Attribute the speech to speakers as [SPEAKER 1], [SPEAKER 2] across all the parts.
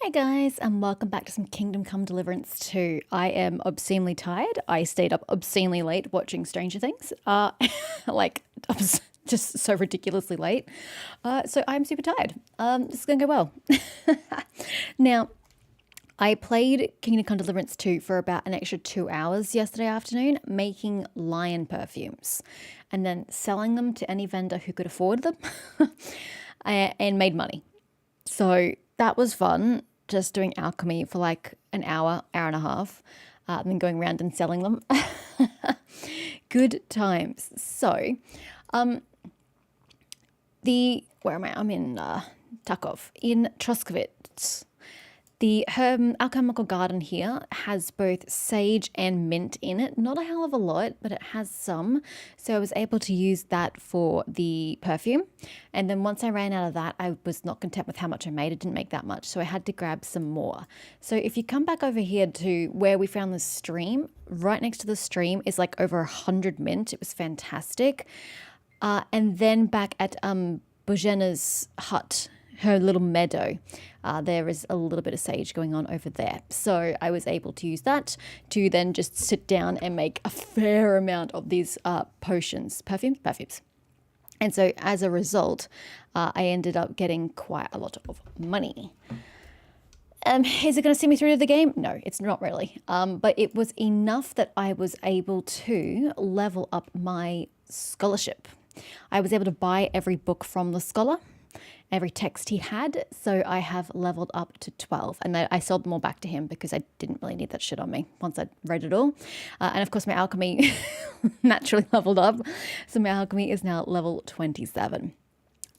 [SPEAKER 1] Hey guys, and welcome back to some Kingdom Come Deliverance 2. I am obscenely tired. I stayed up obscenely late watching Stranger Things. Like, just so ridiculously late. So I'm super tired. This is going to go well. Now, I played Kingdom Come Deliverance 2 for about an extra 2 hours yesterday afternoon, making lion perfumes and then selling them to any vendor who could afford them and made money. So that was fun, just doing alchemy for like an hour, hour and a half, and then going around and selling them. Good times. So, where am I? I'm in Takov, in Troskovitz. The alchemical garden here has both sage and mint in it. Not a hell of a lot, but it has some. So I was able to use that for the perfume. And then once I ran out of that, I was not content with how much I made. It didn't make that much. So I had to grab some more. So if you come back over here to where we found the stream, right next to the stream is like over 100 mint. It was fantastic. And then back at Bojena's hut, her little meadow, there is a little bit of sage going on over there. So I was able to use that to then just sit down and make a fair amount of these perfumes. And so as a result, I ended up getting quite a lot of money. Is it going to see me through to the game? No, it's not really. But it was enough that I was able to level up my scholarship. I was able to buy every book from the scholar, every text he had, so I have leveled up to 12, and I sold them all back to him because I didn't really need that shit on me once I'd read it all. And of course my alchemy naturally leveled up, so my alchemy is now level 27.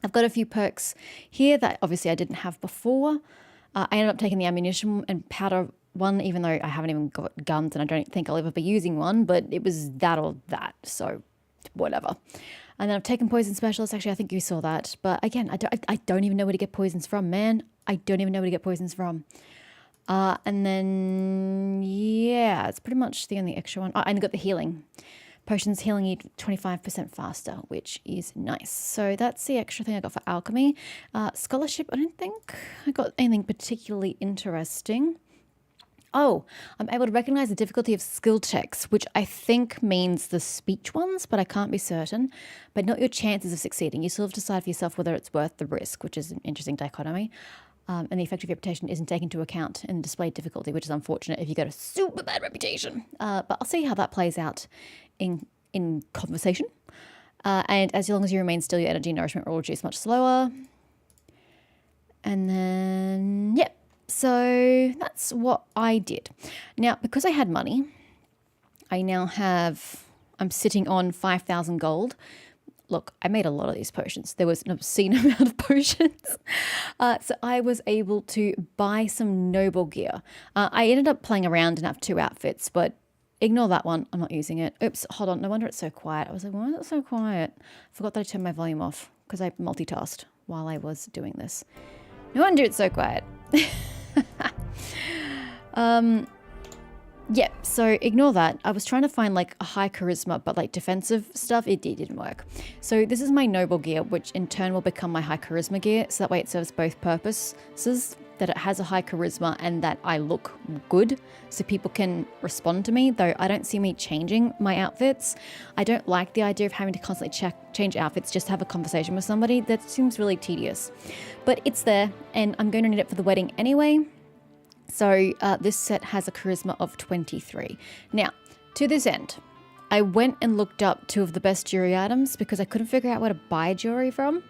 [SPEAKER 1] I've got a few perks here that obviously I didn't have before. I ended up taking the ammunition and powder one, even though I haven't even got guns and I don't think I'll ever be using one, but it was that or that, so whatever. And then I've taken poison specialist. Actually, I think you saw that. But again, I don't even know where to get poisons from, man. I don't even know where to get poisons from. And then, yeah, it's pretty much the only extra one. Oh, and I got the healing. Potions healing you 25% faster, which is nice. So that's the extra thing I got for alchemy. Scholarship, I don't think I got anything particularly interesting. Oh, I'm able to recognize the difficulty of skill checks, which I think means the speech ones, but I can't be certain. But not your chances of succeeding. You still have to decide for yourself whether it's worth the risk, which is an interesting dichotomy. And the effective reputation isn't taken into account in displayed difficulty, which is unfortunate if you get a super bad reputation. But I'll see how that plays out in conversation. And as long as you remain still, your energy nourishment will reduce much slower. And then, yep. So that's what I did. Now, because I had money, I'm sitting on 5,000 gold. Look, I made a lot of these potions. There was an obscene amount of potions. So I was able to buy some noble gear. I ended up playing around and have 2 outfits, but ignore that one. I'm not using it. Oops, hold on. No wonder it's so quiet. I was like, why is it so quiet? I forgot that I turned my volume off because I multitasked while I was doing this. No wonder it's so quiet. Yeah, so ignore that. I was trying to find like a high charisma, but like defensive stuff, it didn't work. So this is my noble gear, which in turn will become my high charisma gear. So that way it serves both purposes, that it has a high charisma and that I look good so people can respond to me, though I don't see me changing my outfits. I don't like the idea of having to constantly change outfits just to have a conversation with somebody. That seems really tedious, but it's there and I'm going to need it for the wedding anyway. So this set has a charisma of 23. Now, to this end, I went and looked up 2 of the best jewelry items because I couldn't figure out where to buy jewelry from.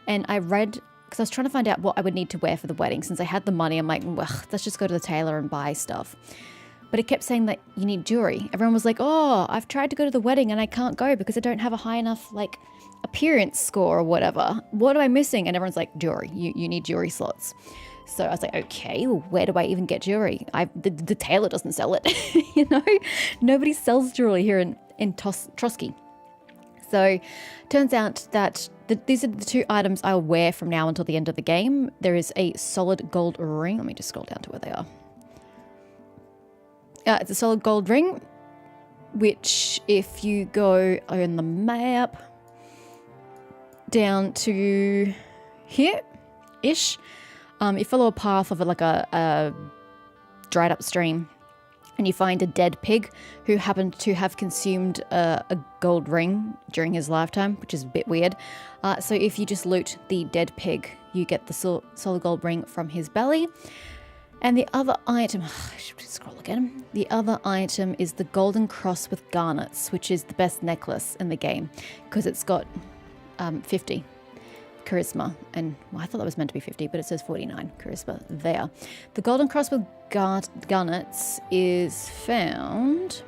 [SPEAKER 1] And I read, because I was trying to find out what I would need to wear for the wedding. Since I had the money, I'm like, well, let's just go to the tailor and buy stuff. But it kept saying that you need jewelry. Everyone was like, oh, I've tried to go to the wedding and I can't go because I don't have a high enough like appearance score or whatever. What am I missing? And everyone's like, jewelry, you need jewelry slots. So I was like, okay, well, where do I even get jewelry? The tailor doesn't sell it, you know? Nobody sells jewelry here in Trotsky. So turns out that these are the 2 items I'll wear from now until the end of the game. There is a solid gold ring. Let me just scroll down to where they are. It's a solid gold ring, which if you go on the map down to here-ish, You follow a path of like a dried up stream, and you find a dead pig who happened to have consumed a gold ring during his lifetime, which is a bit weird. So if you just loot the dead pig, you get the solid gold ring from his belly. And the other item, I should scroll again. The other item is the golden cross with garnets, which is the best necklace in the game because it's got 50 charisma. And well, I thought that was meant to be 50, but it says 49 charisma there. The golden cross with garnets is found.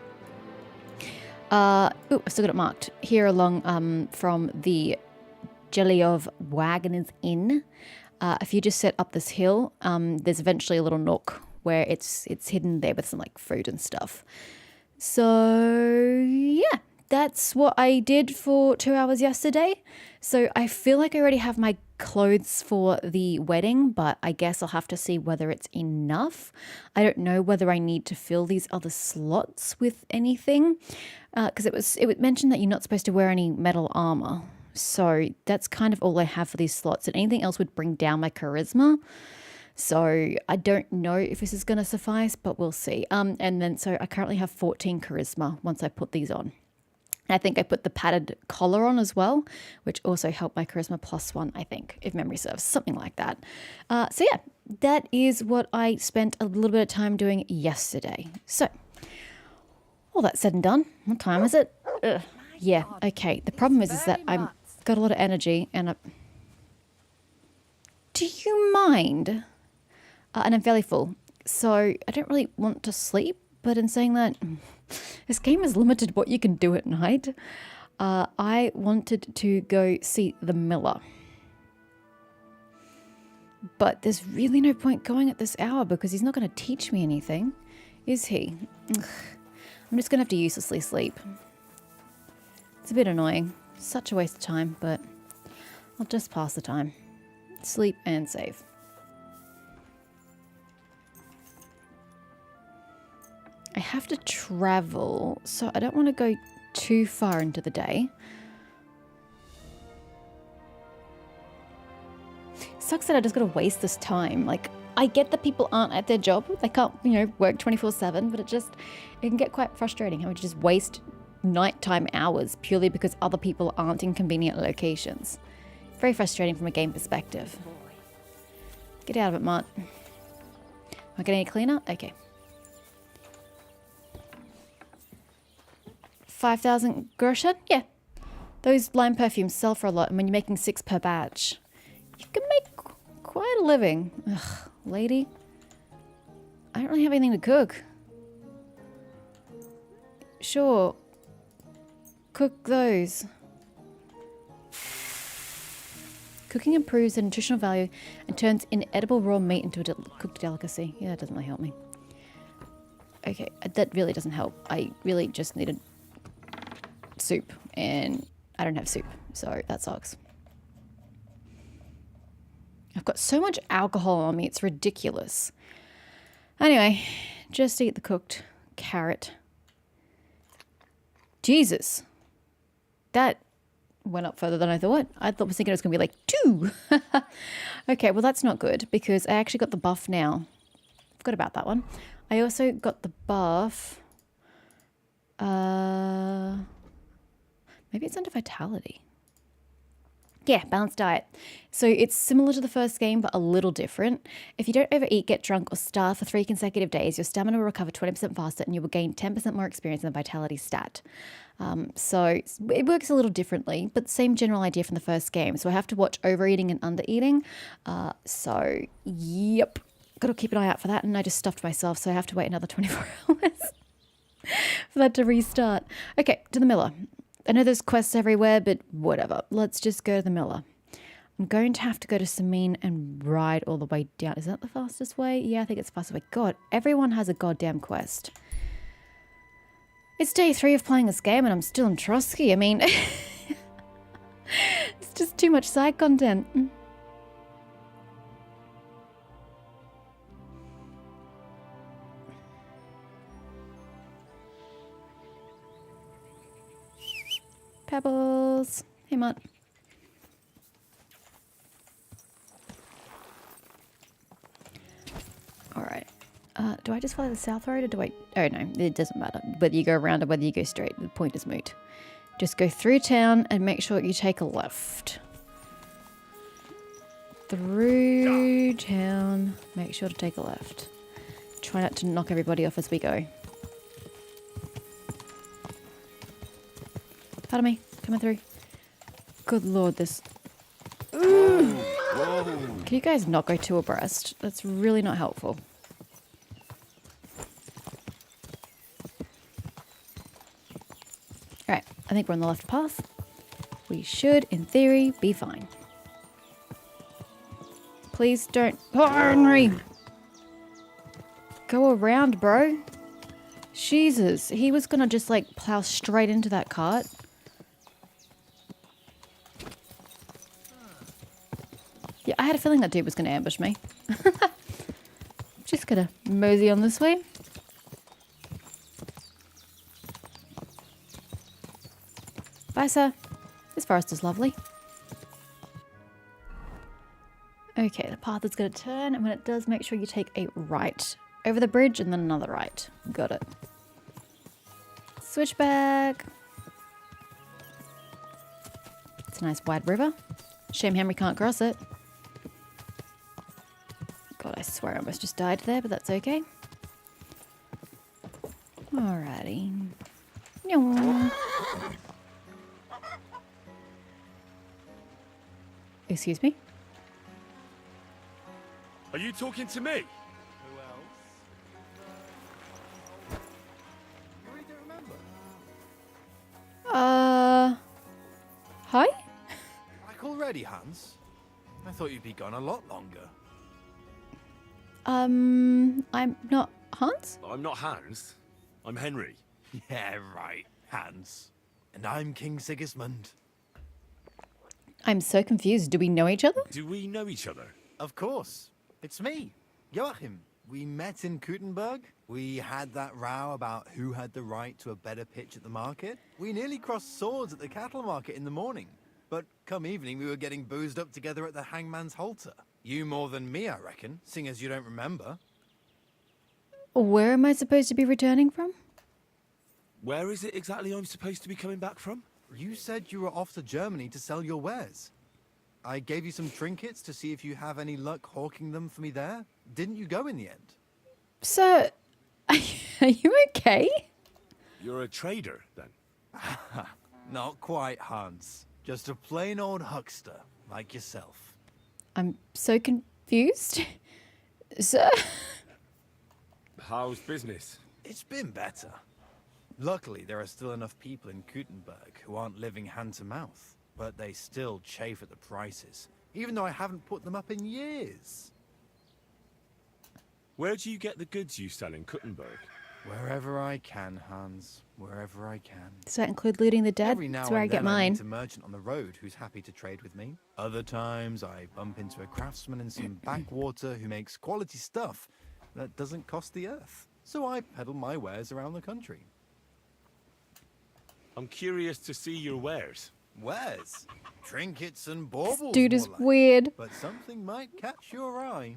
[SPEAKER 1] I've still got it marked here along from the Jelly of Wagons Inn. If you just set up this hill, there's eventually a little nook where it's hidden there with some like food and stuff. So yeah, that's what I did for 2 hours yesterday. So I feel like I already have my clothes for the wedding, but I guess I'll have to see whether it's enough. I don't know whether I need to fill these other slots with anything, because it mentioned that you're not supposed to wear any metal armor. So that's kind of all I have for these slots, and anything else would bring down my charisma. So I don't know if this is going to suffice, but we'll see. And then so I currently have 14 charisma once I put these on. I think I put the padded collar on as well, which also helped my charisma +1, I think, if memory serves, something like that. So yeah, that is what I spent a little bit of time doing yesterday. So all that said and done, what time is it? Yeah, okay. The problem is that I've got a lot of energy and do you mind? And I'm fairly full, so I don't really want to sleep, but in saying that, this game is limited what you can do at night. I wanted to go see the miller. But there's really no point going at this hour because he's not going to teach me anything, is he? Ugh. I'm just going to have to uselessly sleep. It's a bit annoying. Such a waste of time, but I'll just pass the time. Sleep and save. I have to travel, so I don't want to go too far into the day. Sucks that I just got to waste this time. Like, I get that people aren't at their job. They can't, work 24/7, but it can get quite frustrating how we just waste nighttime hours purely because other people aren't in convenient locations. Very frustrating from a game perspective. Get out of it, Mart. Am I getting any cleaner? Okay. 5,000 groschen? Yeah. Those lime perfumes sell for a lot, and when you're making 6 per batch, you can make quite a living. Ugh, lady. I don't really have anything to cook. Sure. Cook those. Cooking improves the nutritional value and turns inedible raw meat into a cooked delicacy. Yeah, that doesn't really help me. Okay, that really doesn't help. I really just needed soup, and I don't have soup, so that sucks. I've got so much alcohol on me, it's ridiculous. Anyway, just eat the cooked carrot. Jesus. That went up further than I thought. I was thinking it was going to be like 2. Okay, well that's not good because I actually got the buff now. Forgot about that one. I also got the buff. Maybe it's under vitality. Yeah, balanced diet. So it's similar to the first game, but a little different. If you don't overeat, get drunk, or starve for 3 consecutive days, your stamina will recover 20% faster and you will gain 10% more experience in the vitality stat. So it works a little differently, but same general idea from the first game. So I have to watch overeating and undereating. So, yep. Got to keep an eye out for that. And I just stuffed myself, so I have to wait another 24 hours for that to restart. Okay, to the miller. I know there's quests everywhere, but whatever. Let's just go to the miller. I'm going to have to go to Samine and ride all the way down. Is that the fastest way? Yeah, I think it's the fastest way. God, everyone has a goddamn quest. It's day 3 of playing this game and I'm still in Trotsky. I mean, it's just too much side content. Pebbles. Hey, Mutt. Do I just follow the south road or do I... Oh no, it doesn't matter. Whether you go around or whether you go straight, the point is moot. Just go through town and make sure you take a left. Through town, make sure to take a left. Try not to knock everybody off as we go. Pardon me, coming through. Good lord, this... Can you guys not go too abreast? That's really not helpful. Alright, I think we're on the left path. We should, in theory, be fine. Please don't... Oh, Henry! Go around, bro. Jesus, he was gonna just like plow straight into that cart. Yeah, I had a feeling that dude was gonna ambush me. Just gonna mosey on this way. Bye, sir. This forest is lovely. Okay, the path is going to turn, and when it does, make sure you take a right over the bridge and then another right. Got it. Switchback. It's a nice wide river. Shame Henry can't cross it. God, I swear I almost just died there, but that's okay. Alrighty. Excuse me?
[SPEAKER 2] Are you talking to me?
[SPEAKER 3] Who else? You really don't remember?
[SPEAKER 1] Hi?
[SPEAKER 3] Back already, Hans? I thought you'd be gone a lot longer.
[SPEAKER 1] I'm not Hans?
[SPEAKER 2] I'm not Hans. I'm Henry.
[SPEAKER 3] Yeah, right, Hans. And I'm King Sigismund.
[SPEAKER 1] I'm so confused. Do we know each other?
[SPEAKER 2] Do we know each other?
[SPEAKER 3] Of course. It's me, Joachim. We met in Gutenberg. We had that row about who had the right to a better pitch at the market. We nearly crossed swords at the cattle market in the morning. But come evening, we were getting boozed up together at the hangman's halter. You more than me, I reckon, seeing as you don't remember.
[SPEAKER 1] Where am I supposed to be returning from?
[SPEAKER 2] Where is it exactly I'm supposed to be coming back from?
[SPEAKER 3] You said you were off to Germany to sell your wares. I gave you some trinkets to see if you have any luck hawking them for me there. Didn't you go in the end?
[SPEAKER 1] Sir, are you okay?
[SPEAKER 2] You're a trader, then?
[SPEAKER 3] Not quite, Hans. Just a plain old huckster, like yourself.
[SPEAKER 1] I'm so confused. Sir?
[SPEAKER 2] How's business?
[SPEAKER 3] It's been better. Luckily, there are still enough people in Gutenberg who aren't living hand to mouth, but they still chafe at the prices, even though I haven't put them up in years.
[SPEAKER 2] Where do you get the goods you sell in Gutenberg?
[SPEAKER 3] Wherever I can, Hans. Wherever I can.
[SPEAKER 1] Does that include looting the dead?
[SPEAKER 3] Every now
[SPEAKER 1] That's where I
[SPEAKER 3] and
[SPEAKER 1] get
[SPEAKER 3] then I
[SPEAKER 1] mine.
[SPEAKER 3] meet a merchant on the road who's happy to trade with me. Other times I bump into a craftsman in some backwater who makes quality stuff that doesn't cost the earth. So I peddle my wares around the country.
[SPEAKER 2] I'm curious to see your wares.
[SPEAKER 3] Wares? Trinkets and baubles,
[SPEAKER 1] Dude
[SPEAKER 3] more
[SPEAKER 1] is
[SPEAKER 3] like.
[SPEAKER 1] weird.
[SPEAKER 3] But something might catch your eye.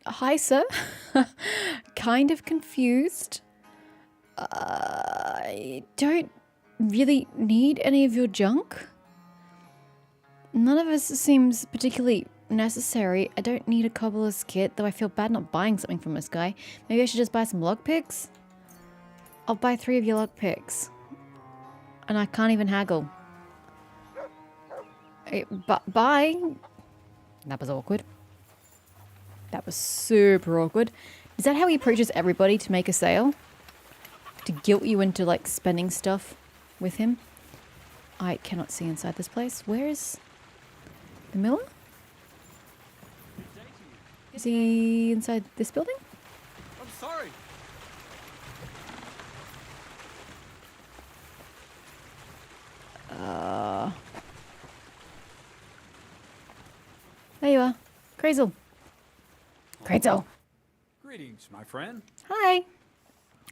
[SPEAKER 1] Hi, sir. Kind of confused. I don't really need any of your junk. None of us seems particularly necessary. I don't need a cobbler's kit, though I feel bad not buying something from this guy. Maybe I should just buy some lockpicks? I'll buy 3 of your lockpicks. And I can't even haggle. Bye. That was awkward. That was super awkward. Is that how he approaches everybody to make a sale? To guilt you into, like, spending stuff with him? I cannot see inside this place. Where is the miller? Is he inside this building?
[SPEAKER 3] I'm sorry.
[SPEAKER 1] There you are. Crazel. Crazel.
[SPEAKER 4] Greetings, my friend.
[SPEAKER 1] Hi.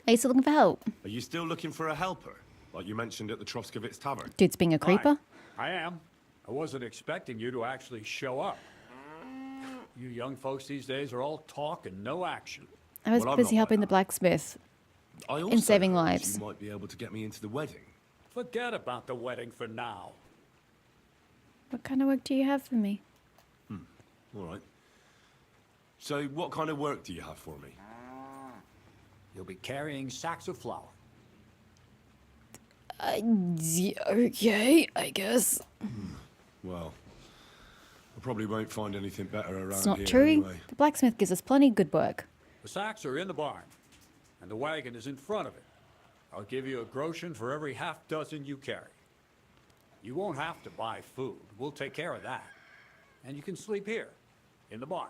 [SPEAKER 1] Are you still looking for help?
[SPEAKER 2] Are you still looking for a helper? Like you mentioned at the Troskowitz Tavern?
[SPEAKER 1] Dude's being a creeper?
[SPEAKER 4] I am. I wasn't expecting you to actually show up. You young folks these days are all talk and no action.
[SPEAKER 1] I was
[SPEAKER 2] Well, I'm
[SPEAKER 1] busy
[SPEAKER 2] not
[SPEAKER 1] helping the
[SPEAKER 2] like that.
[SPEAKER 1] blacksmith.
[SPEAKER 2] I also
[SPEAKER 1] saving
[SPEAKER 2] heard
[SPEAKER 1] lives.
[SPEAKER 2] You might be able to get me into the wedding.
[SPEAKER 4] Forget about the wedding for now.
[SPEAKER 1] What kind of work do you have for me?
[SPEAKER 2] All right. So, what kind of work do you have for me?
[SPEAKER 4] You'll be carrying sacks of flour.
[SPEAKER 1] Okay, I guess.
[SPEAKER 2] Well, I probably won't find anything better around
[SPEAKER 1] It's not
[SPEAKER 2] here
[SPEAKER 1] true.
[SPEAKER 2] anyway.
[SPEAKER 1] The blacksmith gives us plenty of good work.
[SPEAKER 4] The sacks are in the barn, and the wagon is in front of it. I'll give you a groschen for every half dozen you carry. You won't have to buy food. We'll take care of that. And you can sleep here, in the barn.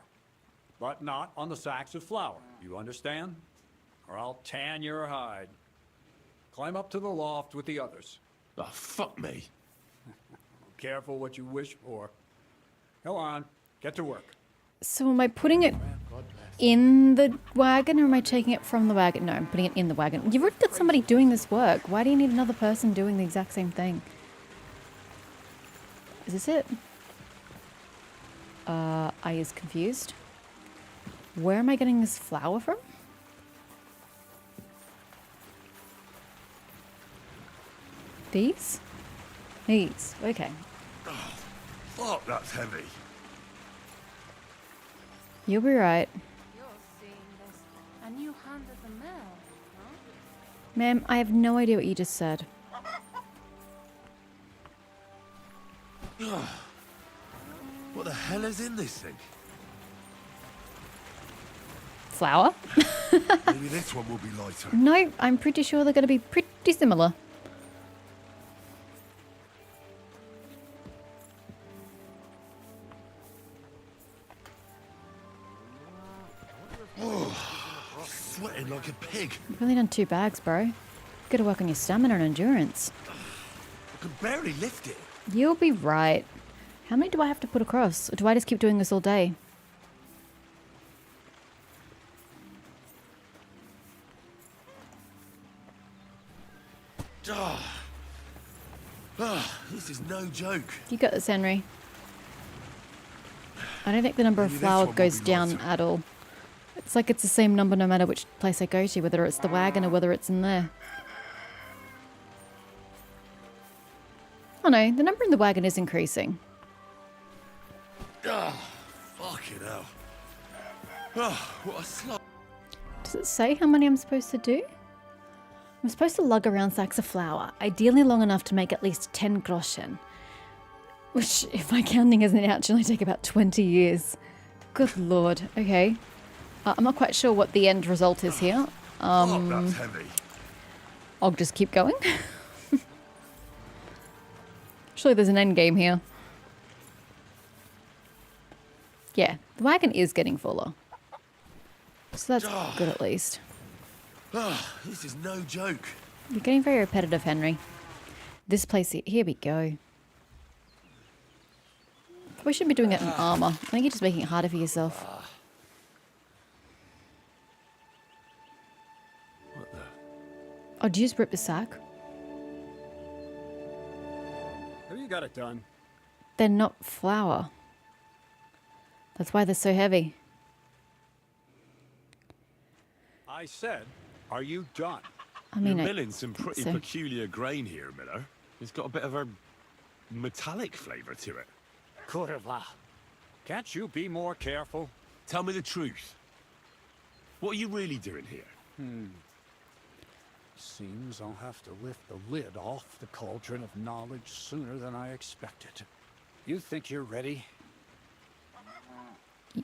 [SPEAKER 4] But not on the sacks of flour. You understand? Or I'll tan your hide. Climb up to the loft with the others.
[SPEAKER 2] Oh, fuck me.
[SPEAKER 4] Careful what you wish for. Go on, get to work.
[SPEAKER 1] So am I putting it in the wagon or am I taking it from the wagon? No, I'm putting it in the wagon. You've already got somebody doing this work. Why do you need another person doing the exact same thing? Is this it? I is confused. Where am I getting this flour from? These? These, okay.
[SPEAKER 2] Fuck, that's heavy.
[SPEAKER 1] You'll be right.
[SPEAKER 5] You're seeing this, and you handed the mail, huh?
[SPEAKER 1] Ma'am, I have no idea what you just said.
[SPEAKER 2] What the hell is in this thing?
[SPEAKER 1] Flour?
[SPEAKER 2] Maybe this one will be lighter.
[SPEAKER 1] No, I'm pretty sure they're going to be pretty similar.
[SPEAKER 2] Sweating like a pig.
[SPEAKER 1] You've only done 2 bags, bro. Gotta work on your stamina and endurance.
[SPEAKER 2] I can barely lift it.
[SPEAKER 1] You'll be right. How many do I have to put across? Or do I just keep doing this all day?
[SPEAKER 2] This is no joke.
[SPEAKER 1] You got this, Henry. I don't think the number of
[SPEAKER 2] Maybe this
[SPEAKER 1] flour
[SPEAKER 2] one will
[SPEAKER 1] goes
[SPEAKER 2] be
[SPEAKER 1] down
[SPEAKER 2] lighter.
[SPEAKER 1] at all. It's like it's the same number no matter which place I go to, whether it's the wagon or whether it's in there. Oh no, the number in the wagon is increasing.
[SPEAKER 2] Fucking hell. What a slog.
[SPEAKER 1] Does it say how many I'm supposed to do? I'm supposed to lug around sacks of flour, ideally long enough to make at least 10 groschen. Which, if my counting isn't out, should only take about 20 years. Good lord. Okay. I'm not quite sure what the end result is here.
[SPEAKER 2] Fuck, that's heavy.
[SPEAKER 1] I'll just keep going. Surely there's an end game here. Yeah, the wagon is getting fuller. So that's good at least.
[SPEAKER 2] This is no joke.
[SPEAKER 1] You're getting very repetitive, Henry. This place, here we go. Probably shouldn't be doing that in armor. I think you're just making it harder for yourself.
[SPEAKER 2] What the?
[SPEAKER 1] Oh, did you just rip the sack?
[SPEAKER 4] Have you got it done?
[SPEAKER 1] They're not flour. That's why they're so heavy.
[SPEAKER 4] I said, are you done?
[SPEAKER 1] I mean,
[SPEAKER 2] You're
[SPEAKER 1] I
[SPEAKER 2] milling some pretty
[SPEAKER 1] so.
[SPEAKER 2] peculiar grain here, Miller. It's got a bit of a metallic flavour to it.
[SPEAKER 4] Kurva. Can't you be more careful?
[SPEAKER 2] Tell me the truth. What are you really doing here?
[SPEAKER 4] Seems I'll have to lift the lid off the cauldron of knowledge sooner than I expected. You think you're ready?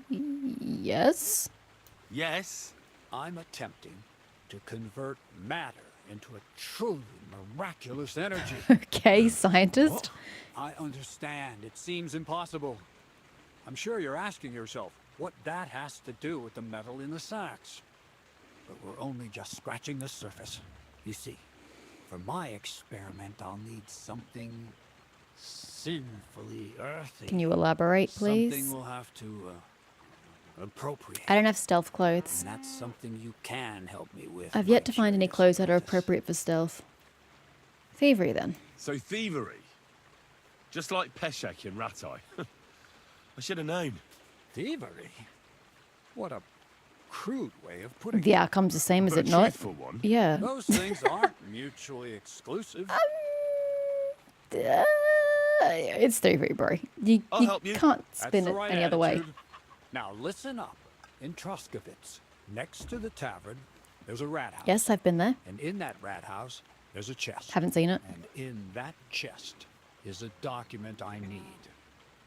[SPEAKER 1] Yes?
[SPEAKER 2] Yes.
[SPEAKER 4] I'm attempting to convert matter into a truly miraculous energy.
[SPEAKER 1] Okay, scientist.
[SPEAKER 4] I understand. It seems impossible. I'm sure you're asking yourself what that has to do with the metal in the sacks. But we're only just scratching the surface. You see, for my experiment, I'll need something sinfully earthy.
[SPEAKER 1] Can you elaborate, please?
[SPEAKER 4] Something we'll have to appropriate.
[SPEAKER 1] I don't have stealth clothes.
[SPEAKER 4] And that's something you can help me with.
[SPEAKER 1] I've yet
[SPEAKER 4] my
[SPEAKER 1] to find any
[SPEAKER 4] curious
[SPEAKER 1] clothes that are
[SPEAKER 4] apprentice.
[SPEAKER 1] appropriate for stealth. Thievery, then.
[SPEAKER 2] So thievery. Just like Peshek in Ratai. I should have known.
[SPEAKER 4] Thievery? What a crude way of putting
[SPEAKER 1] The
[SPEAKER 4] it.
[SPEAKER 1] outcome's the same, is
[SPEAKER 2] But
[SPEAKER 1] it
[SPEAKER 2] a
[SPEAKER 1] not?
[SPEAKER 2] truthful one.
[SPEAKER 1] Yeah.
[SPEAKER 4] Those things aren't mutually exclusive.
[SPEAKER 1] It's thievery, bro. You
[SPEAKER 2] I'll help you.
[SPEAKER 1] can't
[SPEAKER 4] That's
[SPEAKER 1] spin
[SPEAKER 4] the
[SPEAKER 1] it
[SPEAKER 4] right
[SPEAKER 1] any other way.
[SPEAKER 4] attitude. Now listen up. In Truskovitz, next to the tavern, there's a rat house.
[SPEAKER 1] Yes, I've been there.
[SPEAKER 4] And in that rat house, there's a chest.
[SPEAKER 1] Haven't seen it.
[SPEAKER 4] And in that chest is a document I need.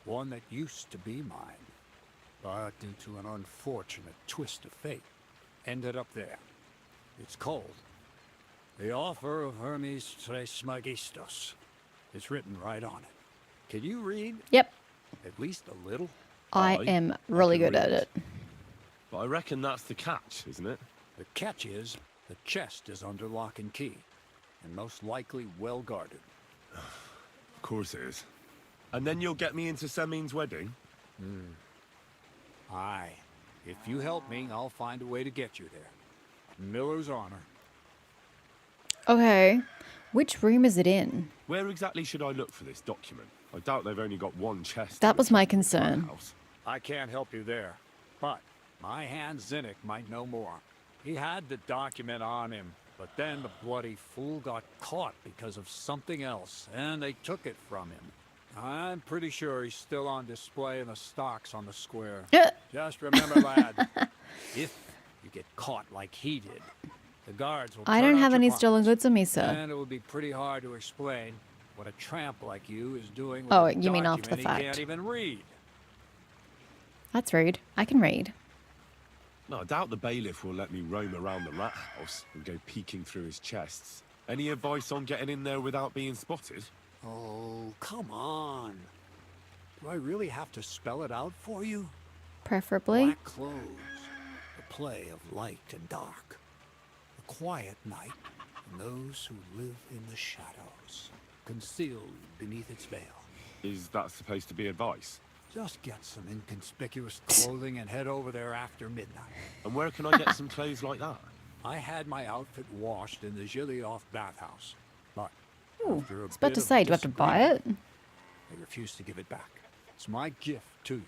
[SPEAKER 4] One that used to be mine. But due to an unfortunate twist of fate, ended up there. It's cold. The offer of Hermes Trismegistos. It's written right on it. Can you read?
[SPEAKER 1] Yep.
[SPEAKER 4] At least a little?
[SPEAKER 1] I
[SPEAKER 2] Aye,
[SPEAKER 1] am
[SPEAKER 2] I
[SPEAKER 1] really
[SPEAKER 2] can
[SPEAKER 1] good at
[SPEAKER 2] read.
[SPEAKER 1] it.
[SPEAKER 2] But I reckon that's the catch, isn't it?
[SPEAKER 4] The catch is, the chest is under lock and key. And most likely well guarded.
[SPEAKER 2] Of course it is. And then you'll get me into Semin's wedding?
[SPEAKER 4] Aye. If you help me, I'll find a way to get you there. Miller's honor.
[SPEAKER 1] Okay. Which room is it in?
[SPEAKER 2] Where exactly should I look for this document? I doubt they've only got one chest.
[SPEAKER 1] That
[SPEAKER 2] in the
[SPEAKER 1] was my
[SPEAKER 2] Truskovitz
[SPEAKER 1] concern.
[SPEAKER 2] house.
[SPEAKER 4] I can't help you there. But my hand Zinnik might know more. He had the document on him, but then the bloody fool got caught because of something else, and they took it from him. I'm pretty sure he's still on display in the stocks on the square. Just remember, lad, if you get caught like he did, the guards will
[SPEAKER 1] I
[SPEAKER 4] turn
[SPEAKER 1] don't
[SPEAKER 4] out
[SPEAKER 1] have
[SPEAKER 4] your
[SPEAKER 1] any stolen
[SPEAKER 4] pockets,
[SPEAKER 1] goods on me, sir.
[SPEAKER 4] and it would be pretty hard to explain what a tramp like you is doing with
[SPEAKER 1] Oh,
[SPEAKER 4] a
[SPEAKER 1] you mean after the
[SPEAKER 4] document he
[SPEAKER 1] fact.
[SPEAKER 4] can't even read.
[SPEAKER 1] That's rude. I can read.
[SPEAKER 2] No, I doubt the bailiff will let me roam around the rat house and go peeking through his chests. Any advice on getting in there without being spotted?
[SPEAKER 4] Oh, come on. Do I really have to spell it out for you?
[SPEAKER 1] Preferably.
[SPEAKER 4] Black clothes, the play of light and dark, a quiet night, and those who live in the shadows, concealed beneath its veil.
[SPEAKER 2] Is that supposed to be advice?
[SPEAKER 4] Just get some inconspicuous clothing and head over there after midnight.
[SPEAKER 2] And where can I get some clothes like that?
[SPEAKER 4] I had my outfit washed in the Gilioff bathhouse, but
[SPEAKER 1] Ooh,
[SPEAKER 4] after
[SPEAKER 1] I
[SPEAKER 4] a
[SPEAKER 1] was about
[SPEAKER 4] bit
[SPEAKER 1] to
[SPEAKER 4] of
[SPEAKER 1] say, do I have to buy it?
[SPEAKER 4] disagreement, they refused to give it back. It's my gift to you.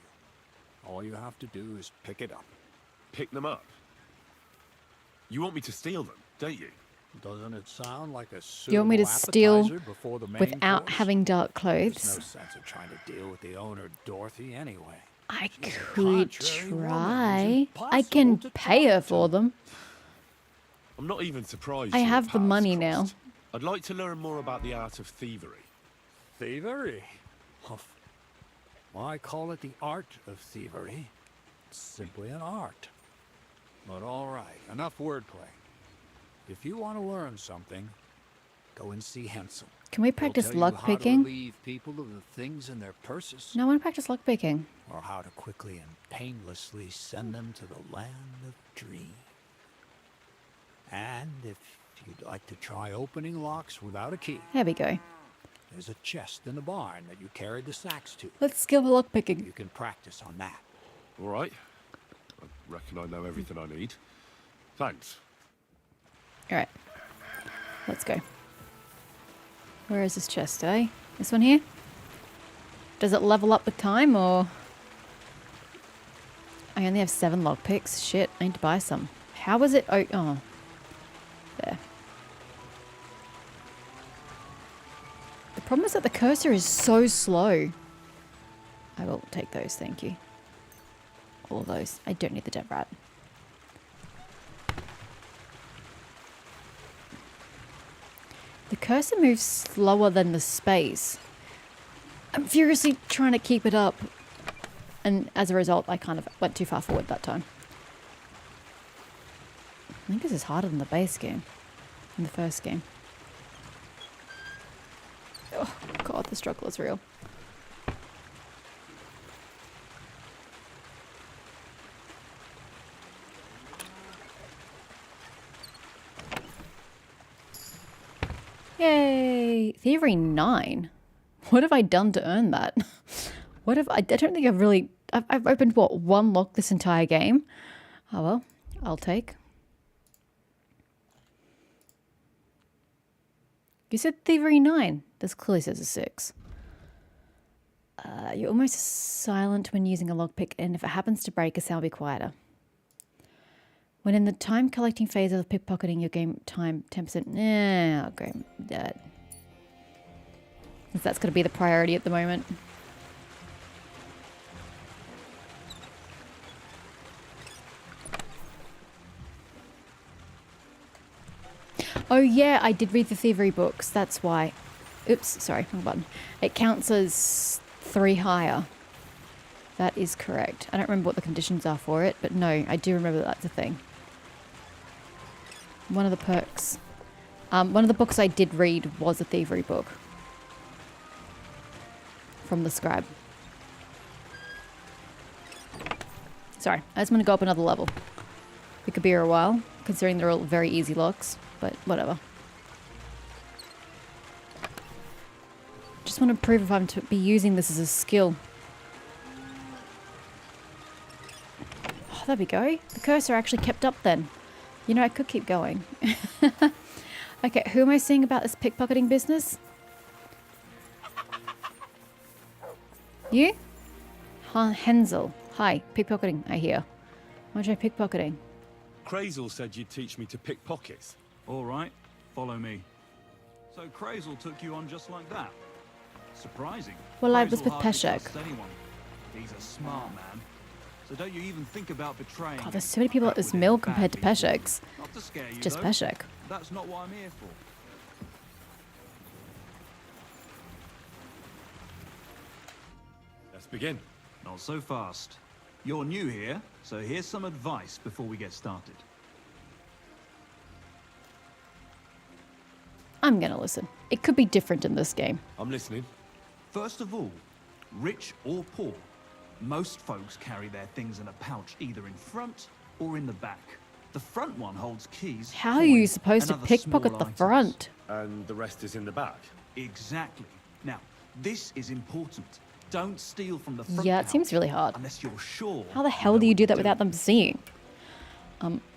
[SPEAKER 4] All you have to do is pick it up.
[SPEAKER 2] Pick them up? You want me to steal them, don't you?
[SPEAKER 4] Doesn't it sound like a
[SPEAKER 1] You want me to
[SPEAKER 4] suitable
[SPEAKER 1] steal
[SPEAKER 4] appetizer before the main
[SPEAKER 1] without
[SPEAKER 4] course?
[SPEAKER 1] having dark
[SPEAKER 4] There's
[SPEAKER 1] clothes?
[SPEAKER 4] no sense of trying to deal with the owner, Dorothy, anyway.
[SPEAKER 1] I
[SPEAKER 4] She's a
[SPEAKER 1] could
[SPEAKER 4] contrary woman
[SPEAKER 1] try.
[SPEAKER 4] who's
[SPEAKER 1] I can
[SPEAKER 4] impossible to
[SPEAKER 1] pay her
[SPEAKER 4] talk
[SPEAKER 1] for
[SPEAKER 4] to.
[SPEAKER 1] them.
[SPEAKER 2] I'm not even surprised.
[SPEAKER 1] I
[SPEAKER 2] your
[SPEAKER 1] have the
[SPEAKER 2] paths
[SPEAKER 1] money now.
[SPEAKER 2] crossed. I'd like to learn more about the art of thievery.
[SPEAKER 4] Thievery? Huff. Why call it the art of thievery? It's simply an art. But all right, enough wordplay. If you want to learn something, go and see Hensel.
[SPEAKER 1] Can we
[SPEAKER 4] He'll
[SPEAKER 1] practice
[SPEAKER 4] tell you
[SPEAKER 1] lock
[SPEAKER 4] how to
[SPEAKER 1] picking?
[SPEAKER 4] relieve people of the things in their purses.
[SPEAKER 1] No, I want to practice lock picking.
[SPEAKER 4] Or how to quickly and painlessly send them to the land of dreams. And if you'd like to try opening locks without a key,
[SPEAKER 1] There we go.
[SPEAKER 4] there's a chest in the barn that you carried the sacks to.
[SPEAKER 1] Let's skill lock picking.
[SPEAKER 4] You can practice on that.
[SPEAKER 2] All right. I reckon I know everything I need. Thanks.
[SPEAKER 1] All right. Let's go. Where is this chest, eh? This one here? Does it level up with time, or...? I only have 7 lockpicks. Shit, I need to buy some. How is it... Oh. There. The problem is that the cursor is so slow. I will take those, thank you. All of those. I don't need the dead rat. The cursor moves slower than the space. I'm furiously trying to keep it up. And as a result, I kind of went too far forward that time. I think this is harder than the base game. In the first game. Oh, God, the struggle is real. Yay! Theory 9. What have I done to earn that? What have I don't think I've really... I've opened, what, 1 lock this entire game? Oh, well, I'll take. You said Thievery 9. This clearly says a 6. You're almost silent when using a lockpick, and if it happens to break, a sound will be quieter. When in the time collecting phase of pickpocketing, your game time 10%. Yeah, okay. That's going to be the priority at the moment. Oh yeah, I did read the thievery books. That's why. Oops, sorry, wrong button. It counts as 3 higher. That is correct. I don't remember what the conditions are for it, but no, I do remember that that's a thing. One of the perks. One of the books I did read was a thievery book. From the scribe. Sorry, I just want to go up another level. It could be here a while, considering they're all very easy locks, but whatever. Just want to prove if I'm to be using this as a skill. Oh, there we go. The cursor actually kept up then. You know, I could keep going. Okay, who am I seeing about this pickpocketing business? You? Hensel. Hi, pickpocketing, I hear. Why try pickpocketing?
[SPEAKER 2] Crazel said you'd teach me to pick pockets.
[SPEAKER 6] All right, follow me. So Crazel took you on just like that. Surprising.
[SPEAKER 1] Well, I was
[SPEAKER 6] Crazel
[SPEAKER 1] with
[SPEAKER 6] hardly
[SPEAKER 1] Peshek.
[SPEAKER 6] trusts anyone. He's a smart man. So don't you even think about betraying
[SPEAKER 1] God,
[SPEAKER 6] him.
[SPEAKER 1] there's so many people at this
[SPEAKER 6] That would
[SPEAKER 1] mill
[SPEAKER 6] end
[SPEAKER 1] compared to
[SPEAKER 6] badly for you.
[SPEAKER 1] Peshek's.
[SPEAKER 6] Not to scare you,
[SPEAKER 1] Just
[SPEAKER 6] though.
[SPEAKER 1] Peshek.
[SPEAKER 6] That's not what I'm here for.
[SPEAKER 2] Let's begin.
[SPEAKER 6] Not so fast. You're new here, so here's some advice before we get started.
[SPEAKER 1] I'm gonna listen. It could be different in this game.
[SPEAKER 2] I'm listening.
[SPEAKER 6] First of all, rich or poor, most folks carry their things in a pouch either in front or in the back. The front one holds keys.
[SPEAKER 1] How are you
[SPEAKER 6] coins,
[SPEAKER 1] supposed to
[SPEAKER 6] and other
[SPEAKER 1] pickpocket
[SPEAKER 6] small
[SPEAKER 1] the
[SPEAKER 6] items.
[SPEAKER 1] front?
[SPEAKER 2] And the rest is in the back.
[SPEAKER 6] Exactly. Now, this is important. Don't steal from the front
[SPEAKER 1] Yeah, it
[SPEAKER 6] pouch
[SPEAKER 1] seems really hard.
[SPEAKER 6] unless you're sure.
[SPEAKER 1] How the hell do you do that without them seeing?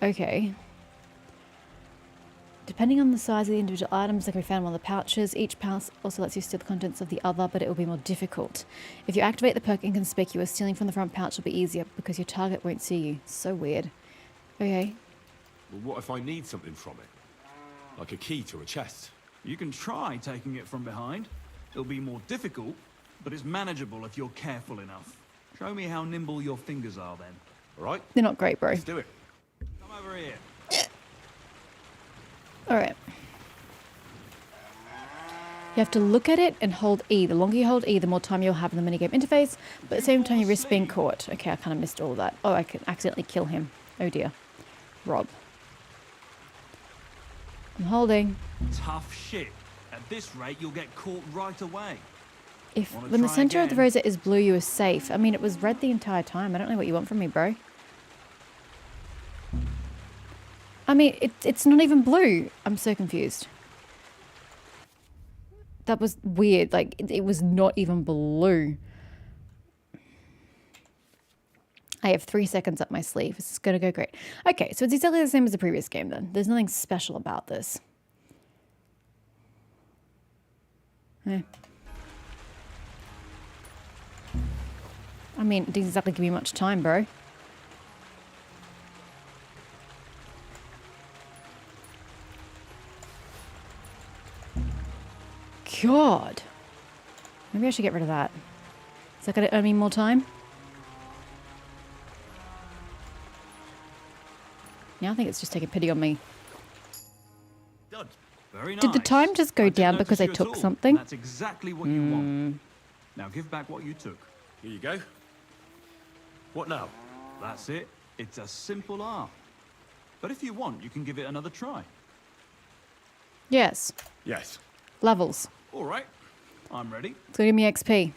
[SPEAKER 1] Okay. Depending on the size of the individual items that can be found in one of the pouches, each pouch also lets you steal the contents of the other, but it will be more difficult. If you activate the perk Inconspicuous, stealing from the front pouch will be easier because your target won't see you. So weird. Okay.
[SPEAKER 2] Well, what if I need something from it? Like a key to a chest?
[SPEAKER 6] You can try taking it from behind. It'll be more difficult, but it's manageable if you're careful enough. Show me how nimble your fingers are then.
[SPEAKER 2] All right?
[SPEAKER 1] They're not great, bro.
[SPEAKER 2] Let's do it.
[SPEAKER 6] Come over here.
[SPEAKER 1] Alright. You have to look at it and hold E. The longer you hold E, the more time you'll have in the minigame interface, but at the same time you risk being caught. Okay, I kind of missed all of that. Oh, I could accidentally kill him. Oh dear. Rob. I'm holding.
[SPEAKER 6] Tough shit. At this rate, you'll get caught right away.
[SPEAKER 1] If
[SPEAKER 6] Wanna
[SPEAKER 1] when the
[SPEAKER 6] try
[SPEAKER 1] center of the
[SPEAKER 6] again?
[SPEAKER 1] rosette is blue, you are safe. I mean, it was red the entire time. I don't know what you want from me, bro. I mean, it's not even blue. I'm so confused. That was weird. Like, it was not even blue. I have 3 seconds up my sleeve. This is going to go great. Okay, so it's exactly the same as the previous game then. There's nothing special about this. Eh. I mean, it didn't exactly give me much time, bro. God. Maybe I should get rid of that. Is that going to earn me more time? Now I think it's just taking pity on me.
[SPEAKER 6] Done. Very nice.
[SPEAKER 1] Did the time just go
[SPEAKER 6] didn't
[SPEAKER 1] down because I
[SPEAKER 6] notice you at
[SPEAKER 1] took
[SPEAKER 6] all.
[SPEAKER 1] something?
[SPEAKER 6] That's exactly what you want. Now give back what you took.
[SPEAKER 2] Here you go. What now?
[SPEAKER 6] That's it. It's a simple art. But if you want, you can give it another try.
[SPEAKER 1] Yes.
[SPEAKER 2] Yes.
[SPEAKER 1] Levels.
[SPEAKER 6] All right. I'm ready.
[SPEAKER 1] It's going to give me XP.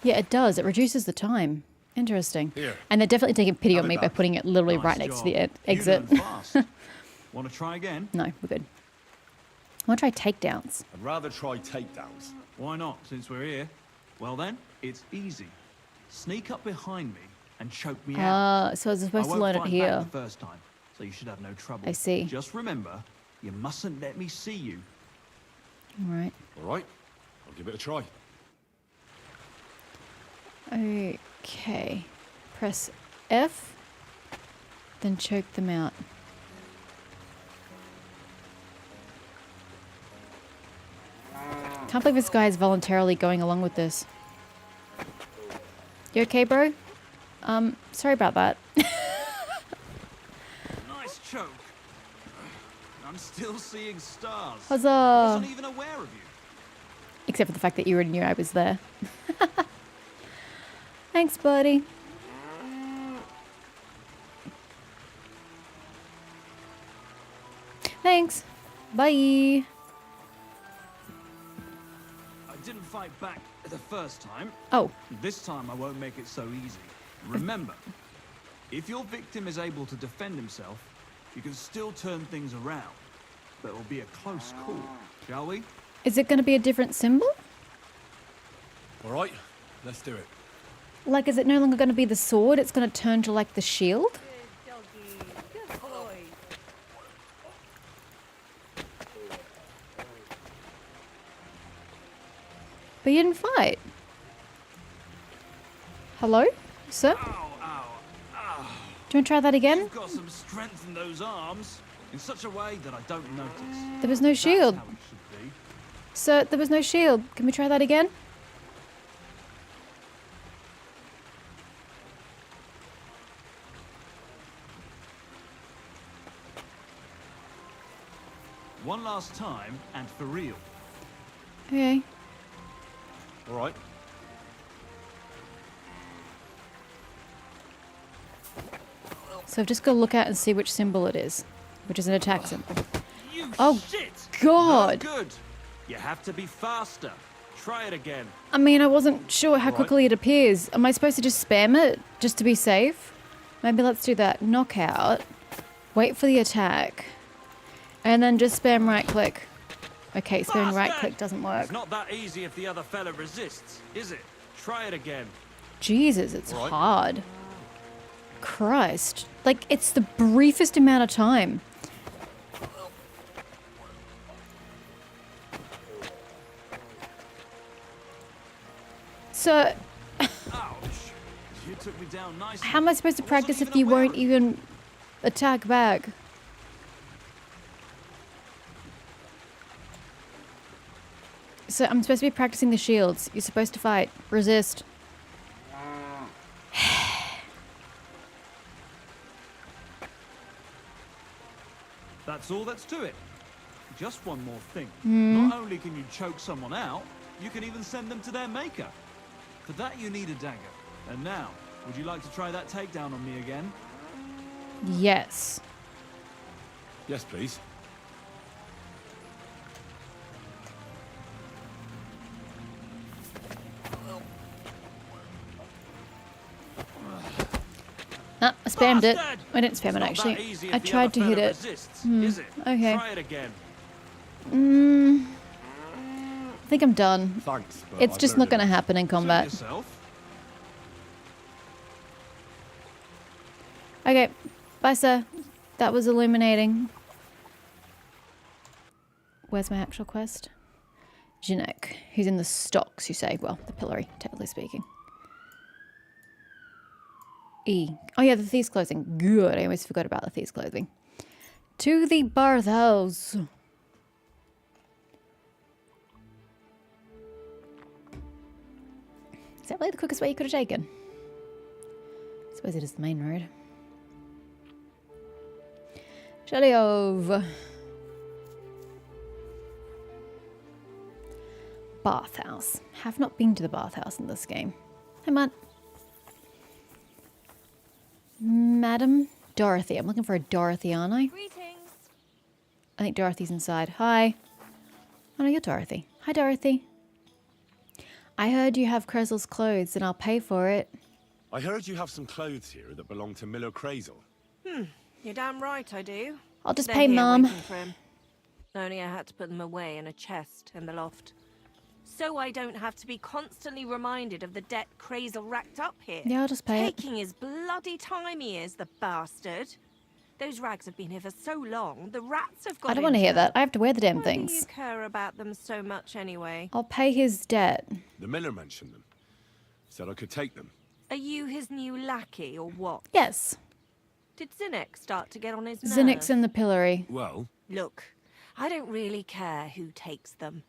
[SPEAKER 1] Yeah, it does. It reduces the time. Interesting.
[SPEAKER 2] Here.
[SPEAKER 1] And they're definitely taking pity
[SPEAKER 2] Have
[SPEAKER 1] on
[SPEAKER 2] it
[SPEAKER 1] me by
[SPEAKER 2] back.
[SPEAKER 1] putting it literally
[SPEAKER 6] Nice
[SPEAKER 1] right next to the
[SPEAKER 6] job. You
[SPEAKER 1] exit.
[SPEAKER 6] learn fast. Want to try again?
[SPEAKER 1] No, we're good. I want to try takedowns.
[SPEAKER 2] I'd rather try takedowns.
[SPEAKER 6] Why not, since we're here? Well then, it's easy. Sneak up behind me and choke me out.
[SPEAKER 1] So I was
[SPEAKER 6] I
[SPEAKER 1] supposed to
[SPEAKER 6] won't
[SPEAKER 1] learn it
[SPEAKER 6] fight
[SPEAKER 1] here.
[SPEAKER 6] back the first time, so you should have no trouble.
[SPEAKER 1] I see.
[SPEAKER 6] Just remember, you mustn't let me see you.
[SPEAKER 1] All right.
[SPEAKER 2] All right? I'm give it a try.
[SPEAKER 1] Okay. Press F, then choke them out. Can't believe this guy is voluntarily going along with this. You okay, bro? Sorry about that.
[SPEAKER 6] Nice choke. I'm still seeing stars.
[SPEAKER 1] Huzzah!
[SPEAKER 6] Wasn't even aware of you.
[SPEAKER 1] Except for the fact that you already knew I was there. Thanks, buddy. Thanks. Bye.
[SPEAKER 6] I didn't fight back the first time.
[SPEAKER 1] Oh,
[SPEAKER 6] This time I won't make it so easy. Remember, if your victim is able to defend himself, you can still turn things around. But it'll be a close call, shall we?
[SPEAKER 1] is it going to be a different symbol?
[SPEAKER 2] All right, let's do it.
[SPEAKER 1] Like, is it no longer going to be the sword? It's going to turn to, like, the shield?
[SPEAKER 5] Good doggy. Good boy.
[SPEAKER 1] But you didn't fight. Hello, sir? Do
[SPEAKER 6] Ow, ow, ow.
[SPEAKER 1] you want to try that again?
[SPEAKER 6] You've got some strength in those arms, in such a way that I don't notice.
[SPEAKER 1] There was no shield.
[SPEAKER 6] That's how it should be.
[SPEAKER 1] Sir, there was no shield. Can we try that again?
[SPEAKER 6] One last time, and for real.
[SPEAKER 1] Okay.
[SPEAKER 2] All right.
[SPEAKER 1] So I've just got to look out and see which symbol it is, which is an attack symbol.
[SPEAKER 6] You
[SPEAKER 1] Oh,
[SPEAKER 6] shit!
[SPEAKER 1] God.
[SPEAKER 6] No good. You have to be faster. Try it again.
[SPEAKER 1] I mean, I wasn't sure how
[SPEAKER 2] Right.
[SPEAKER 1] quickly it appears. Am I supposed to just spam it just to be safe? Maybe let's do that. Knockout. Wait for the attack. And then just spam right click. Okay, spamming right
[SPEAKER 6] Bastard!
[SPEAKER 1] click doesn't work.
[SPEAKER 6] It's not that easy if the other fella resists, is it? Try it again.
[SPEAKER 1] Jesus, it's
[SPEAKER 2] Right.
[SPEAKER 1] hard. Christ. Like, it's the briefest amount of time. So,
[SPEAKER 6] Ouch. You took me down nicely.
[SPEAKER 1] how am I supposed to
[SPEAKER 6] I wasn't
[SPEAKER 1] practice if
[SPEAKER 6] even
[SPEAKER 1] you
[SPEAKER 6] aware
[SPEAKER 1] won't
[SPEAKER 6] of it.
[SPEAKER 1] even attack back? So I'm supposed to be practicing the shields. You're supposed to fight. Resist.
[SPEAKER 6] That's all that's to it. Just one more thing.
[SPEAKER 1] Hmm.
[SPEAKER 6] Not only can you choke someone out, you can even send them to their maker. For that you need a dagger. And now, would you like to try that takedown on me again?
[SPEAKER 1] Yes.
[SPEAKER 2] Yes, please.
[SPEAKER 1] Ah, I spammed it.
[SPEAKER 6] Bastard!
[SPEAKER 1] I didn't spam
[SPEAKER 6] It's
[SPEAKER 1] it
[SPEAKER 6] not
[SPEAKER 1] actually.
[SPEAKER 6] that easy
[SPEAKER 1] I
[SPEAKER 6] if the
[SPEAKER 1] tried
[SPEAKER 6] other
[SPEAKER 1] to hit
[SPEAKER 6] fella
[SPEAKER 1] it.
[SPEAKER 6] resists,
[SPEAKER 1] Hmm,
[SPEAKER 6] is it?
[SPEAKER 1] okay.
[SPEAKER 6] Try it again.
[SPEAKER 1] I think I'm done.
[SPEAKER 2] Thanks, but
[SPEAKER 1] It's
[SPEAKER 2] I've
[SPEAKER 1] just not
[SPEAKER 2] learned
[SPEAKER 1] going to
[SPEAKER 2] enough.
[SPEAKER 1] happen in
[SPEAKER 6] Suit
[SPEAKER 1] combat.
[SPEAKER 6] yourself.
[SPEAKER 1] Okay. Bye, sir. That was illuminating. Where's my actual quest? Jinek, who's in the stocks, you say. Well, the pillory, technically speaking. E. Oh, yeah, the thieves' clothing. Good. I almost forgot about the thieves' clothing. To the bathhouse. Is that really the quickest way you could have taken? I suppose it is the main road. Shaliov. Bathhouse. Have not been to the bathhouse in this game. Hey, Matt. Madam Dorothy. I'm looking for a Dorothy, aren't I?
[SPEAKER 5] Greetings.
[SPEAKER 1] I think Dorothy's inside. Hi. Oh, no, you're Dorothy. Hi, Dorothy. I heard you have Krezel's clothes, and I'll pay for it.
[SPEAKER 2] I heard you have some clothes here that belong to Miller Crazel.
[SPEAKER 5] You're damn right I do.
[SPEAKER 1] I'll just
[SPEAKER 5] They're
[SPEAKER 1] pay
[SPEAKER 5] here
[SPEAKER 1] Mum.
[SPEAKER 5] waiting for him. Only I had to put them away in a chest in the loft. So I don't have to be constantly reminded of the debt Crazel racked up here.
[SPEAKER 1] Yeah, I'll just pay it.
[SPEAKER 5] Taking his bloody time he is, the bastard. Those rags have been here for so long, the rats have got
[SPEAKER 1] I don't want to
[SPEAKER 5] into
[SPEAKER 1] hear that.
[SPEAKER 5] them.
[SPEAKER 1] I have to wear the damn
[SPEAKER 5] Why do you
[SPEAKER 1] things.
[SPEAKER 5] care about them so much anyway?
[SPEAKER 1] I'll pay his debt.
[SPEAKER 2] The miller mentioned them. Said I could take them.
[SPEAKER 5] Are you his new lackey or what?
[SPEAKER 1] Yes.
[SPEAKER 5] Did Zinnik start to get on his nerves?
[SPEAKER 1] Zinnik's in the pillory.
[SPEAKER 2] Well,
[SPEAKER 5] Look, I don't really care who takes them.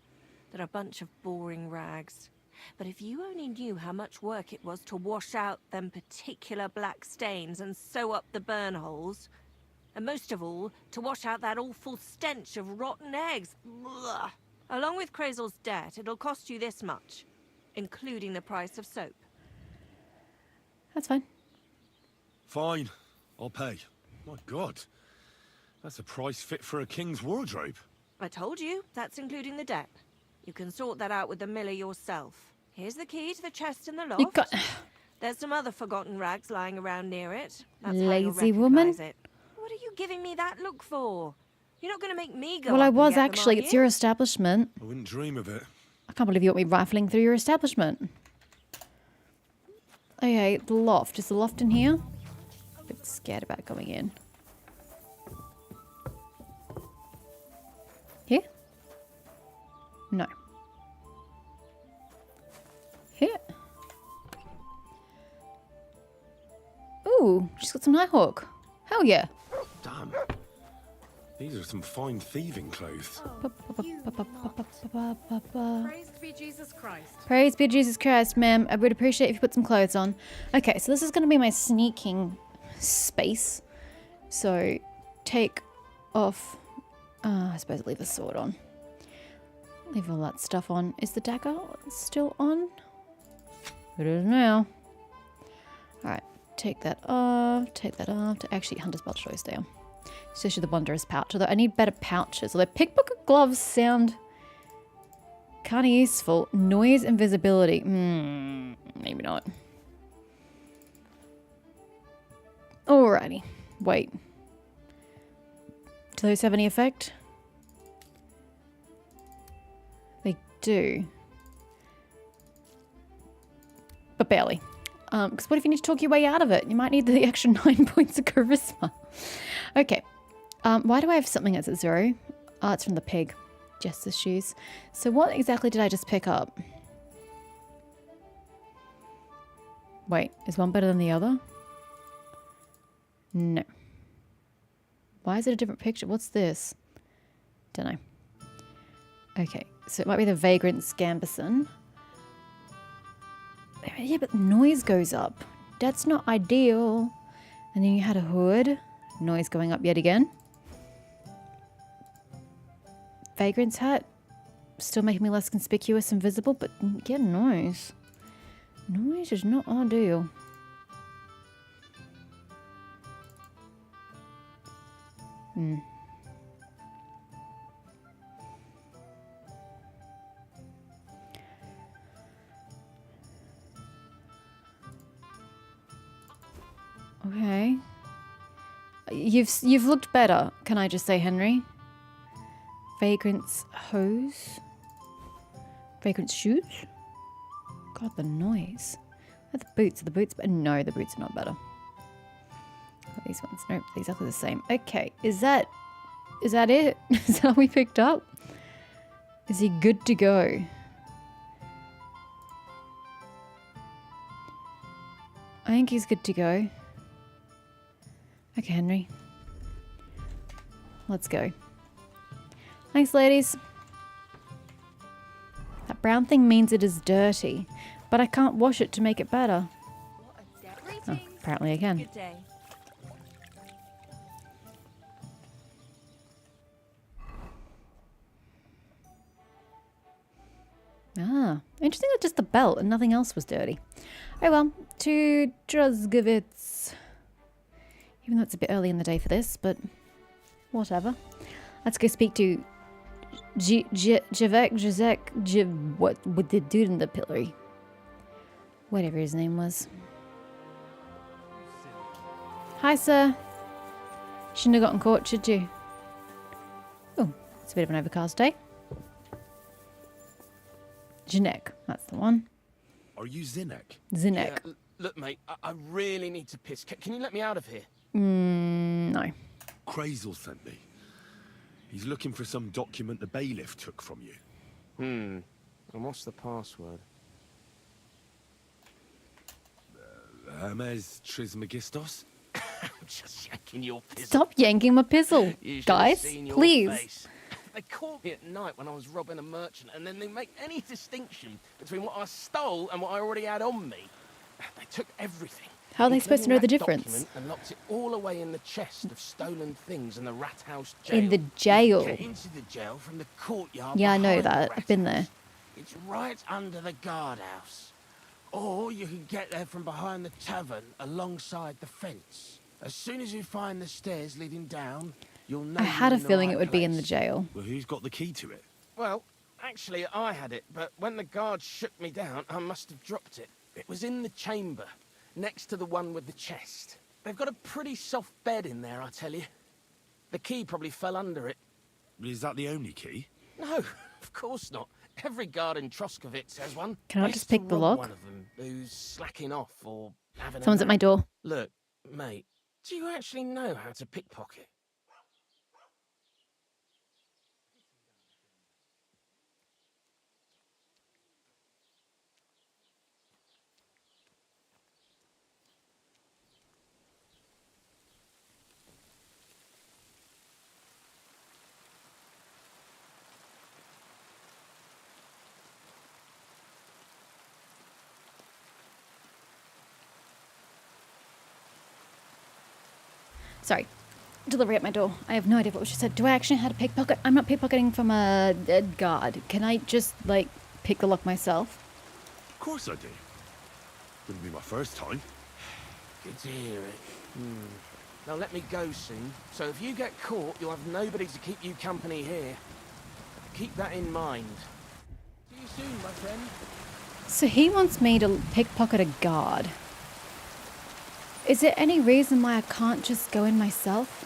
[SPEAKER 5] They're a bunch of boring rags. But if you only knew how much work it was to wash out them particular black stains and sew up the burn holes, and most of all, to wash out that awful stench of rotten eggs. Blah. Along with Crazel's debt, it'll cost you this much, including the price of soap.
[SPEAKER 1] That's fine.
[SPEAKER 2] fine. I'll pay. My God. That's a price fit for a king's wardrobe.
[SPEAKER 5] I told you, that's including the debt. You can sort that out with the miller yourself. Here's the key to the chest in the loft.
[SPEAKER 1] You got
[SPEAKER 5] There's some other forgotten rags lying around near it. That's
[SPEAKER 1] Lazy
[SPEAKER 5] how
[SPEAKER 1] woman.
[SPEAKER 5] you'll recognize it. What are you giving me that look for? You're not going to make me go
[SPEAKER 1] Well,
[SPEAKER 5] up
[SPEAKER 1] I
[SPEAKER 5] and
[SPEAKER 1] was
[SPEAKER 5] get them,
[SPEAKER 1] actually.
[SPEAKER 5] are
[SPEAKER 1] It's
[SPEAKER 5] you?
[SPEAKER 1] your establishment.
[SPEAKER 2] I wouldn't dream of it.
[SPEAKER 1] I can't believe you want me rifling through your establishment. Okay, the loft. Is the loft in here? A bit scared about going in. Here? No. Here? Ooh, she's got some Nighthawk. Hell yeah.
[SPEAKER 2] Damn. These are some fine thieving clothes.
[SPEAKER 7] Praised be Jesus Christ.
[SPEAKER 1] Praise be Jesus Christ, ma'am. I would appreciate if you put some clothes on. Okay, so this is going to be my sneaking space. So, take off... I suppose leave the sword on. Leave all that stuff on. Is the dagger still on? It is now. Alright, take that off. Take that off. Actually, Hunter's Belt choice down. Especially the wondrous pouch. Although I need better pouches. Although pickpocket gloves sound kind of useful. Noise and visibility. Maybe not. Alrighty. Wait. Do those have any effect? They do. But barely. Because what if you need to talk your way out of it? You might need the extra 9 points of charisma. Okay. Why do I have something that's at 0? Oh, it's from the pig. Jester's shoes. So what exactly did I just pick up? Wait, is one better than the other? No. Why is it a different picture? What's this? Don't know. Okay, so it might be the Vagrant's Gambison. Yeah, but noise goes up. That's not ideal. And then you had a hood. Noise going up yet again. Vagrant's hat. Still making me less conspicuous and visible, but yeah, noise. Noise is not ideal. Okay. You've looked better, can I just say, Henry? Vagrant's hose? Vagrant's shoes? God, the noise. Are the boots? Are the boots better? No, the boots are not better. Oh, these ones. Nope, exactly the same. Okay, is that it? Is that what we picked up? Is he good to go? I think he's good to go. Okay, Henry. Let's go. Thanks, ladies. That brown thing means it is dirty, but I can't wash it to make it better. Oh, apparently I can.
[SPEAKER 5] Good day.
[SPEAKER 1] Ah, interesting that just the belt and nothing else was dirty. Oh well, to Druzgovitz. Even though it's a bit early in the day for this, but whatever. Let's go speak to what with the dude in the pillory. Whatever his name was. Hi, sir. Shouldn't have gotten caught, should you? Oh, it's a bit of an overcast day. Janek, that's the one.
[SPEAKER 2] Are you Zinnek?
[SPEAKER 1] Zinek.
[SPEAKER 8] Yeah, look, mate, I really need to piss. Can you let me out of here?
[SPEAKER 1] No.
[SPEAKER 2] Crazel sent me. He's looking for some document the bailiff took from you.
[SPEAKER 8] And what's the password?
[SPEAKER 2] Hermes Trismegistos?
[SPEAKER 8] Just yanking your piss.
[SPEAKER 1] Stop yanking my pizzle,
[SPEAKER 8] You should have
[SPEAKER 1] guys.
[SPEAKER 8] seen your
[SPEAKER 1] Please.
[SPEAKER 8] face. They caught me at night when I was robbing a merchant, and then they make any distinction between what I stole and what I already had on me. They took everything.
[SPEAKER 1] How are they supposed to know the
[SPEAKER 8] including that
[SPEAKER 1] difference?
[SPEAKER 8] document, and locked it all away in the chest of stolen things in the rat house jail.
[SPEAKER 1] In the jail.
[SPEAKER 8] Get into the jail from the courtyard.
[SPEAKER 1] Yeah, I know
[SPEAKER 8] behind the
[SPEAKER 1] that.
[SPEAKER 8] rat
[SPEAKER 1] I've been
[SPEAKER 8] house.
[SPEAKER 1] there.
[SPEAKER 8] It's right under the guardhouse. Or you can get there from behind the tavern alongside the fence. As soon as you find the stairs leading down, you'll know.
[SPEAKER 1] I had
[SPEAKER 8] you're
[SPEAKER 1] a
[SPEAKER 8] in the
[SPEAKER 1] feeling
[SPEAKER 8] right
[SPEAKER 1] it would be in the
[SPEAKER 8] place.
[SPEAKER 1] jail.
[SPEAKER 2] Well, who's got the key to it?
[SPEAKER 8] Well, actually, I had it, but when the guard shook me down, I must have dropped it. It was in the chamber, next to the one with the chest. They've got a pretty soft bed in there, I tell you. The key probably fell under it.
[SPEAKER 2] Is that the only key?
[SPEAKER 8] No, of course not. Every guard in Troskovitz has one.
[SPEAKER 1] Can I
[SPEAKER 8] used
[SPEAKER 1] just
[SPEAKER 8] to
[SPEAKER 1] pick the
[SPEAKER 8] rob
[SPEAKER 1] lock?
[SPEAKER 8] One of them who's slacking off or having.
[SPEAKER 1] Someone's at my door.
[SPEAKER 8] Look, mate. Do you actually know how to pickpocket?
[SPEAKER 1] Sorry. Delivery at my door. I have no idea what she said. Do I actually know how to pickpocket? I'm not pickpocketing from a guard. Can I just, like, pick the lock myself?
[SPEAKER 2] Of course I do. Wouldn't be my first time.
[SPEAKER 8] Good to hear it. Now let me go soon. So if you get caught, you'll have nobody to keep you company here. Keep that in mind. See you soon, my friend.
[SPEAKER 1] So he wants me to pickpocket a guard. Is there any reason why I can't just go in myself?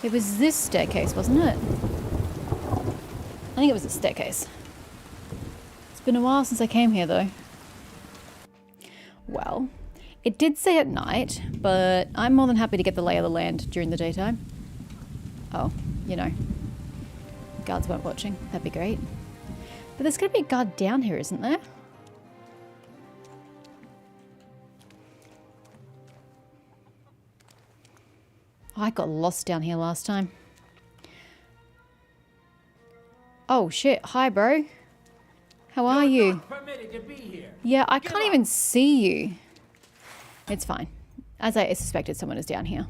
[SPEAKER 1] It was this staircase, wasn't it? I think it was a staircase. It's been a while since I came here, though. Well, it did say at night, but I'm more than happy to get the lay of the land during the daytime. Oh, you know. Guards weren't watching. That'd be great. But there's going to be a guard down here, isn't there? I got lost down here last time. Oh shit, hi bro. How are you?
[SPEAKER 9] Permitted to be here.
[SPEAKER 1] Yeah, I can't even see you. It's fine. As I suspected, someone is down here.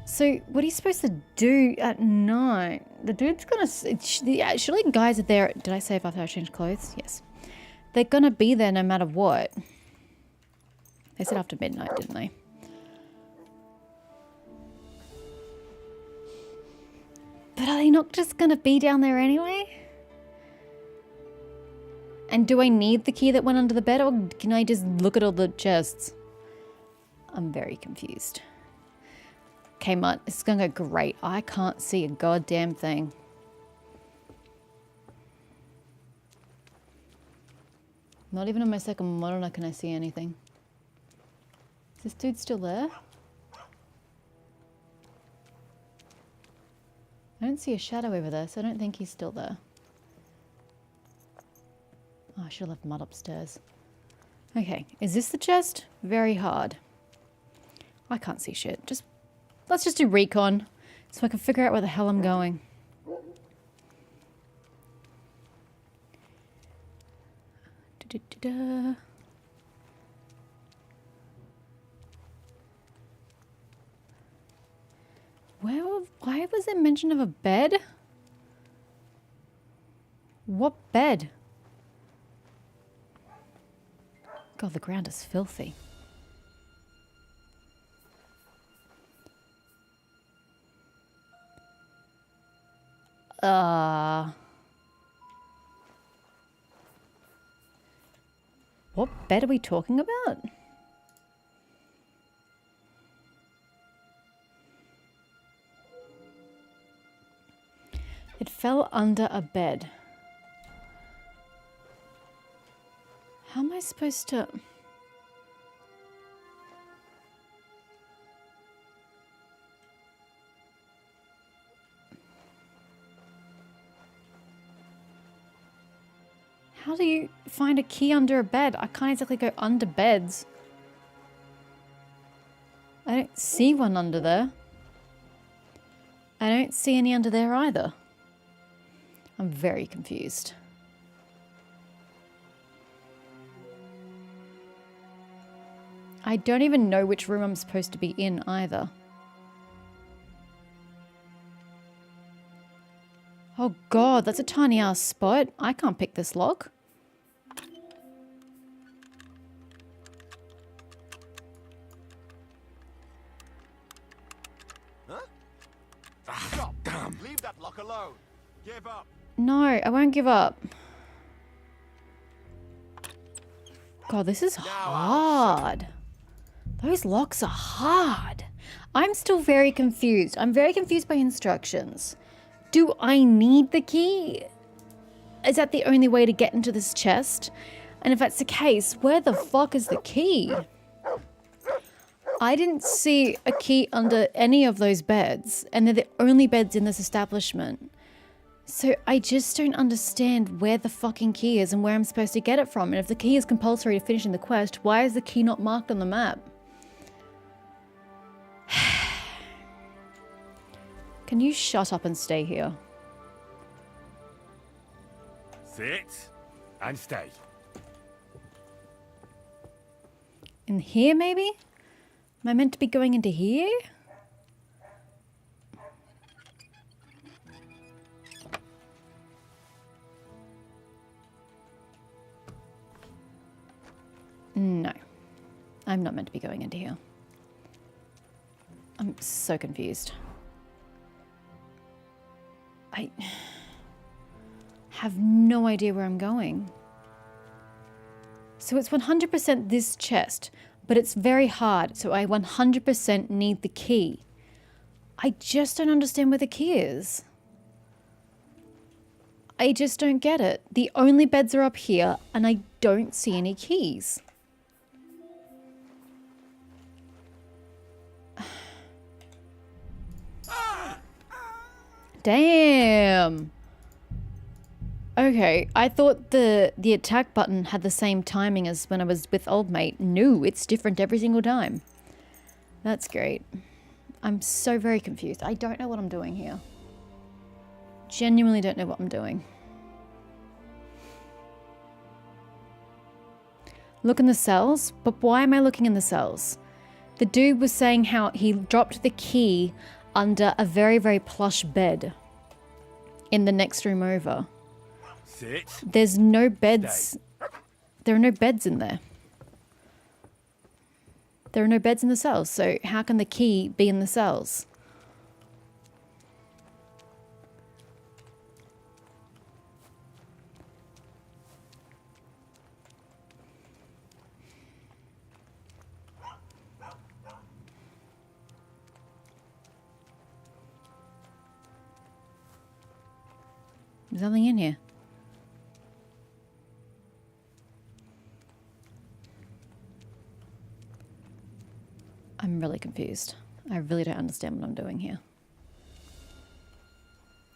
[SPEAKER 1] So, what are you supposed to do at night? The dude's gonna... Surely guys are there... Did I say after I changed clothes? Yes. They're gonna be there no matter what. They said after midnight, didn't they? But are they not just gonna be down there anyway? And do I need the key that went under the bed, or can I just look at all the chests? I'm very confused. Okay, Mutt, this is gonna go great. I can't see a goddamn thing. Not even on my second monitor can I see anything. Is this dude still there? I don't see a shadow over there, so I don't think he's still there. Oh, I should have left Mud upstairs. Okay, is this the chest? Very hard. I can't see shit. Let's just do recon so I can figure out where the hell I'm going. Da-da-da-da. Why was there mention of a bed? What bed? God, the ground is filthy. What bed are we talking about? It fell under a bed. How am I supposed to... How do you find a key under a bed? I can't exactly go under beds. I don't see one under there. I don't see any under there either. I'm very confused. I don't even know which room I'm supposed to be in either. Oh god, that's a tiny ass spot. I can't pick this lock.
[SPEAKER 2] Stop! Damn! Leave that lock alone. Give up.
[SPEAKER 1] No, I won't give up. God, this is hard. Those locks are hard. I'm still very confused. I'm very confused by instructions. Do I need the key? Is that the only way to get into this chest? And if that's the case, where the fuck is the key? I didn't see a key under any of those beds, and they're the only beds in this establishment. So I just don't understand where the fucking key is and where I'm supposed to get it from. And if the key is compulsory to finishing the quest, why is the key not marked on the map? Can you shut up and stay here?
[SPEAKER 2] Sit and stay.
[SPEAKER 1] In here, maybe? Am I meant to be going into here? No. I'm not meant to be going into here. I'm so confused. I have no idea where I'm going. So it's 100% this chest, but it's very hard, so I 100% need the key. I just don't understand where the key is. I just don't get it. The only beds are up here, and I don't see any keys. Damn. Okay, I thought the attack button had the same timing as when I was with old mate. No, it's different every single time. That's great. I'm so very confused. I don't know what I'm doing here. Genuinely don't know what I'm doing. Look in the cells? But why am I looking in the cells? The dude was saying how he dropped the key under a very, very plush bed in the next room over.
[SPEAKER 2] Sit.
[SPEAKER 1] There's no beds. There are no beds in there. There are no beds in the cells, so how can the key be in the cells? There's nothing in here. I'm really confused. I really don't understand what I'm doing here.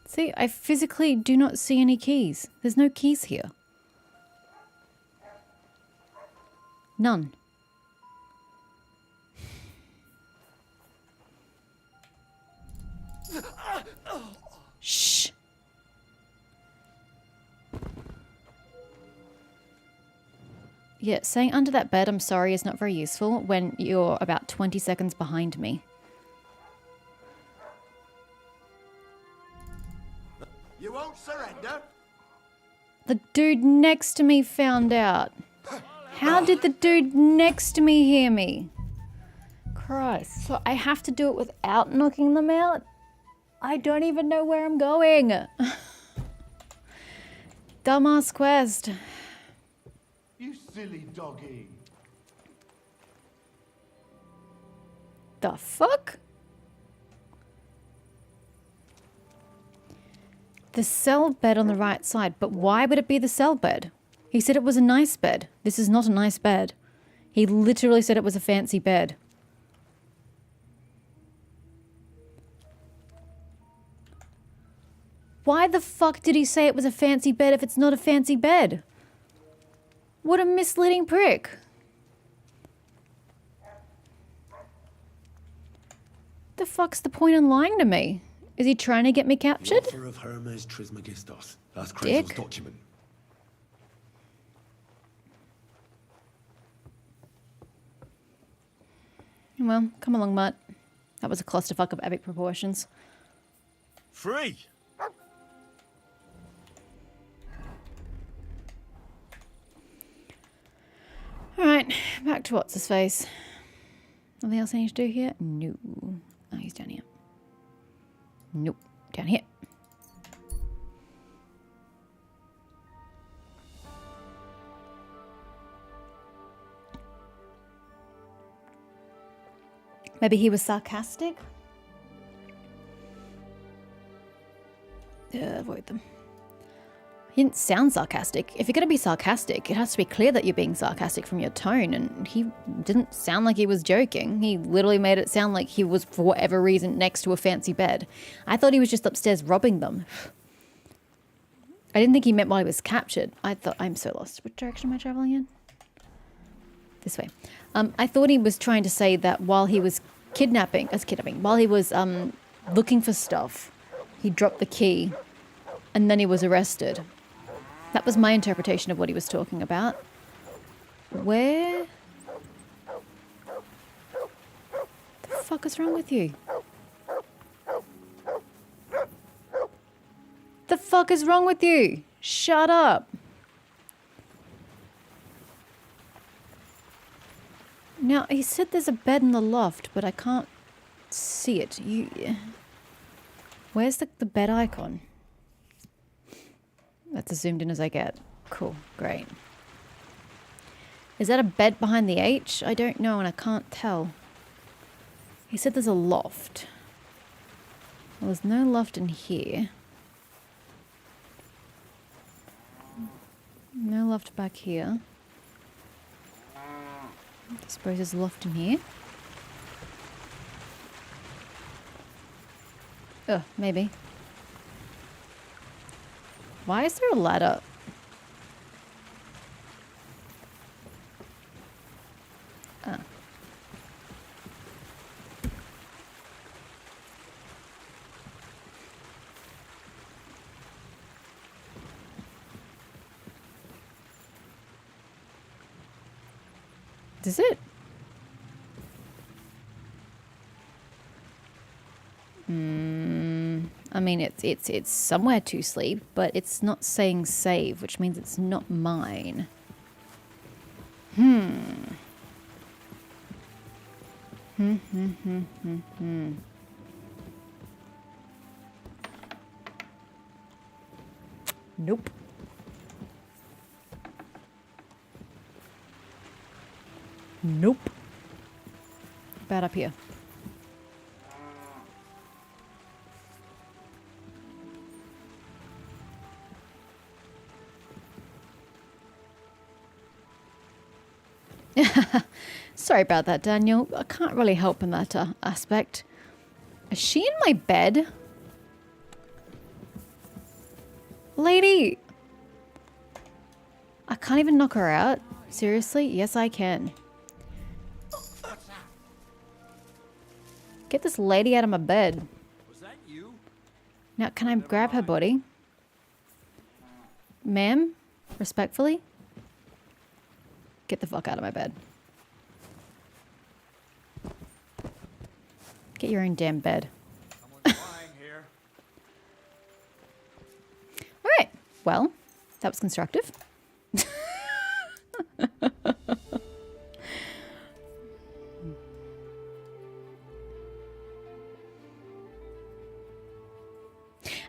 [SPEAKER 1] See, I physically do not see any keys. There's no keys here. None. Shh. Yeah, saying under that bed, I'm sorry, is not very useful when you're about 20 seconds behind me.
[SPEAKER 2] You won't surrender?
[SPEAKER 1] The dude next to me found out. How did the dude next to me hear me? Christ. So I have to do it without knocking them out? I don't even know where I'm going. Dumbass quest.
[SPEAKER 9] You silly doggy.
[SPEAKER 1] The fuck? The cell bed on the right side, but why would it be the cell bed? He said it was a nice bed. This is not a nice bed. He literally said it was a fancy bed. Why the fuck did he say it was a fancy bed if it's not a fancy bed? What a misleading prick. The fuck's the point in lying to me? Is he trying to get me
[SPEAKER 2] The
[SPEAKER 1] captured?
[SPEAKER 2] offer of Hermes Trismegistos. That's
[SPEAKER 1] Dick.
[SPEAKER 2] Krezel's document.
[SPEAKER 1] Well, come along, Mutt. That was a clusterfuck of epic proportions.
[SPEAKER 2] Free!
[SPEAKER 1] Alright, back to what's his face. Nothing else I need to do here? No. Oh, he's down here. Nope. Down here. Maybe he was sarcastic? Avoid them. He didn't sound sarcastic. If you're going to be sarcastic, it has to be clear that you're being sarcastic from your tone, and he didn't sound like he was joking. He literally made it sound like he was, for whatever reason, next to a fancy bed. I thought he was just upstairs robbing them. I didn't think he meant while he was captured. I'm so lost. Which direction am I traveling in? This way. I thought he was trying to say that while he was while he was looking for stuff, he dropped the key, and then he was arrested. That was my interpretation of what he was talking about. Where? The fuck is wrong with you? The fuck is wrong with you? Shut up. Now, he said there's a bed in the loft, but I can't see it. Where's the bed icon? That's as zoomed in as I get. Cool, great. Is that a bed behind the H? I don't know and I can't tell. He said there's a loft. Well, there's no loft in here. No loft back here. I suppose there's a loft in here. Oh, maybe. Why is there a ladder? Ah. Does it? I mean, it's somewhere to sleep, but it's not saying save, which means it's not mine. Nope. Nope. About up here. Sorry about that, Daniel. I can't really help in that aspect. Is she in my bed? Lady! I can't even knock her out. Seriously? Yes, I can. Get this lady out of my bed.
[SPEAKER 4] Was that you?
[SPEAKER 1] Now, can I grab her body? Ma'am? Respectfully? Get the fuck out of my bed. Get your own damn bed.
[SPEAKER 4] Someone's lying here.
[SPEAKER 1] Alright. Well, that was constructive.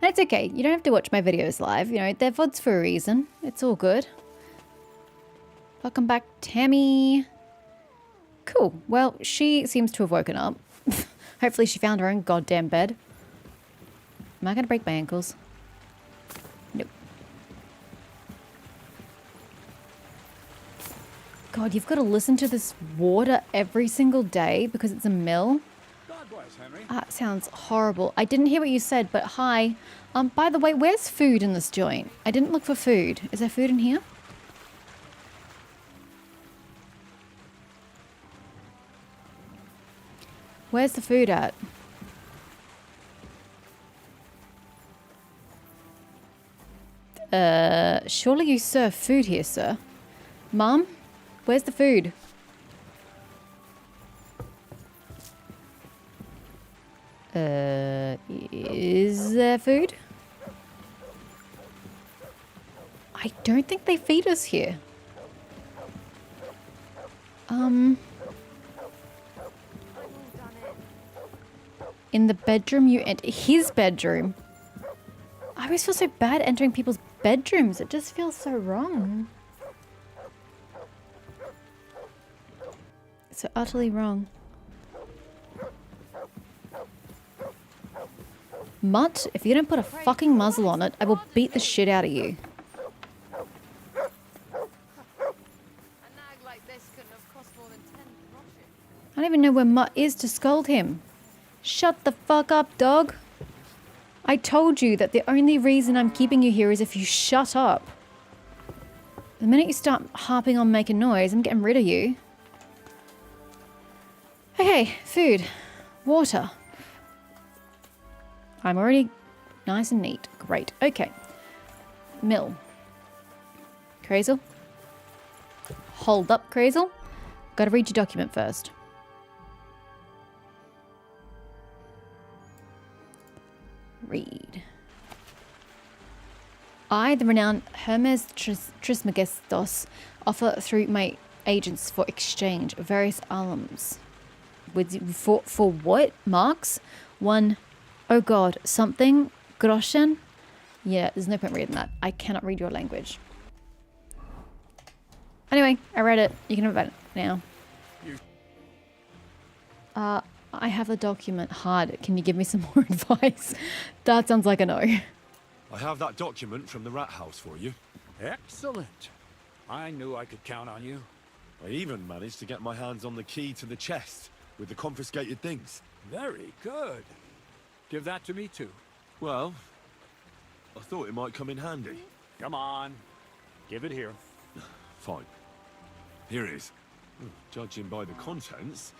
[SPEAKER 1] And it's okay. You don't have to watch my videos live. You know, they're VODs for a reason. It's all good. Welcome back, Tammy. Cool. Well, she seems to have woken up. Hopefully she found her own goddamn bed. Am I going to break my ankles? Nope. God, you've got to listen to this water every single day because it's a mill.
[SPEAKER 4] God bless, Henry.
[SPEAKER 1] That sounds horrible. I didn't hear what you said, but hi. By the way, where's food in this joint? I didn't look for food. Is there food in here? Where's the food at? Surely you serve food here, sir. Mom, where's the food? Is there food? I don't think they feed us here. In the bedroom you enter. His bedroom. I always feel so bad entering people's bedrooms. It just feels so wrong. So utterly wrong. Mutt, if you don't put a fucking muzzle on it, I will beat the shit out of you. I don't even know where Mutt is to scold him. Shut the fuck up, dog. I told you that the only reason I'm keeping you here is if you shut up. The minute you start harping on making noise, I'm getting rid of you. Okay, food. Water. I'm already nice and neat. Great. Okay. Mill. Crazel. Hold up, Crazel. Gotta read your document first. Read. I, the renowned Hermes Trismegistos, offer through my agents for exchange various alums. For what? Marks? One, oh god, something? Groschen? Yeah, there's no point reading that. I cannot read your language. Anyway, I read it. You can have it now. I have a document. Hard. Can you give me some more advice? That sounds like a no.
[SPEAKER 2] I have that document from the rat house for you.
[SPEAKER 4] Excellent. I knew I could count on you.
[SPEAKER 2] I even managed to get my hands on the key to the chest with the confiscated things.
[SPEAKER 4] Very good. Give that to me too.
[SPEAKER 2] Well, I thought it might come in handy.
[SPEAKER 4] Come on. Give it here.
[SPEAKER 2] Fine. Here it is. Judging by the contents,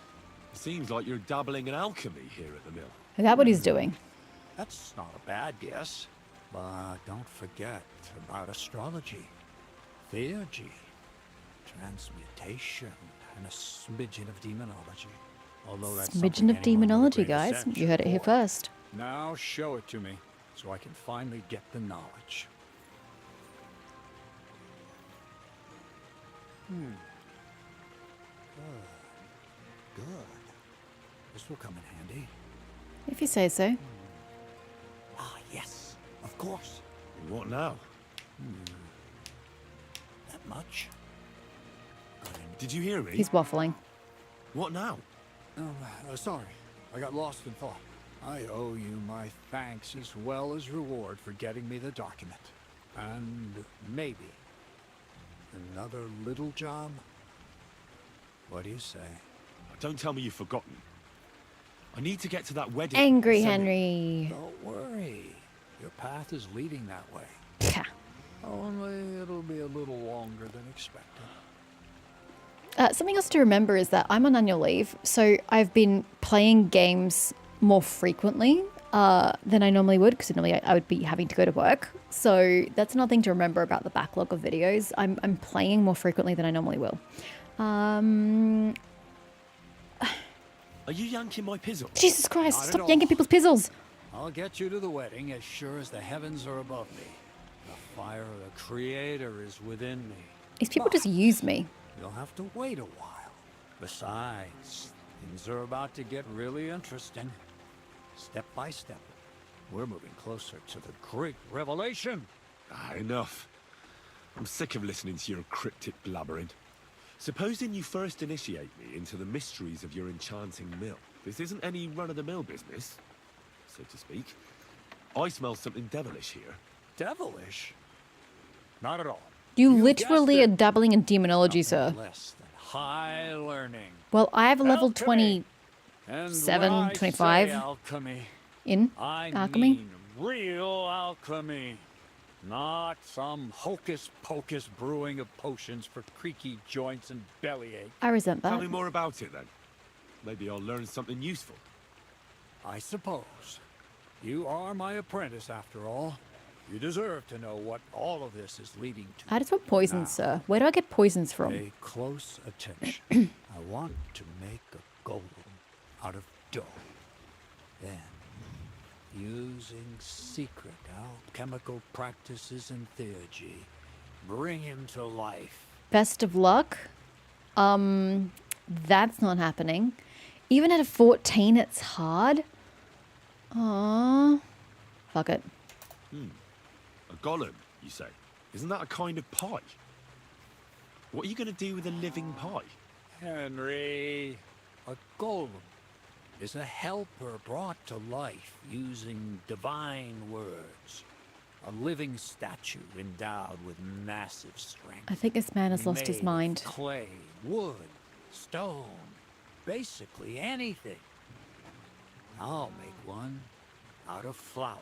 [SPEAKER 2] it seems like you're dabbling in alchemy here at the mill.
[SPEAKER 1] Is that what he's doing?
[SPEAKER 4] That's not a bad guess. But don't forget about astrology, theurgy, transmutation, and a smidgen of demonology. Although that's
[SPEAKER 1] Smidgen of demonology, guys. You heard it here first.
[SPEAKER 4] Now show it to me, so I can finally get the knowledge. Good. This will come in handy.
[SPEAKER 1] If you say so.
[SPEAKER 4] Ah, yes. Of course.
[SPEAKER 2] What now?
[SPEAKER 4] That much.
[SPEAKER 2] Did you hear me?
[SPEAKER 1] He's waffling.
[SPEAKER 2] What now?
[SPEAKER 4] Oh, sorry. I got lost in thought. I owe you my thanks as well as reward for getting me the document. And maybe another little job? What do you say?
[SPEAKER 2] Don't tell me you've forgotten. I need to get to that wedding.
[SPEAKER 1] Angry Henry.
[SPEAKER 4] Don't worry. Your path is leading that way.
[SPEAKER 1] Pah.
[SPEAKER 4] Only it'll be a little longer than expected.
[SPEAKER 1] Something else to remember is that I'm on annual leave, so I've been playing games more frequently than I normally would, because normally I would be having to go to work. So that's another thing to remember about the backlog of videos. I'm playing more frequently than I normally will.
[SPEAKER 2] Are you yanking my pizzle?
[SPEAKER 1] Jesus Christ,
[SPEAKER 4] Not at
[SPEAKER 1] stop
[SPEAKER 4] all.
[SPEAKER 1] yanking people's pizzles.
[SPEAKER 4] I'll get you to the wedding as sure as the heavens are above me. The fire of the Creator is within me.
[SPEAKER 1] These people just use me.
[SPEAKER 4] You'll have to wait a while. Besides, things are about to get really interesting. Step by step, we're moving closer to the great revelation.
[SPEAKER 2] Enough. I'm sick of listening to your cryptic blabbering. Supposing you first initiate me into the mysteries of your enchanting mill. This isn't any run-of-the-mill business, so to speak. I smell something devilish here.
[SPEAKER 4] Devilish? Not at all.
[SPEAKER 1] You
[SPEAKER 4] You
[SPEAKER 1] literally
[SPEAKER 4] guessed
[SPEAKER 1] are
[SPEAKER 4] it.
[SPEAKER 1] dabbling in demonology,
[SPEAKER 4] Nothing
[SPEAKER 1] sir.
[SPEAKER 4] less than high learning.
[SPEAKER 1] Well, I have a level
[SPEAKER 4] Alchemy.
[SPEAKER 1] 27,
[SPEAKER 4] And when I
[SPEAKER 1] 25
[SPEAKER 4] say alchemy,
[SPEAKER 1] in
[SPEAKER 4] I
[SPEAKER 1] alchemy.
[SPEAKER 4] mean real alchemy. Not some hocus-pocus brewing of potions for creaky joints and bellyache.
[SPEAKER 1] I resent
[SPEAKER 2] Tell
[SPEAKER 1] that.
[SPEAKER 2] me more about it then. Maybe I'll learn something useful.
[SPEAKER 4] I suppose. You are my apprentice, after all. You deserve to know what all of this is leading to.
[SPEAKER 1] I just want poisons,
[SPEAKER 4] Now,
[SPEAKER 1] sir. Where do I get poisons from?
[SPEAKER 4] pay close attention. I want to make a golem out of dough. Then, using secret alchemical practices and theurgy, bring him to life.
[SPEAKER 1] Best of luck. That's not happening. Even at a 14, it's hard. Aww. Fuck it.
[SPEAKER 2] A golem, you say? Isn't that a kind of pie? What are you going to do with a living pie?
[SPEAKER 4] Henry, a golem is a helper brought to life using divine words. A living statue endowed with massive strength.
[SPEAKER 1] I think this man has lost his
[SPEAKER 4] Made of
[SPEAKER 1] mind.
[SPEAKER 4] Clay, wood, stone, basically anything. I'll make one out of flour.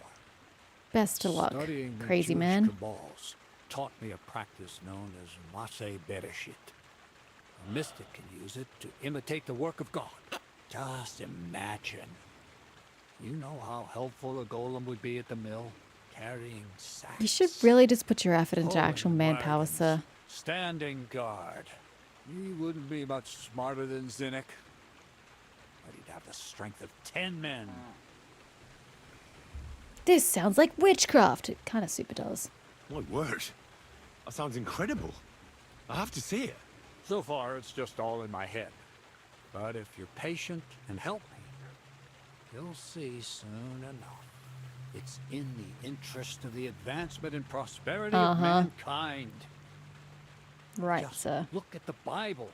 [SPEAKER 1] Best of luck,
[SPEAKER 4] Studying the
[SPEAKER 1] crazy
[SPEAKER 4] Jewish
[SPEAKER 1] man.
[SPEAKER 4] cabals taught me a practice known as Maseh Bereshit. A mystic can use it to imitate the work of God. Just imagine. You know how helpful a golem would be at the mill, carrying sacks.
[SPEAKER 1] You should really just put your effort into
[SPEAKER 4] pulling
[SPEAKER 1] actual manpower,
[SPEAKER 4] wagons,
[SPEAKER 1] sir.
[SPEAKER 4] Standing guard. He wouldn't be much smarter than Zinnik, but he'd have the strength of 10 men.
[SPEAKER 1] This sounds like witchcraft. It kind of super does.
[SPEAKER 2] My word. That sounds incredible. I have to see it.
[SPEAKER 4] So far, it's just all in my head. But if you're patient and help me, you'll see soon enough. It's in the interest of the advancement and prosperity of mankind.
[SPEAKER 1] Right,
[SPEAKER 4] Just
[SPEAKER 1] sir.
[SPEAKER 4] look at the Bible.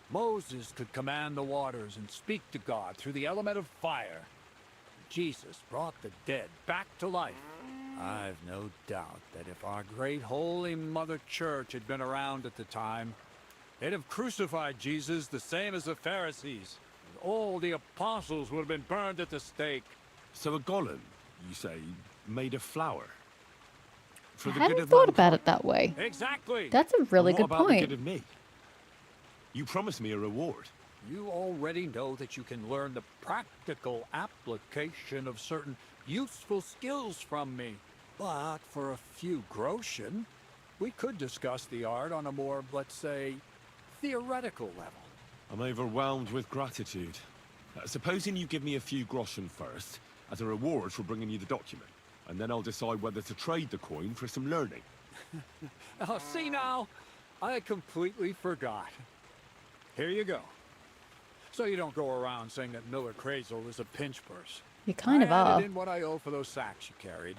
[SPEAKER 4] Moses could command the waters and speak to God through the element of fire. Jesus brought the dead back to life. I've no doubt that if our great holy Mother Church had been around at the time, they'd have crucified Jesus the same as the Pharisees. And all the apostles would have been burned at the stake.
[SPEAKER 2] So a golem, you say, made of flour? For
[SPEAKER 1] I
[SPEAKER 2] the
[SPEAKER 1] hadn't
[SPEAKER 2] good of
[SPEAKER 1] thought about
[SPEAKER 2] mankind?
[SPEAKER 1] it that way.
[SPEAKER 4] Exactly.
[SPEAKER 1] That's a really
[SPEAKER 2] And what
[SPEAKER 1] good
[SPEAKER 2] about the good
[SPEAKER 1] point.
[SPEAKER 2] of me? You promised me a reward.
[SPEAKER 4] You already know that you can learn the practical application of certain useful skills from me. But for a few groschen, we could discuss the art on a more, let's say, theoretical level.
[SPEAKER 2] I'm overwhelmed with gratitude. Supposing you give me a few groschen first, as a reward for bringing you the document. And then I'll decide whether to trade the coin for some learning.
[SPEAKER 4] Oh, see now, I completely forgot. Here you go. So you don't go around saying that Miller Crazel is a pinch purse.
[SPEAKER 1] You kind of
[SPEAKER 4] I
[SPEAKER 1] are.
[SPEAKER 4] added in what I owe for those sacks you carried.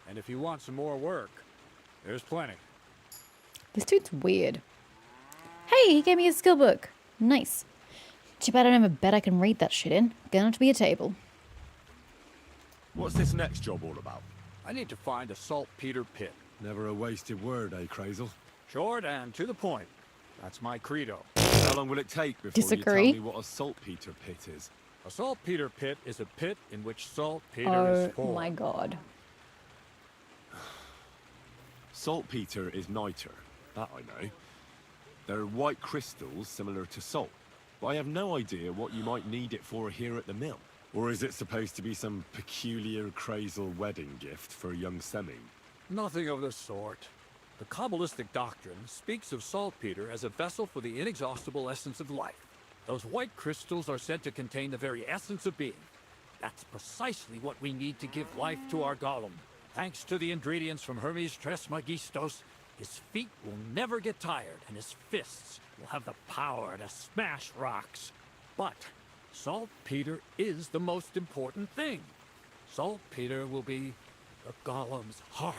[SPEAKER 4] And if you want some more work, there's plenty.
[SPEAKER 1] This dude's weird. Hey, he gave me a skill book. Nice. Too bad I don't have a bed I can read that shit in. Gonna have to be a table.
[SPEAKER 2] What's this next job all about?
[SPEAKER 4] I need to find a saltpeter pit.
[SPEAKER 2] Never a wasted word, eh, Crazel?
[SPEAKER 4] Short and to the point. That's my credo.
[SPEAKER 2] How long will it take before
[SPEAKER 1] Disagree.
[SPEAKER 2] you tell me what a saltpeter pit is?
[SPEAKER 4] A saltpeter pit is a pit in which saltpeter
[SPEAKER 1] Oh
[SPEAKER 4] is formed.
[SPEAKER 1] my god.
[SPEAKER 2] Saltpeter is niter. That I know. They're white crystals similar to salt. But I have no idea what you might need it for here at the mill. Or is it supposed to be some peculiar Crazel wedding gift for a young Semming?
[SPEAKER 4] Nothing of the sort. The Kabbalistic doctrine speaks of saltpeter as a vessel for the inexhaustible essence of life. Those white crystals are said to contain the very essence of being. That's precisely what we need to give life to our golem. Thanks to the ingredients from Hermes Trismegistos, his feet will never get tired, and his fists will have the power to smash rocks. But saltpeter is the most important thing. Saltpeter will be the golem's heart.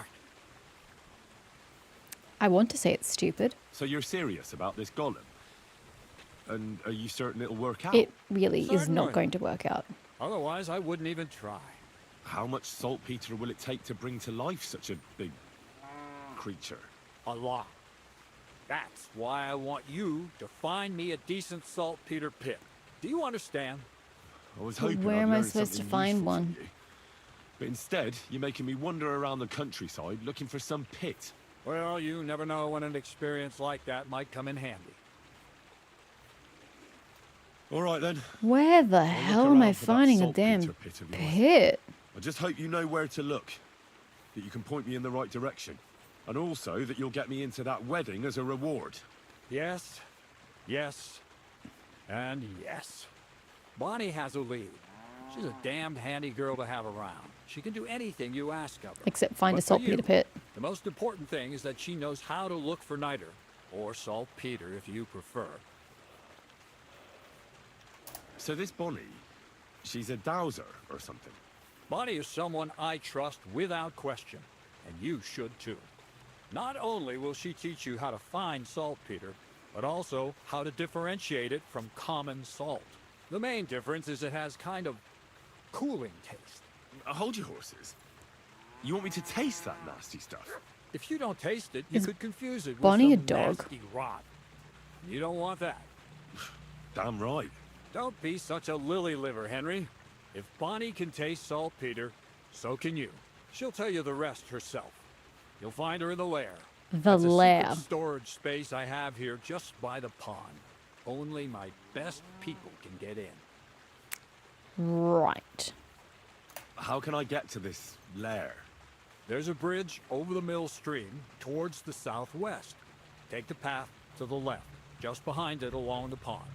[SPEAKER 1] I want to say it's stupid.
[SPEAKER 2] So you're serious about this golem? And are you certain it'll work out?
[SPEAKER 1] It really is
[SPEAKER 4] Certainly.
[SPEAKER 1] not going to work out.
[SPEAKER 4] Otherwise, I wouldn't even try.
[SPEAKER 2] How much saltpeter will it take to bring to life such a big creature?
[SPEAKER 4] A lot. That's why I want you to find me a decent saltpeter pit. Do you understand?
[SPEAKER 2] I was
[SPEAKER 1] But
[SPEAKER 2] hoping
[SPEAKER 1] where
[SPEAKER 2] I'd
[SPEAKER 1] am I
[SPEAKER 2] learn
[SPEAKER 1] supposed to
[SPEAKER 2] something
[SPEAKER 1] find
[SPEAKER 2] useful from
[SPEAKER 1] one?
[SPEAKER 2] you. But instead, you're making me wander around the countryside looking for some pit.
[SPEAKER 4] Well, you never know when an experience like that might come in handy.
[SPEAKER 2] All right then.
[SPEAKER 1] Where the
[SPEAKER 2] I'll look
[SPEAKER 1] hell am I
[SPEAKER 2] around for that
[SPEAKER 1] finding a
[SPEAKER 2] saltpeter
[SPEAKER 1] damn
[SPEAKER 2] pit of yours.
[SPEAKER 1] pit?
[SPEAKER 2] I just hope you know where to look. That you can point me in the right direction. And also that you'll get me into that wedding as a reward.
[SPEAKER 4] Yes, yes, and yes. Bonnie has a lead. She's a damned handy girl to have around. She can do anything you ask of her.
[SPEAKER 1] Except find a
[SPEAKER 4] But for you,
[SPEAKER 1] saltpeter pit.
[SPEAKER 4] The most important thing is that she knows how to look for niter, or saltpeter if you prefer.
[SPEAKER 2] So this Bonnie, she's a dowser or something.
[SPEAKER 4] Bonnie is someone I trust without question, and you should too. Not only will she teach you how to find saltpeter, but also how to differentiate it from common salt. The main difference is it has kind of cooling taste.
[SPEAKER 2] Hold your horses. You want me to taste that nasty stuff?
[SPEAKER 4] If you don't taste it, you
[SPEAKER 1] Is
[SPEAKER 4] could confuse it with
[SPEAKER 1] Bonnie a
[SPEAKER 4] some
[SPEAKER 1] dog?
[SPEAKER 4] nasty rot. You don't want that.
[SPEAKER 2] Damn right.
[SPEAKER 4] Don't be such a lily liver, Henry. If Bonnie can taste saltpeter, so can you. She'll tell you the rest herself. You'll find her in the lair.
[SPEAKER 1] The
[SPEAKER 4] That's a
[SPEAKER 1] lair.
[SPEAKER 4] secret storage space I have here just by the pond. Only my best people can get in.
[SPEAKER 1] Right.
[SPEAKER 2] How can I get to this lair?
[SPEAKER 4] There's a bridge over the mill stream towards the southwest. Take the path to the left, just behind it along the pond.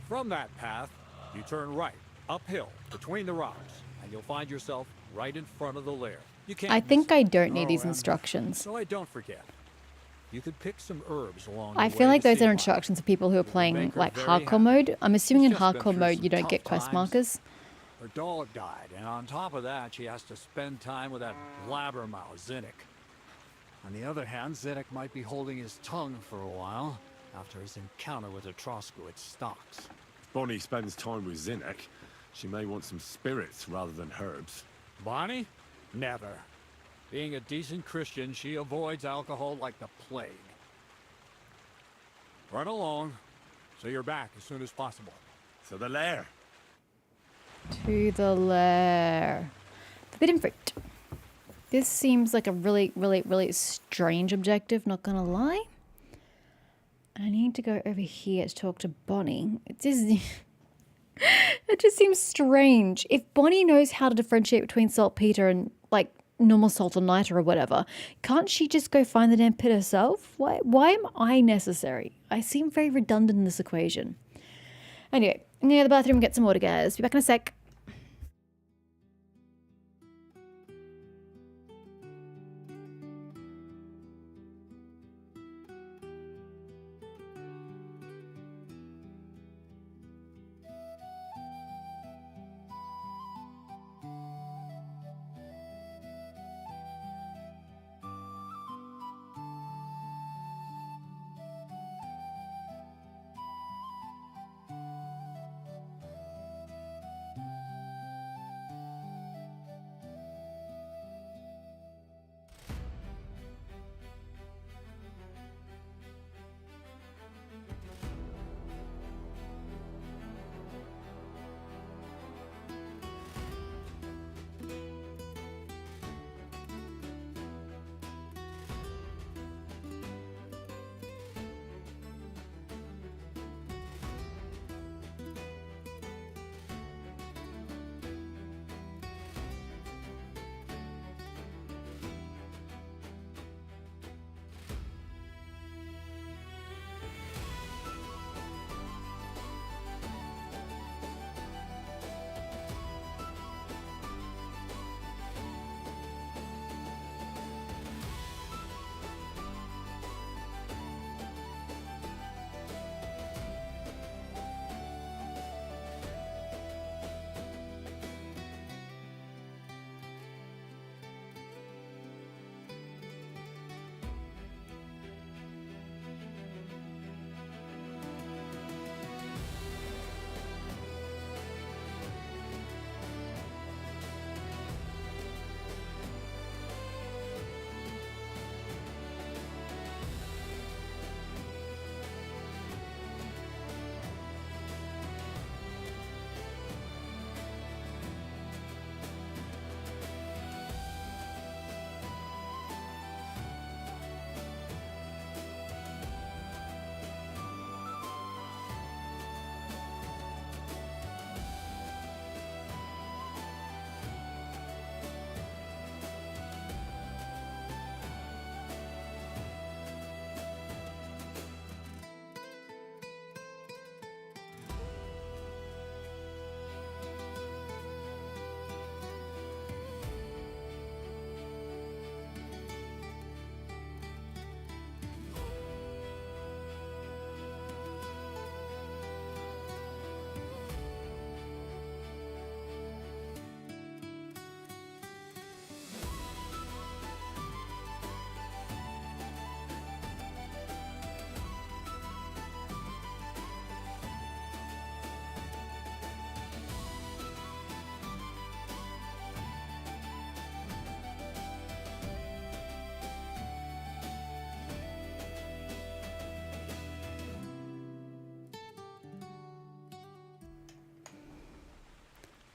[SPEAKER 4] From that path, you turn right, uphill, between the rocks, and you'll find yourself right in front of the lair. You can't
[SPEAKER 1] I
[SPEAKER 4] miss
[SPEAKER 1] think
[SPEAKER 4] it.
[SPEAKER 1] I don't need
[SPEAKER 4] Oh,
[SPEAKER 1] these
[SPEAKER 4] and
[SPEAKER 1] instructions.
[SPEAKER 4] so I don't forget. You could pick some herbs along the
[SPEAKER 1] I
[SPEAKER 4] way
[SPEAKER 1] feel like
[SPEAKER 4] to
[SPEAKER 1] those
[SPEAKER 4] see
[SPEAKER 1] are
[SPEAKER 4] about.
[SPEAKER 1] instructions for people who are
[SPEAKER 4] It will
[SPEAKER 1] playing
[SPEAKER 4] make her
[SPEAKER 1] like
[SPEAKER 4] very
[SPEAKER 1] hardcore
[SPEAKER 4] happy.
[SPEAKER 1] mode. I'm assuming in
[SPEAKER 4] She's just been
[SPEAKER 1] hardcore
[SPEAKER 4] through
[SPEAKER 1] mode
[SPEAKER 4] some
[SPEAKER 1] you don't
[SPEAKER 4] tough
[SPEAKER 1] get quest
[SPEAKER 4] times.
[SPEAKER 1] markers.
[SPEAKER 4] Her dog died, and on top of that, she has to spend time with that blabbermouth, Zinnik. On the other hand, Zinnik might be holding his tongue for a while after his encounter with the Troskowitz stocks.
[SPEAKER 2] If Bonnie spends time with Zinnek, she may want some spirits rather than herbs.
[SPEAKER 4] Bonnie? Never. Being a decent Christian, she avoids alcohol like the plague. Run along, so you're back as soon as possible.
[SPEAKER 2] So the lair.
[SPEAKER 1] To the lair. Forbidden fruit. This seems like a really, really, really strange objective, not gonna lie. I need to go over here to talk to Bonnie. It just seems strange. If Bonnie knows how to differentiate between saltpeter and like normal salt or niter or whatever, can't she just go find the damn pit herself? Why am I necessary? I seem very redundant in this equation. Anyway, I'm gonna go to the bathroom and get some water, guys. Be back in a sec.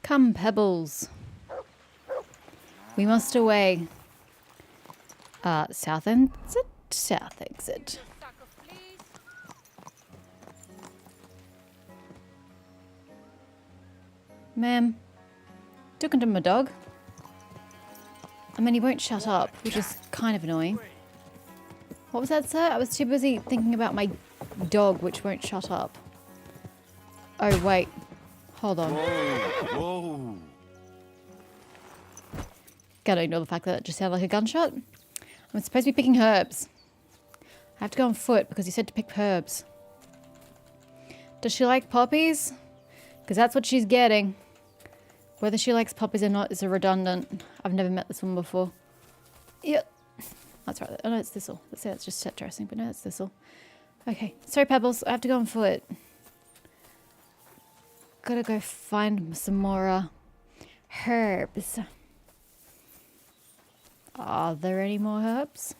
[SPEAKER 1] Come, Pebbles. We must away. South exit? South exit. Ma'am, talking to my dog. I mean, he won't shut up, which is kind of annoying. What was that, sir? I was too busy thinking about my dog, which won't shut up. Oh, wait. Hold on.
[SPEAKER 2] Whoa.
[SPEAKER 1] Gotta ignore the fact that it just sounded like a gunshot. I'm supposed to be picking herbs. I have to go on foot because you said to pick herbs. Does she like poppies? Because that's what she's getting. Whether she likes poppies or not is a redundant. I've never met this one before. Yep. That's right. Oh no, it's thistle. Let's say that's just set dressing, but no, it's thistle. Okay. Sorry, Pebbles. I have to go on foot. Gotta go find some more herbs. Are there any more herbs?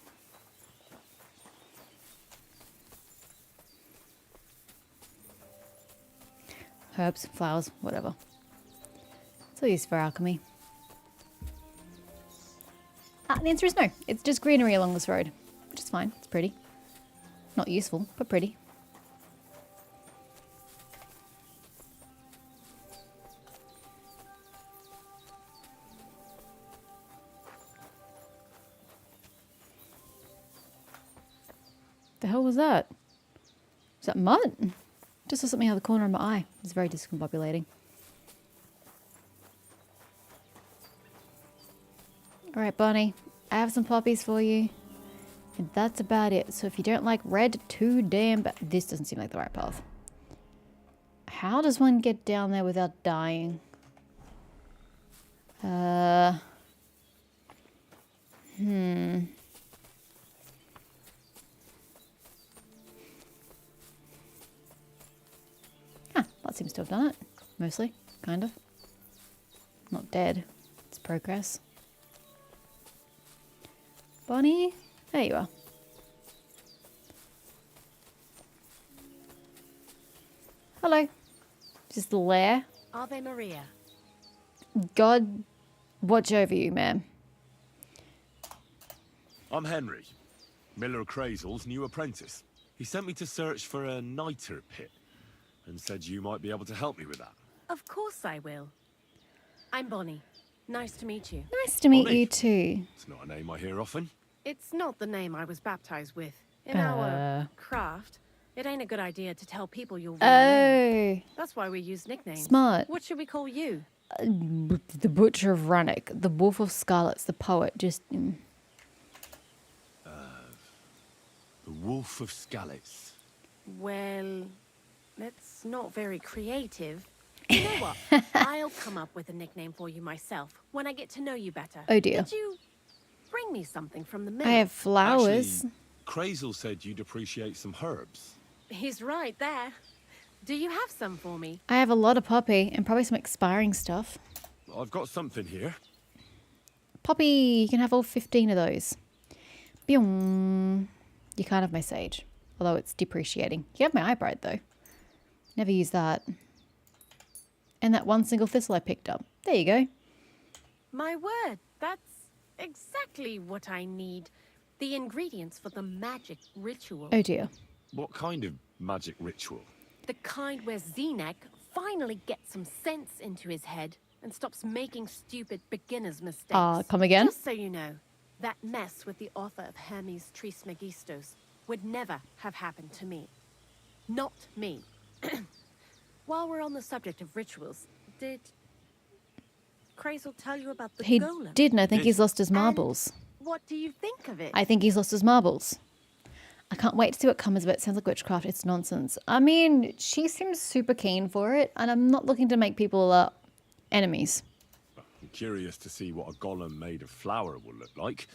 [SPEAKER 1] Herbs, flowers, whatever. It's all used for alchemy. The answer is no. It's just greenery along this road, which is fine. It's pretty. Not useful, but pretty. The hell was that? Was that mud? Just saw something out of the corner of my eye. It's very discombobulating. Alright, Bonnie. I have some poppies for you. And that's about it. So if you don't like red, too damn bad. This doesn't seem like the right path. How does one get down there without dying? Ah, that seems to have done it. Mostly. Kind of. Not dead. It's progress. Bonnie? There you are. Hello. Is this the lair?
[SPEAKER 7] Ave Maria.
[SPEAKER 1] God watch over you, ma'am.
[SPEAKER 2] I'm Henry, Miller Crazel's new apprentice. He sent me to search for a niter pit and said you might be able to help me with that.
[SPEAKER 7] Of course I will. I'm Bonnie. Nice to meet you.
[SPEAKER 1] Nice to meet
[SPEAKER 2] Bonnie.
[SPEAKER 1] you too.
[SPEAKER 2] It's not a name I hear often.
[SPEAKER 7] It's not the name I was baptized with. In our craft, it ain't a good idea to tell people your real name.
[SPEAKER 1] Oh,
[SPEAKER 7] That's why we use nicknames.
[SPEAKER 1] smart.
[SPEAKER 7] What should we call you?
[SPEAKER 1] The Butcher of Runnock, the Wolf of Scarlets, the poet. Just
[SPEAKER 2] The Wolf of Scalets.
[SPEAKER 7] Well, that's not very creative. You know what? I'll come up with a nickname for you myself when I get to know you better.
[SPEAKER 1] Oh dear.
[SPEAKER 7] Did you bring me something from the mill?
[SPEAKER 1] I have flowers.
[SPEAKER 2] Actually, Crazel said you'd appreciate some herbs.
[SPEAKER 7] He's right there. Do you have some for me?
[SPEAKER 1] I have a lot of poppy and probably some expiring stuff.
[SPEAKER 2] I've got something here.
[SPEAKER 1] Poppy, you can have all 15 of those. Byung. You can't have my sage, although it's depreciating. You have my eye bright though. Never use that. And that one single thistle I picked up. There you go.
[SPEAKER 7] My word, that's exactly what I need. The ingredients for the magic ritual.
[SPEAKER 1] Oh dear.
[SPEAKER 2] What kind of magic ritual?
[SPEAKER 7] The kind where Zenek finally gets some sense into his head and stops making stupid beginner's mistakes.
[SPEAKER 1] Come again?
[SPEAKER 7] Just so you know, that mess with the author of Hermes Trismegistos would never have happened to me. Not me. While we're on the subject of rituals, did Crazel tell you about the
[SPEAKER 1] He
[SPEAKER 7] golem?
[SPEAKER 1] did, and I think he's lost his marbles.
[SPEAKER 7] What do you think of it?
[SPEAKER 1] I think he's lost his marbles. I can't wait to see what comes of it. Sounds like witchcraft. It's nonsense. I mean, she seems super keen for it, and I'm not looking to make people enemies.
[SPEAKER 2] I'm curious to see what a golem made of flour will look like.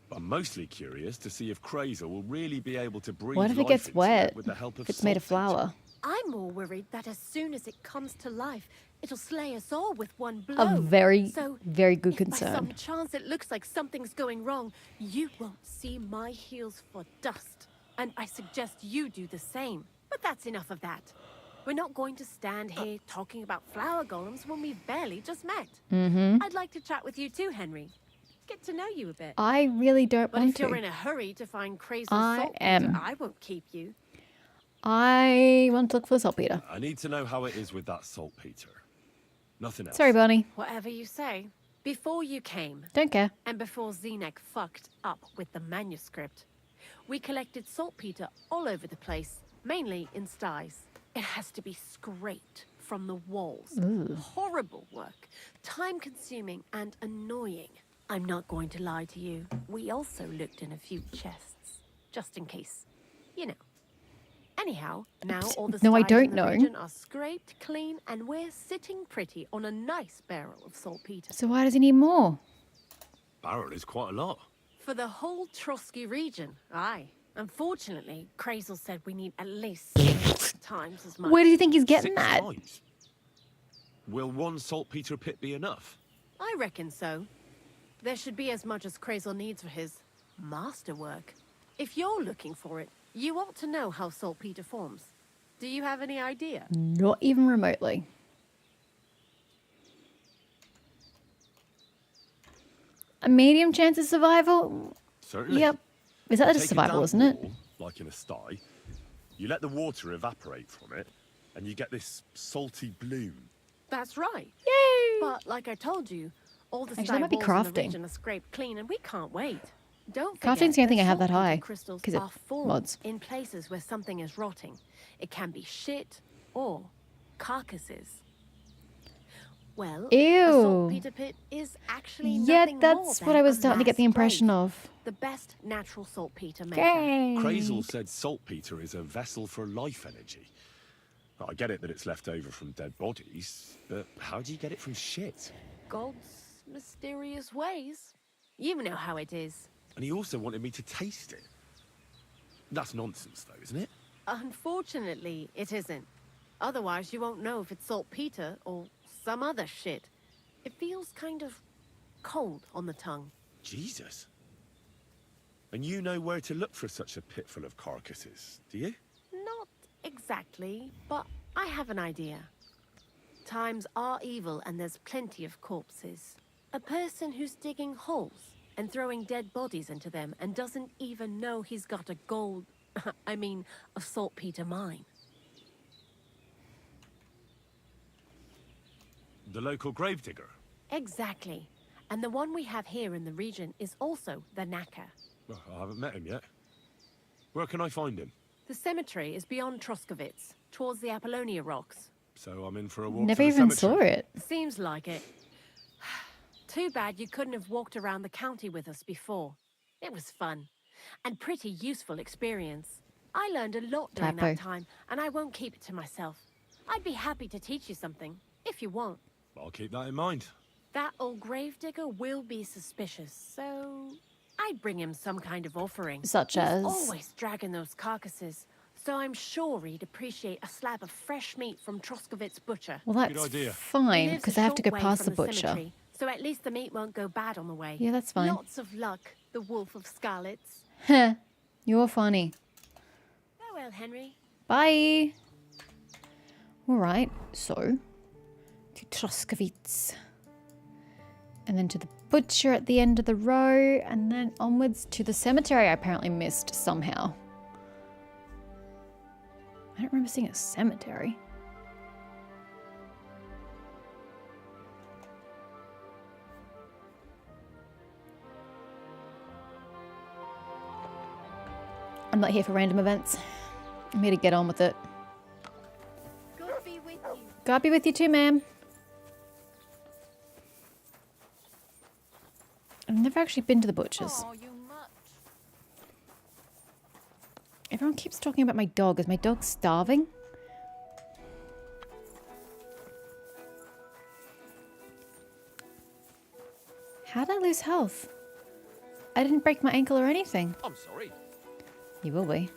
[SPEAKER 2] But I'm mostly curious to see if Crazel will really be able to breathe
[SPEAKER 1] What if it
[SPEAKER 2] life
[SPEAKER 1] gets
[SPEAKER 2] into
[SPEAKER 1] wet?
[SPEAKER 2] with the help of
[SPEAKER 1] If it's made of
[SPEAKER 2] salt
[SPEAKER 1] flour?
[SPEAKER 7] I'm more worried that as soon as it comes to life, it'll slay us all with one blow.
[SPEAKER 1] A very,
[SPEAKER 7] So,
[SPEAKER 1] very good
[SPEAKER 7] if by some
[SPEAKER 1] concern.
[SPEAKER 7] chance it looks like something's going wrong, you won't see my heels for dust. And I suggest you do the same. But that's enough of that. We're not going to stand here talking about flower golems when we've barely just met.
[SPEAKER 1] Mm-hmm.
[SPEAKER 7] I'd like to chat with you too, Henry. Get to know you a bit.
[SPEAKER 1] I really don't
[SPEAKER 7] But
[SPEAKER 1] want
[SPEAKER 7] if you're
[SPEAKER 1] to.
[SPEAKER 7] in a hurry to find crazy
[SPEAKER 1] I
[SPEAKER 7] saltpeter,
[SPEAKER 1] am.
[SPEAKER 7] I won't keep you.
[SPEAKER 1] I want to look for the saltpeter.
[SPEAKER 2] I need to know how it is with that saltpeter. Nothing else.
[SPEAKER 1] Sorry, Bonnie.
[SPEAKER 7] Whatever you say. Before you came,
[SPEAKER 1] Don't care.
[SPEAKER 7] and before Zenek fucked up with the manuscript, we collected saltpeter all over the place, mainly in sties. It has to be scraped from the walls. Horrible work, time-consuming and annoying. I'm not going to lie to you. We also looked in a few chests, just in case. You know. Anyhow, now all the
[SPEAKER 1] No, I
[SPEAKER 7] sties
[SPEAKER 1] don't
[SPEAKER 7] in the
[SPEAKER 1] know.
[SPEAKER 7] region are scraped clean, and we're sitting pretty on a nice barrel of saltpeter.
[SPEAKER 1] So why does he need more?
[SPEAKER 2] Barrel is quite a lot.
[SPEAKER 7] For the whole Trotsky region, aye. Unfortunately, Krazel said we need at least 6 times as much.
[SPEAKER 1] Where do you think he's getting
[SPEAKER 2] 6
[SPEAKER 1] that?
[SPEAKER 2] times. Will one saltpeter pit be enough?
[SPEAKER 7] I reckon so. There should be as much as Krazel needs for his masterwork. If you're looking for it, you ought to know how saltpeter forms. Do you have any idea?
[SPEAKER 1] Not even remotely. A medium chance of survival?
[SPEAKER 2] Certainly.
[SPEAKER 1] Yep. Is that
[SPEAKER 2] You
[SPEAKER 1] just
[SPEAKER 2] take a
[SPEAKER 1] survival,
[SPEAKER 2] damp
[SPEAKER 1] isn't it?
[SPEAKER 2] wall, like in a sty, you let the water evaporate from it, and you get this salty bloom.
[SPEAKER 7] That's right.
[SPEAKER 1] Yay!
[SPEAKER 7] But like I told you, all the
[SPEAKER 1] Actually,
[SPEAKER 7] sty
[SPEAKER 1] that might be
[SPEAKER 7] walls in the
[SPEAKER 1] crafting.
[SPEAKER 7] region are scraped clean, and we can't wait. Don't forget,
[SPEAKER 1] Crafting's the only thing I have that
[SPEAKER 7] saltpeter
[SPEAKER 1] high,
[SPEAKER 7] crystals
[SPEAKER 1] 'cause it
[SPEAKER 7] are formed
[SPEAKER 1] mods.
[SPEAKER 7] in places where something is rotting. It can be shit or carcasses. Well,
[SPEAKER 1] Ew.
[SPEAKER 7] a saltpeter pit is actually
[SPEAKER 1] Yeah,
[SPEAKER 7] nothing more
[SPEAKER 1] that's what
[SPEAKER 7] than
[SPEAKER 1] I was
[SPEAKER 7] a
[SPEAKER 1] starting to get
[SPEAKER 7] mass
[SPEAKER 1] the impression
[SPEAKER 7] grave.
[SPEAKER 1] of.
[SPEAKER 7] The best natural saltpeter maker.
[SPEAKER 1] Yay!
[SPEAKER 2] Krazel said saltpeter is a vessel for life energy. Well, I get it that it's left over from dead bodies, but how do you get it from shit?
[SPEAKER 7] God's mysterious ways. You know how it is.
[SPEAKER 2] And he also wanted me to taste it. That's nonsense, though, isn't it?
[SPEAKER 7] Unfortunately, it isn't. Otherwise, you won't know if it's saltpeter or some other shit. It feels kind of cold on the tongue.
[SPEAKER 2] Jesus. And you know where to look for such a pit full of carcasses, do you?
[SPEAKER 7] Not exactly, but I have an idea. Times are evil and there's plenty of corpses. A person who's digging holes and throwing dead bodies into them and doesn't even know he's got a a saltpeter mine.
[SPEAKER 2] The local gravedigger.
[SPEAKER 7] Exactly. And the one we have here in the region is also the Knacker.
[SPEAKER 2] Well, I haven't met him yet. Where can I find him?
[SPEAKER 7] The cemetery is beyond Troskovitz, towards the Apollonia rocks.
[SPEAKER 2] So I'm in for a walk
[SPEAKER 1] Never
[SPEAKER 2] to the
[SPEAKER 1] even
[SPEAKER 2] cemetery.
[SPEAKER 1] saw it.
[SPEAKER 7] Seems like it. Too bad you couldn't have walked around the county with us before. It was fun. And pretty useful experience. I learned a lot during
[SPEAKER 1] Typo.
[SPEAKER 7] that time, and I won't keep it to myself. I'd be happy to teach you something, if you want.
[SPEAKER 2] I'll keep that in mind.
[SPEAKER 7] That old gravedigger will be suspicious, so I'd bring him some kind of offering.
[SPEAKER 1] Such
[SPEAKER 7] He's
[SPEAKER 1] as?
[SPEAKER 7] always dragging those carcasses, so I'm sure he'd appreciate a slab of fresh meat from Troskovitz butcher.
[SPEAKER 1] Well,
[SPEAKER 2] Good
[SPEAKER 1] that's
[SPEAKER 2] idea.
[SPEAKER 7] He
[SPEAKER 1] fine,
[SPEAKER 7] lives
[SPEAKER 1] because
[SPEAKER 7] a
[SPEAKER 1] I have to go
[SPEAKER 7] short way
[SPEAKER 1] past the
[SPEAKER 7] from
[SPEAKER 1] butcher.
[SPEAKER 7] cemetery, so at least the meat won't go bad on the way.
[SPEAKER 1] Yeah, that's fine.
[SPEAKER 7] Lots of luck, the Wolf of Scarlets.
[SPEAKER 1] Heh. You're funny.
[SPEAKER 7] Farewell, Henry.
[SPEAKER 1] Bye. All right, so to Troskovitz. And then to the butcher at the end of the row, and then onwards to the cemetery I apparently missed somehow. I don't remember seeing a cemetery. I'm not here for random events. I'm here to get on with it.
[SPEAKER 7] God be with you.
[SPEAKER 1] God be with you too, ma'am. I've never actually been to the butcher's.
[SPEAKER 7] Oh, you much.
[SPEAKER 1] Everyone keeps talking about my dog. Is my dog starving? How'd I lose health? I didn't break my ankle or anything.
[SPEAKER 2] I'm sorry.
[SPEAKER 1] You will be.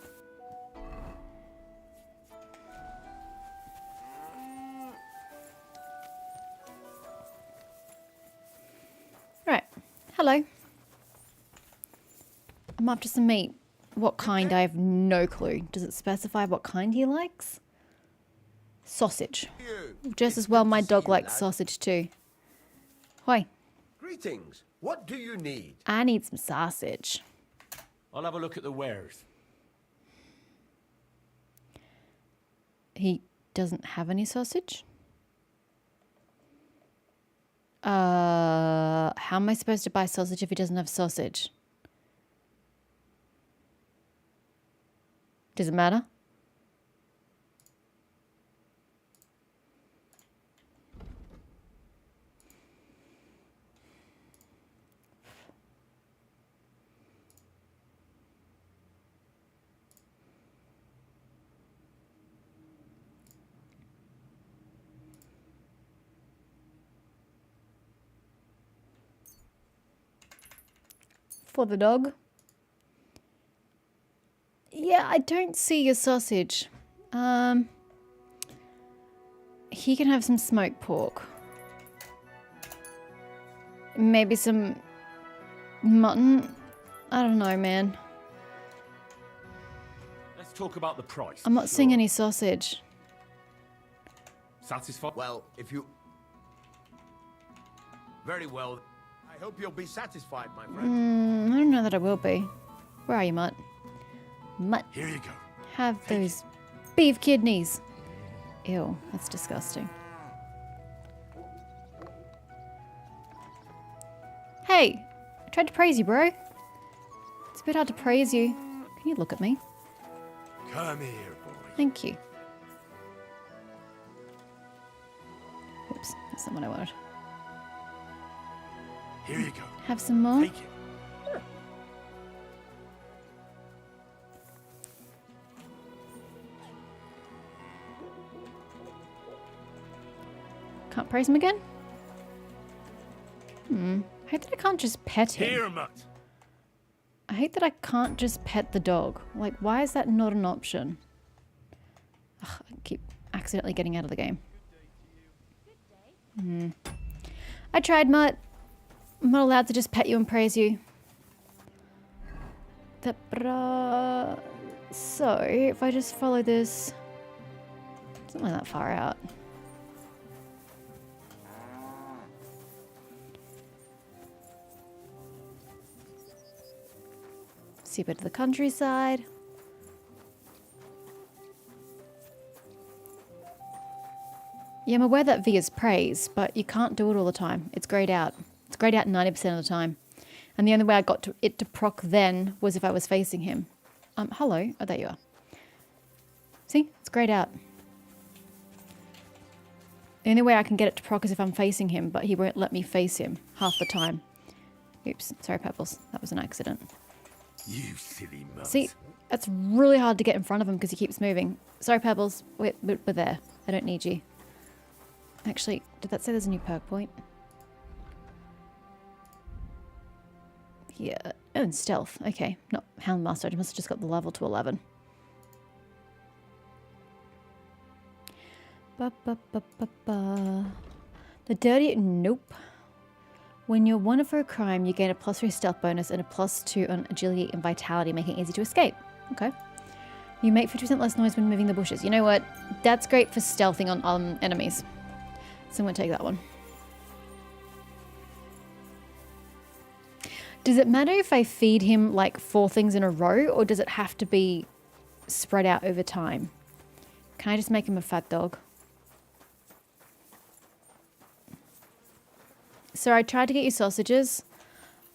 [SPEAKER 1] Right. Hello. I'm after some meat. What kind? I have no clue. Does it specify what kind he likes? Sausage.
[SPEAKER 10] You.
[SPEAKER 1] Just
[SPEAKER 10] It's
[SPEAKER 1] as well
[SPEAKER 10] good to
[SPEAKER 1] my
[SPEAKER 10] see
[SPEAKER 1] dog
[SPEAKER 10] you,
[SPEAKER 1] likes
[SPEAKER 10] lad.
[SPEAKER 1] sausage too. Hoi.
[SPEAKER 10] Greetings. What do you need?
[SPEAKER 1] I need some sausage.
[SPEAKER 2] I'll have a look at the wares.
[SPEAKER 1] He doesn't have any sausage? How am I supposed to buy sausage if he doesn't have sausage? Does it matter? For the dog. Yeah, I don't see your sausage. He can have some smoked pork. Maybe some mutton. I don't know, man.
[SPEAKER 2] Let's talk about the price.
[SPEAKER 1] I'm not seeing any sausage.
[SPEAKER 2] Satisfied?
[SPEAKER 10] Well, if you... Very well. I hope you'll be satisfied, my friend.
[SPEAKER 1] I don't know that I will be. Where are you, Mutt? Mutt,
[SPEAKER 2] Here you go.
[SPEAKER 1] have those beef kidneys. Ew, that's disgusting. Hey, I tried to praise you, bro. It's a bit hard to praise you. Can you look at me?
[SPEAKER 2] Come here, boy.
[SPEAKER 1] Thank you. Oops, that's not what I wanted.
[SPEAKER 2] Here you go.
[SPEAKER 1] Have some more?
[SPEAKER 2] Take it.
[SPEAKER 1] Can't praise him again? I hate that I can't just pet him.
[SPEAKER 2] Here, Mutt.
[SPEAKER 1] I hate that I can't just pet the dog. Like, why is that not an option? Ugh, I keep accidentally getting out of the game. I tried, Mutt. I'm not allowed to just pet you and praise you. So, if I just follow this... It's not that far out. See a bit of the countryside. Yeah, I'm aware that V is praise, but you can't do it all the time. It's grayed out. It's grayed out 90% of the time. And the only way I got it to proc then was if I was facing him. Hello. Oh, there you are. See? It's grayed out. The only way I can get it to proc is if I'm facing him, but he won't let me face him half the time. Oops. Sorry, Pebbles. That was an accident.
[SPEAKER 2] You silly Mutt.
[SPEAKER 1] See, that's really hard to get in front of him because he keeps moving. Sorry, Pebbles. We're there. I don't need you. Actually, did that say there's a new perk point? Yeah. Oh, and stealth. Okay. Not Houndmaster. I must have just got the level to 11. The dirty... Nope. When you're one for a crime, you gain a +3 stealth bonus and a +2 on agility and vitality, making it easy to escape. Okay. You make 50% less noise when moving the bushes. You know what? That's great for stealthing on enemies. So I'm going to take that one. Does it matter if I feed him like 4 things in a row, or does it have to be spread out over time? Can I just make him a fat dog? So I tried to get you sausages.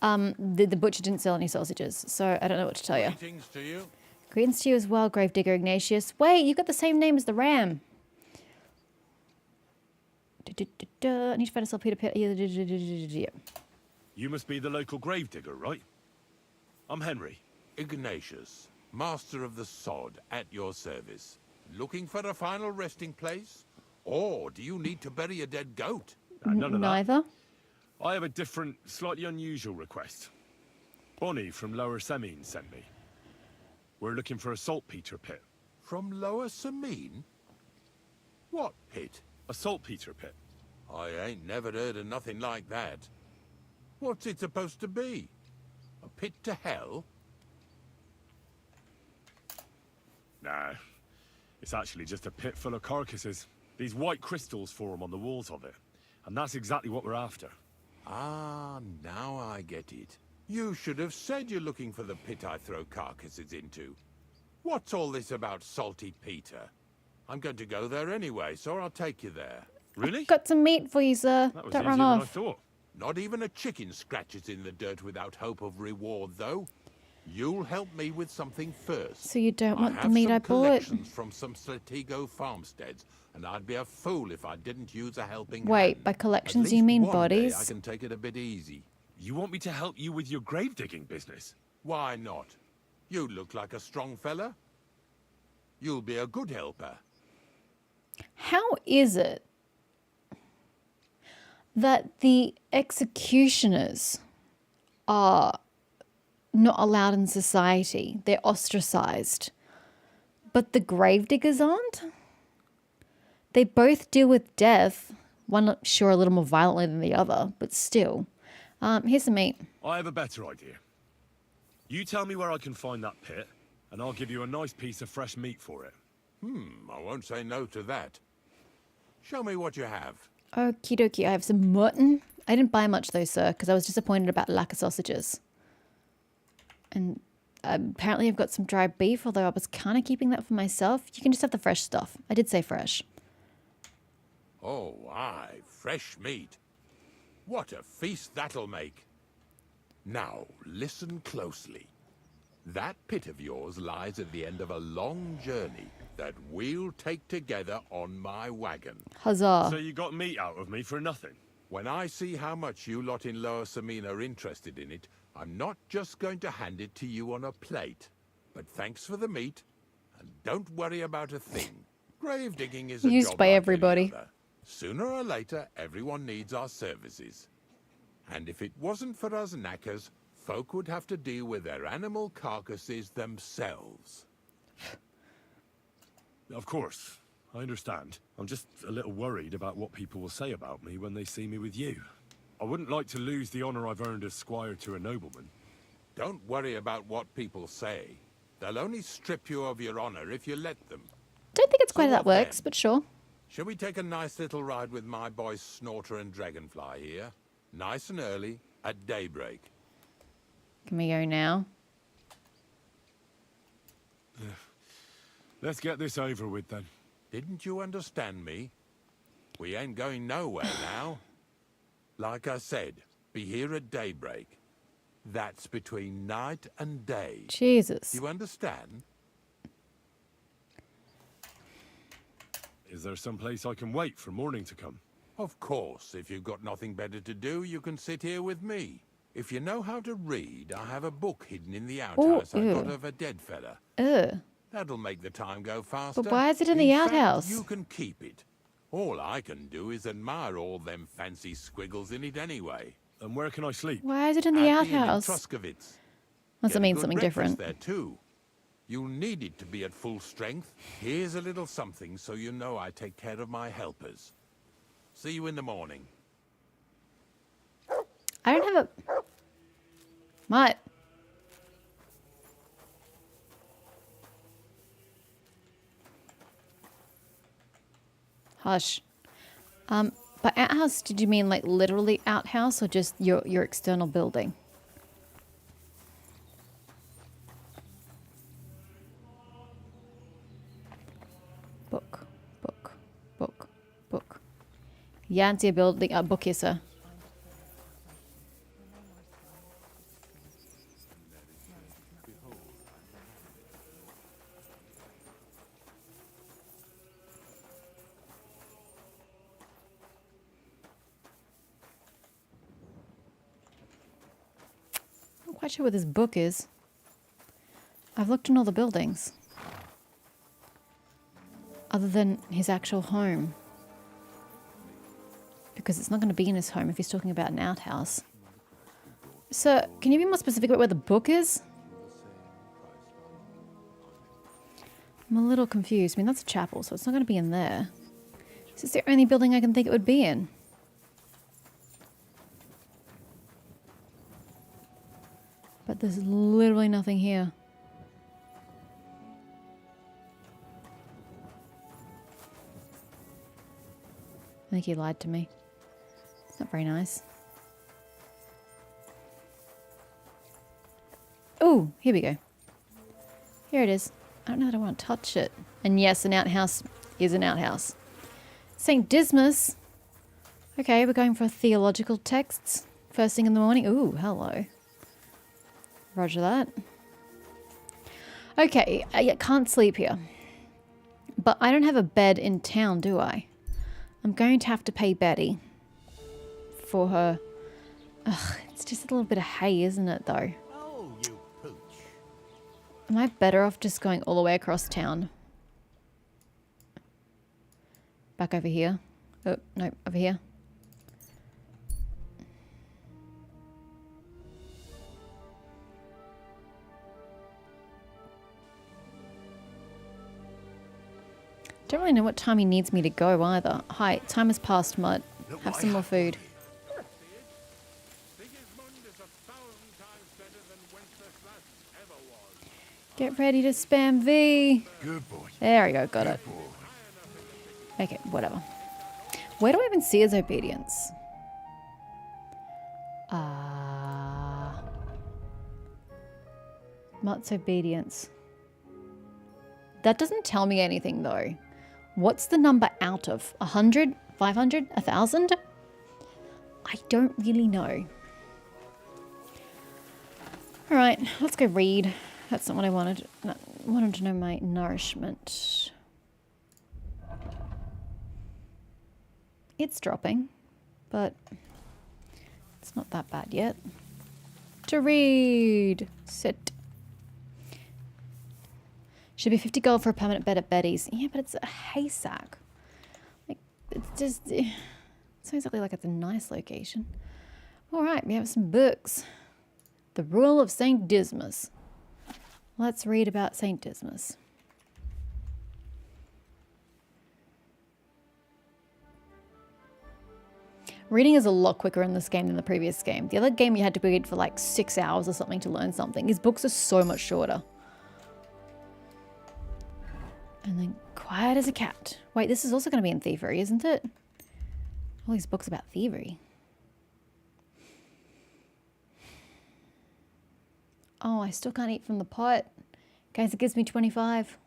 [SPEAKER 1] The butcher didn't sell any sausages, so I don't know what to tell you.
[SPEAKER 10] Greetings to you.
[SPEAKER 1] Greetings to you as well, Gravedigger Ignatius. Wait, you got the same name as the ram. I need to find a saltpeter pit.
[SPEAKER 2] You must be the local gravedigger, right? I'm Henry.
[SPEAKER 11] Ignatius, master of the sod, at your service. Looking for a final resting place? Or do you need to bury a dead goat?
[SPEAKER 2] None of that.
[SPEAKER 1] Neither.
[SPEAKER 2] I have a different, slightly unusual request. Bonnie from Lower Semine sent me. We're looking for a saltpeter pit.
[SPEAKER 11] From Lower Semine? What pit?
[SPEAKER 2] A saltpeter pit.
[SPEAKER 11] I ain't never heard of nothing like that. What's it supposed to be? A pit to hell?
[SPEAKER 2] Nah. It's actually just a pit full of carcasses. These white crystals form on the walls of it. And that's exactly what we're after.
[SPEAKER 11] Ah, now I get it. You should have said you're looking for the pit I throw carcasses into. What's all this about Salty Peter? I'm going to go there anyway, so I'll take you there.
[SPEAKER 2] Really?
[SPEAKER 1] Got some meat for you, sir.
[SPEAKER 2] That was
[SPEAKER 1] Don't
[SPEAKER 2] easier
[SPEAKER 1] run
[SPEAKER 2] than I
[SPEAKER 1] off.
[SPEAKER 2] thought.
[SPEAKER 11] Not even a chicken scratches in the dirt without hope of reward, though. You'll help me with something first.
[SPEAKER 1] So you don't want
[SPEAKER 11] I
[SPEAKER 1] the
[SPEAKER 11] have
[SPEAKER 1] meat
[SPEAKER 11] some
[SPEAKER 1] I bought?
[SPEAKER 11] collections from some Slatigo farmsteads, and I'd be a fool if I didn't use a helping
[SPEAKER 1] Wait,
[SPEAKER 11] hand.
[SPEAKER 1] by
[SPEAKER 11] At
[SPEAKER 1] collections you
[SPEAKER 11] least
[SPEAKER 1] mean
[SPEAKER 11] one day
[SPEAKER 1] bodies?
[SPEAKER 11] I can take it a bit easy.
[SPEAKER 2] You want me to help you with your grave digging business?
[SPEAKER 11] Why not? You look like a strong fella. You'll be a good helper.
[SPEAKER 1] How is it that the executioners are not allowed in society? They're ostracized. But the gravediggers aren't? They both deal with death. One, sure, a little more violently than the other, but still. Here's some meat.
[SPEAKER 2] I have a better idea. You tell me where I can find that pit, and I'll give you a nice piece of fresh meat for it.
[SPEAKER 11] I won't say no to that. Show me what you have.
[SPEAKER 1] Okie dokie, I have some mutton. I didn't buy much though, sir, because I was disappointed about lack of sausages. And apparently I've got some dry beef, although I was kind of keeping that for myself. You can just have the fresh stuff. I did say fresh.
[SPEAKER 11] Oh, aye, fresh meat. What a feast that'll make. Now, listen closely. That pit of yours lies at the end of a long journey that we'll take together on my wagon.
[SPEAKER 1] Huzzah.
[SPEAKER 2] So you got meat out of me for nothing?
[SPEAKER 11] When I see how much you lot in Lower Samina are interested in it, I'm not just going to hand it to you on a plate. But thanks for the meat, and don't worry about a thing. Grave digging is a
[SPEAKER 1] Used
[SPEAKER 11] job
[SPEAKER 1] by
[SPEAKER 11] like any
[SPEAKER 1] everybody.
[SPEAKER 11] other. Sooner or later, everyone needs our services. And if it wasn't for us knackers, folk would have to deal with their animal carcasses themselves.
[SPEAKER 2] Of course. I understand. I'm just a little worried about what people will say about me when they see me with you. I wouldn't like to lose the honor I've earned as squire to a nobleman.
[SPEAKER 11] Don't worry about what people say. They'll only strip you of your honor if you let them.
[SPEAKER 1] Don't think it's quite
[SPEAKER 11] So
[SPEAKER 1] how that
[SPEAKER 11] what
[SPEAKER 1] works,
[SPEAKER 11] then?
[SPEAKER 1] but sure.
[SPEAKER 11] Shall we take a nice little ride with my boys Snorter and Dragonfly here? Nice and early, at daybreak.
[SPEAKER 1] Can we go now?
[SPEAKER 2] Let's get this over with then.
[SPEAKER 11] Didn't you understand me? We ain't going nowhere now. Like I said, be here at daybreak. That's between night and day.
[SPEAKER 1] Jesus.
[SPEAKER 11] You understand?
[SPEAKER 2] Is there some place I can wait for morning to come?
[SPEAKER 11] Of course, if you've got nothing better to do, you can sit here with me. If you know how to read, I have a book hidden in the outhouse I got
[SPEAKER 1] ew.
[SPEAKER 11] of a dead fella.
[SPEAKER 1] Ugh.
[SPEAKER 11] That'll make the time go faster.
[SPEAKER 1] But why is it in the
[SPEAKER 11] fact,
[SPEAKER 1] outhouse?
[SPEAKER 11] You can keep it. All I can do is admire all them fancy squiggles in it anyway.
[SPEAKER 2] And where can I sleep?
[SPEAKER 1] Why is it in the
[SPEAKER 11] At inn in
[SPEAKER 1] outhouse?
[SPEAKER 11] Truskowitz.
[SPEAKER 1] Must
[SPEAKER 11] Get a
[SPEAKER 1] mean
[SPEAKER 11] good
[SPEAKER 1] something
[SPEAKER 11] breakfast
[SPEAKER 1] different.
[SPEAKER 11] there too. You'll need it to be at full strength. Here's a little something so you know I take care of my helpers. See you in the morning.
[SPEAKER 1] I don't have a... Mutt. Hush. By outhouse, did you mean like literally outhouse or just your external building? Book, book, book, book. Yantia building, book here, sir. I'm not quite sure where this book is. I've looked in all the buildings. Other than his actual home. Because it's not going to be in his home if he's talking about an outhouse. Sir, can you be more specific about where the book is? I'm a little confused. I mean, that's a chapel, so it's not going to be in there. Is this the only building I can think it would be in? But there's literally nothing here. I think he lied to me. It's not very nice. Oh, here we go. Here it is. I don't know that I want to touch it. And yes, an outhouse is an outhouse. St. Dismas. Okay, we're going for theological texts. First thing in the morning. Ooh, hello. Roger that. Okay, I can't sleep here. But I don't have a bed in town, do I? I'm going to have to pay Betty for her. Ugh, it's just a little bit of hay, isn't it, though?
[SPEAKER 10] Oh, you pooch.
[SPEAKER 1] Am I better off just going all the way across town? Back over here. Oh, no, over here. Don't really know what time he needs me to go either. Hi, time has passed, Mutt. Have some more food. Get ready to spam V.
[SPEAKER 9] Good boy.
[SPEAKER 1] There we go, got it. Okay, whatever. Where do I even see his obedience? Mutt's obedience. That doesn't tell me anything though. What's the number out of? 100? 500? 1,000? I don't really know. Alright, let's go read. That's not what I wanted. I wanted to know my nourishment. It's dropping, but it's not that bad yet. To read. Sit. Should be 50 gold for a permanent bed at Betty's. Yeah, but it's a hay sack. Like, it's just... It's not exactly like it's a nice location. Alright, we have some books. The Rule of St. Dismas. Let's read about St. Dismas. Reading is a lot quicker in this game than the previous game. The other game you had to read for like 6 hours or something to learn something. These books are so much shorter. And then quiet as a cat. Wait, this is also going to be in thievery, isn't it? All these books about thievery. Oh, I still can't eat from the pot. Guys, it gives me 25.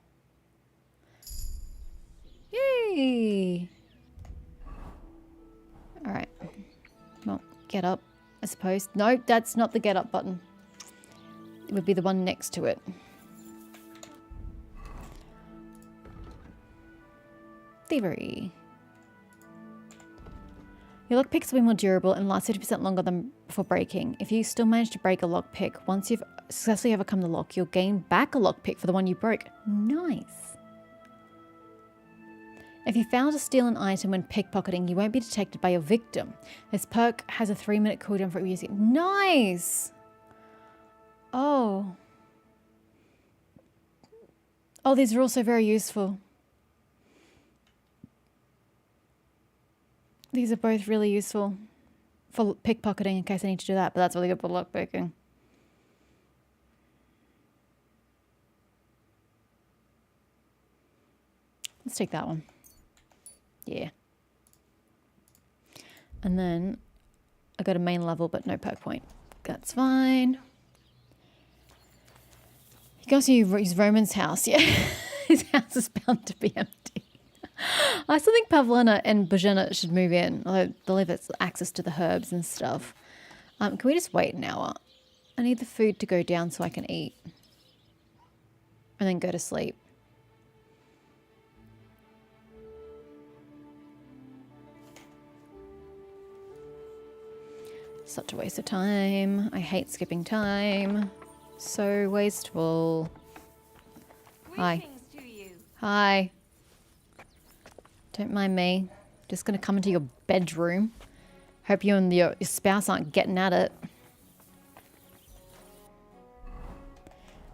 [SPEAKER 1] Yay! Alright. Well, get up, I suppose. No, that's not the get up button. It would be the one next to it. Thievery. Your lockpicks will be more durable and last 50% longer than before breaking. If you still manage to break a lockpick, once you've successfully overcome the lock, you'll gain back a lockpick for the one you broke. Nice. If you fail to steal an item when pickpocketing, you won't be detected by your victim. This perk has a 3-minute cooldown for using it. Nice! Oh. Oh, these are also very useful. These are both really useful for pickpocketing in case I need to do that, but that's really good for lockpicking. Let's take that one. Yeah. And then I got a main level, but no perk point. That's fine. You can also use Roman's house. Yeah, his house is bound to be empty. I still think Pavlina and Bojana should move in, although they'll have access to the herbs and stuff. Can we just wait an hour? I need the food to go down so I can eat. And then go to sleep. Such a waste of time. I hate skipping time. So wasteful. Hi. Hi. Don't mind me. Just gonna come into your bedroom. Hope you and your spouse aren't getting at it.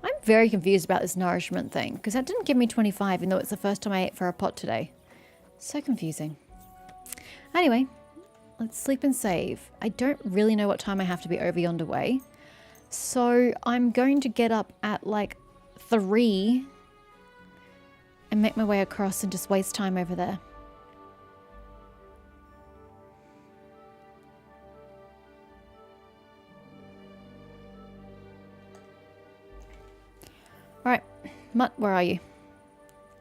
[SPEAKER 1] I'm very confused about this nourishment thing, because that didn't give me 25, even though it's the first time I ate for a pot today. So confusing. Anyway, let's sleep and save. I don't really know what time I have to be over yonder way. So I'm going to get up at like 3 and make my way across and just waste time over there. Mutt, where are you?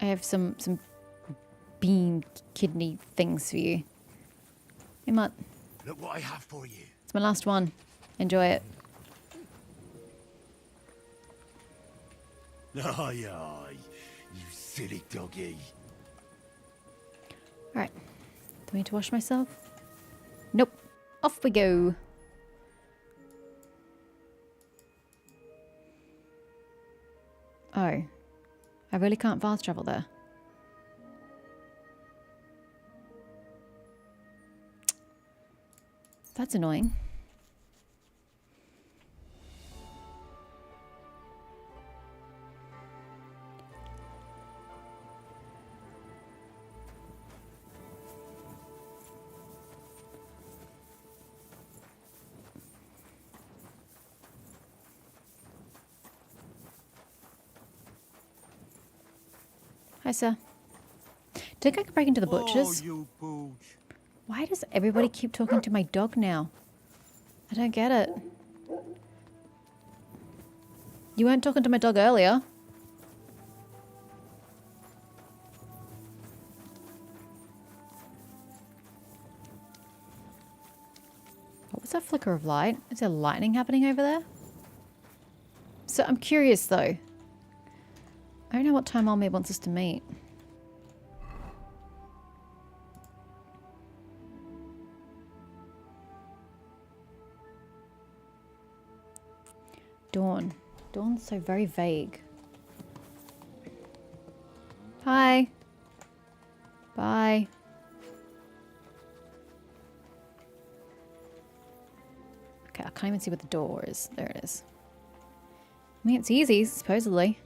[SPEAKER 1] I have some bean kidney things for you. Hey, Mutt.
[SPEAKER 10] Look what I have for you.
[SPEAKER 1] It's my last one. Enjoy it.
[SPEAKER 10] Aye, aye, you silly doggy.
[SPEAKER 1] Alright. Do I need to wash myself? Nope. Off we go. Oh. I really can't fast travel there. That's annoying. Hi, sir. Did I go break into the butcher's?
[SPEAKER 6] Oh, you pooch.
[SPEAKER 1] Why does everybody keep talking to my dog now? I don't get it. You weren't talking to my dog earlier. What was that flicker of light? Is there lightning happening over there? So I'm curious though. I don't know what time Almir wants us to meet. Dawn. Dawn's so very vague. Hi. Bye. Okay, I can't even see what the door is. There it is. I mean, it's easy, supposedly.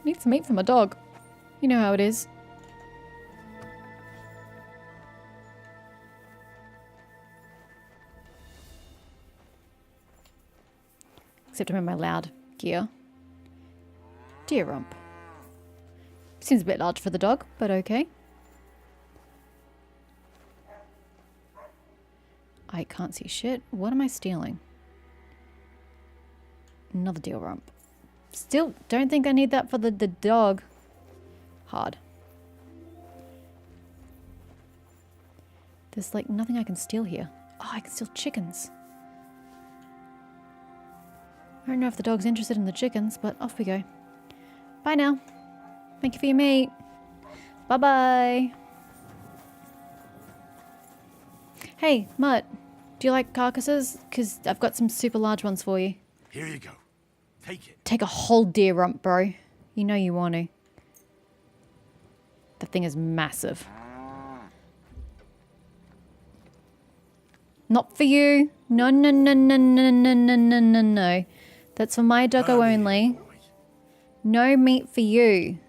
[SPEAKER 1] Need some meat for my dog. You know how it is. Except I'm in my loud gear. Deer rump. Seems a bit large for the dog, but okay. I can't see shit. What am I stealing? Another deer rump. Still don't think I need that for the dog. Hard. There's like nothing I can steal here. Oh, I can steal chickens. I don't know if the dog's interested in the chickens, but off we go. Bye now. Thank you for your meat. Bye-bye. Hey, Mutt. Do you like carcasses? Because I've got some super large ones for you.
[SPEAKER 10] Here you go. Take it.
[SPEAKER 1] Take a whole deer rump, bro. You know you want to. That thing is massive. Not for you. No, no, no, no, no, no, no, no, no, no. That's for my doggo only. No meat for you.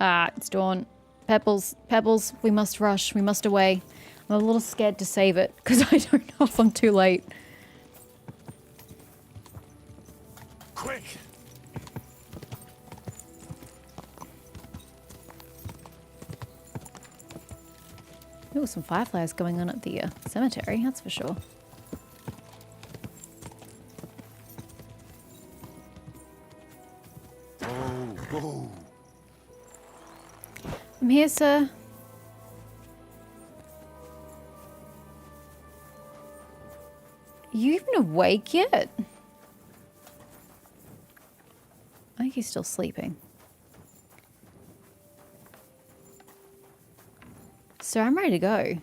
[SPEAKER 1] Ah, it's dawn. Pebbles, Pebbles, we must rush. We must away. I'm a little scared to save it because I don't know if I'm too late.
[SPEAKER 10] Quick!
[SPEAKER 1] Ooh, some fireflies going on at the cemetery, that's for sure.
[SPEAKER 10] Oh.
[SPEAKER 1] I'm here, sir. You even awake yet? I think he's still sleeping. So I'm ready to go.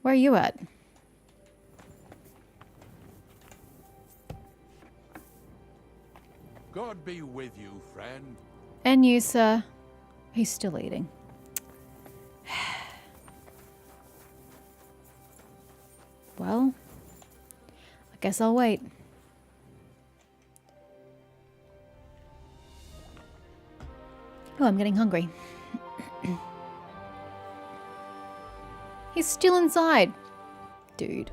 [SPEAKER 1] Where are you at?
[SPEAKER 11] God be with you, friend.
[SPEAKER 1] And you, sir. He's still eating. Well, I guess I'll wait. Oh, I'm getting hungry. He's still inside. Dude.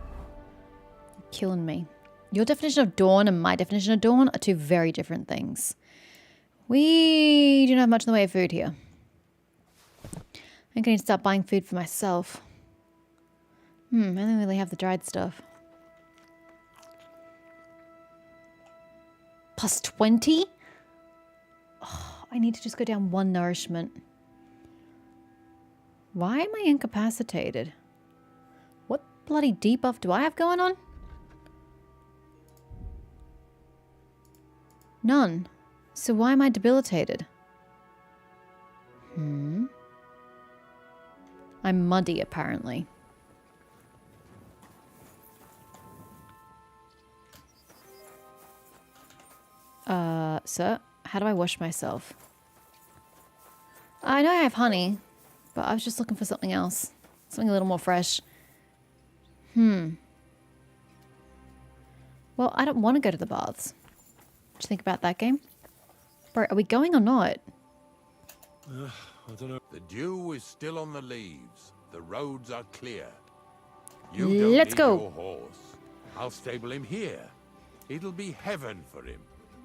[SPEAKER 1] You're killing me. Your definition of dawn and my definition of dawn are two very different things. We don't have much in the way of food here. think I need to start buying food for myself. I only really have the dried stuff. Plus 20? Oh, I need to just go down 1 nourishment. Why am I incapacitated? What bloody debuff do I have going on? None. So why am I debilitated? I'm muddy, apparently. Sir, how do I wash myself? I know I have honey, but I was just looking for something else. Something a little more fresh. Well, I don't want to go to the baths. What do you think about that game? Bro, are we going or not?
[SPEAKER 2] I don't know.
[SPEAKER 11] The dew is still on the leaves. The roads are clear. You
[SPEAKER 1] Let's
[SPEAKER 11] don't
[SPEAKER 1] go.
[SPEAKER 11] need your horse. I'll stable him here. It'll be heaven for him.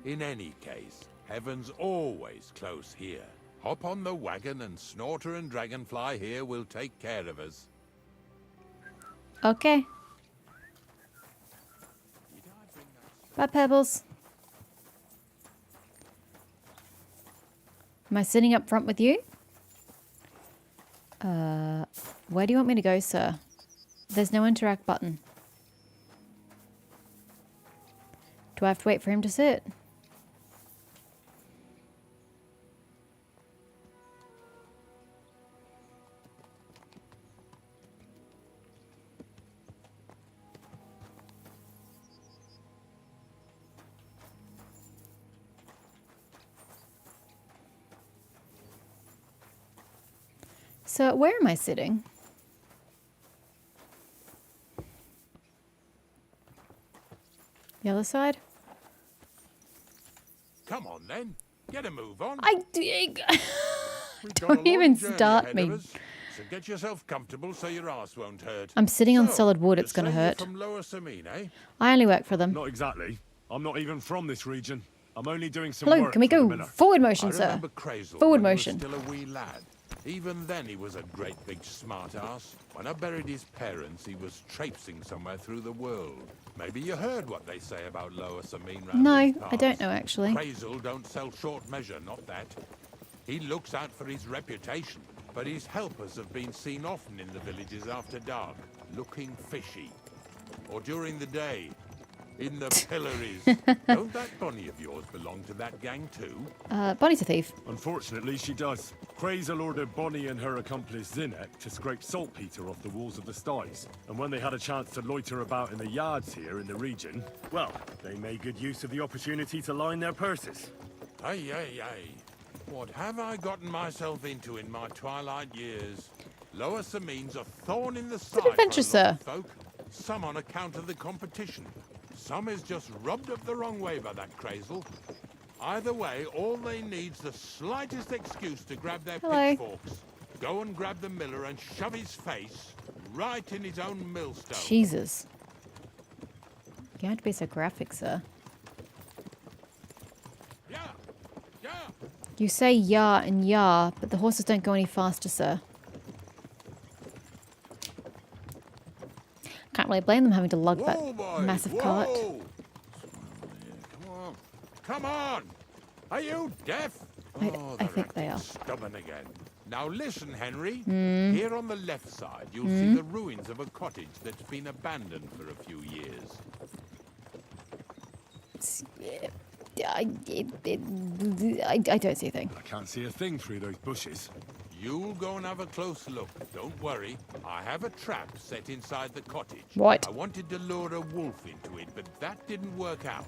[SPEAKER 11] In any case, heaven's always close here. Hop on the wagon and Snorter and Dragonfly here will take care of us.
[SPEAKER 1] Okay. Bye, Pebbles. Am I sitting up front with you? Where do you want me to go, sir? There's no interact button. Do I have to wait for him to sit? So where am I sitting? The other side?
[SPEAKER 11] Come on then, get a move on.
[SPEAKER 1] We've got
[SPEAKER 11] a
[SPEAKER 1] don't
[SPEAKER 11] long
[SPEAKER 1] even
[SPEAKER 11] journey
[SPEAKER 1] start
[SPEAKER 11] ahead
[SPEAKER 1] me.
[SPEAKER 11] of us, so get yourself comfortable so your ass won't hurt.
[SPEAKER 1] I'm sitting on
[SPEAKER 11] So,
[SPEAKER 1] solid wood,
[SPEAKER 11] you
[SPEAKER 1] it's gonna
[SPEAKER 11] say you're
[SPEAKER 1] hurt.
[SPEAKER 11] From Lower Samine, eh?
[SPEAKER 1] I only work for them.
[SPEAKER 2] Not exactly. I'm not even from this region. I'm only doing some
[SPEAKER 1] Hello,
[SPEAKER 2] work
[SPEAKER 1] can we
[SPEAKER 2] for the
[SPEAKER 1] go
[SPEAKER 2] miller.
[SPEAKER 1] forward motion,
[SPEAKER 11] I
[SPEAKER 1] sir?
[SPEAKER 11] remember Crazel
[SPEAKER 1] Forward
[SPEAKER 11] when
[SPEAKER 1] motion.
[SPEAKER 11] He was still a wee lad. Even then he was a great big smart ass. When I buried his parents, he was traipsing somewhere through the world. Maybe you heard what they say about Lower Samine round
[SPEAKER 1] No,
[SPEAKER 11] these
[SPEAKER 1] I don't
[SPEAKER 11] parts.
[SPEAKER 1] know actually.
[SPEAKER 11] Crazel don't sell short measure, not that. He looks out for his reputation, but his helpers have been seen often in the villages after dark, looking fishy. Or during the day, in the pillories. Don't that Bonnie of yours belong to that gang too?
[SPEAKER 1] Bonnie's a thief.
[SPEAKER 2] Unfortunately, she does. Crazel ordered Bonnie and her accomplice Zinnek to scrape saltpeter off the walls of the sties. And when they had a chance to loiter about in the yards here in the region, well, they made good use of the opportunity to line their purses.
[SPEAKER 11] Ay, ay, ay. What have I gotten myself into in my twilight years? Lower Samine's a thorn in the side
[SPEAKER 1] adventure,
[SPEAKER 11] for a lot of
[SPEAKER 1] sir.
[SPEAKER 11] folk. Some on account of the competition. Some is just rubbed up the wrong way by that Crazel. Either way, all they need's the slightest excuse to grab their
[SPEAKER 1] Hello.
[SPEAKER 11] pitchforks. Go and grab the miller and shove his face right in his own millstone.
[SPEAKER 1] Jesus. You have to be so graphic, sir.
[SPEAKER 11] Yeah, yeah.
[SPEAKER 1] You say ya and ya, but the horses don't go any faster, sir. Can't really blame them having to lug
[SPEAKER 11] Whoa,
[SPEAKER 1] that
[SPEAKER 11] boys,
[SPEAKER 1] massive
[SPEAKER 11] whoa.
[SPEAKER 1] cart.
[SPEAKER 11] Come on, come on. Are you deaf?
[SPEAKER 1] I
[SPEAKER 11] they're
[SPEAKER 1] think they
[SPEAKER 11] acting
[SPEAKER 1] are.
[SPEAKER 11] Stubborn again. Now listen, Henry.
[SPEAKER 1] Hmm.
[SPEAKER 11] Here on the left side, you'll see the ruins of a cottage that's been abandoned for a few years.
[SPEAKER 1] I don't see a thing.
[SPEAKER 2] I can't see a thing through those bushes.
[SPEAKER 11] You'll go and have a close look. Don't worry. I have a trap set inside the cottage.
[SPEAKER 1] What?
[SPEAKER 11] I wanted to lure a wolf into it, but that didn't work out.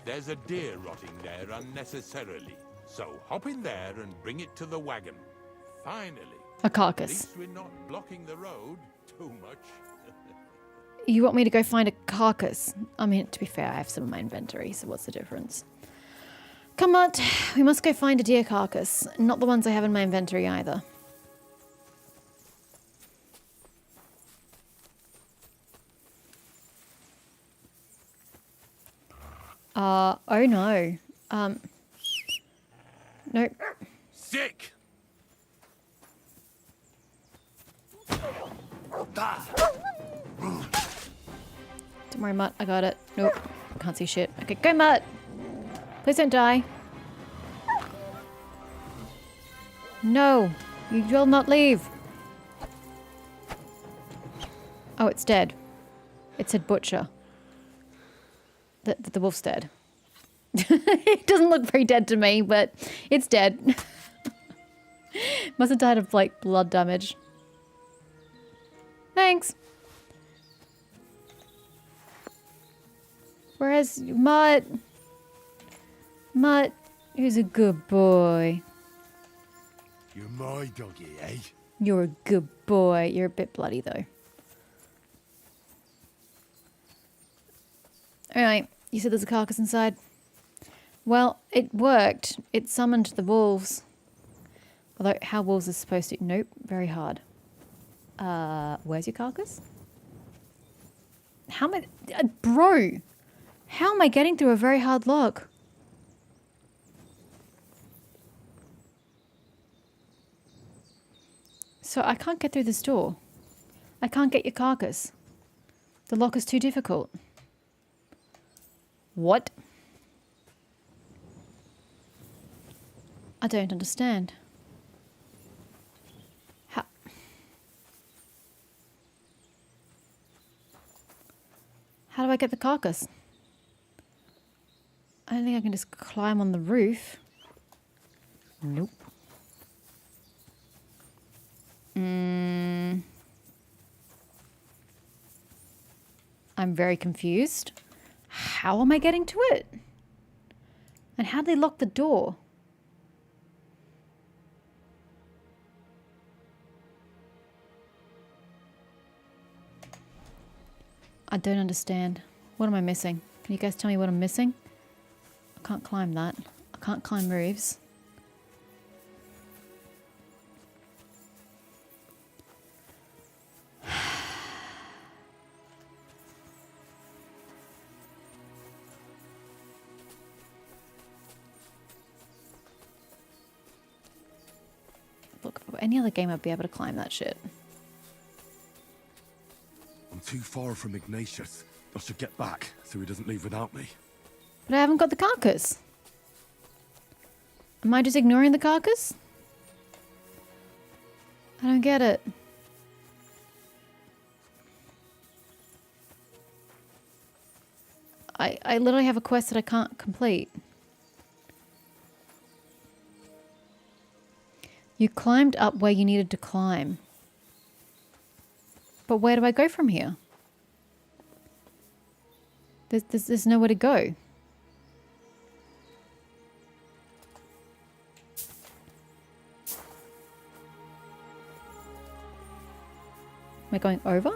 [SPEAKER 11] There's a deer rotting there unnecessarily. So hop in there and bring it to the wagon. Finally.
[SPEAKER 1] A
[SPEAKER 11] At
[SPEAKER 1] carcass.
[SPEAKER 11] least we're not blocking the road too much.
[SPEAKER 1] You want me to go find a carcass? I mean, to be fair, I have some in my inventory, so what's the difference? Come on, we must go find a deer carcass. Not the ones I have in my inventory either. Oh no. Nope.
[SPEAKER 2] Sick!
[SPEAKER 1] Don't worry, Mutt. I got it. Nope. Can't see shit. Okay, go, Mutt. Please don't die. No. You will not leave. Oh, it's dead. It said butcher. The wolf's dead. It doesn't look very dead to me, but it's dead. Must have died of, like, blood damage. Thanks. Where's Mutt? Mutt, who's a good boy.
[SPEAKER 2] You're my doggy, eh?
[SPEAKER 1] You're a good boy. You're a bit bloody, though. Alright, you said there's a carcass inside. Well, it worked. It summoned the wolves. Although, how wolves are supposed to... Nope, very hard. Where's your carcass? How am I... bro! How am I getting through a very hard lock? So I can't get through this door. I can't get your carcass. The lock is too difficult. What? I don't understand. How do I get the carcass? I don't think I can just climb on the roof. Nope. I'm very confused. How am I getting to it? And how did they lock the door? I don't understand. What am I missing? Can you guys tell me what I'm missing? I can't climb that. I can't climb roofs. Look, any other game I'd be able to climb that shit.
[SPEAKER 2] I'm too far from Ignatius. I should get back so he doesn't leave without me.
[SPEAKER 1] But I haven't got the carcass. Am I just ignoring the carcass? I don't get it. I literally have a quest that I can't complete. You climbed up where you needed to climb. But where do I go from here? There's nowhere to go. Am I going over?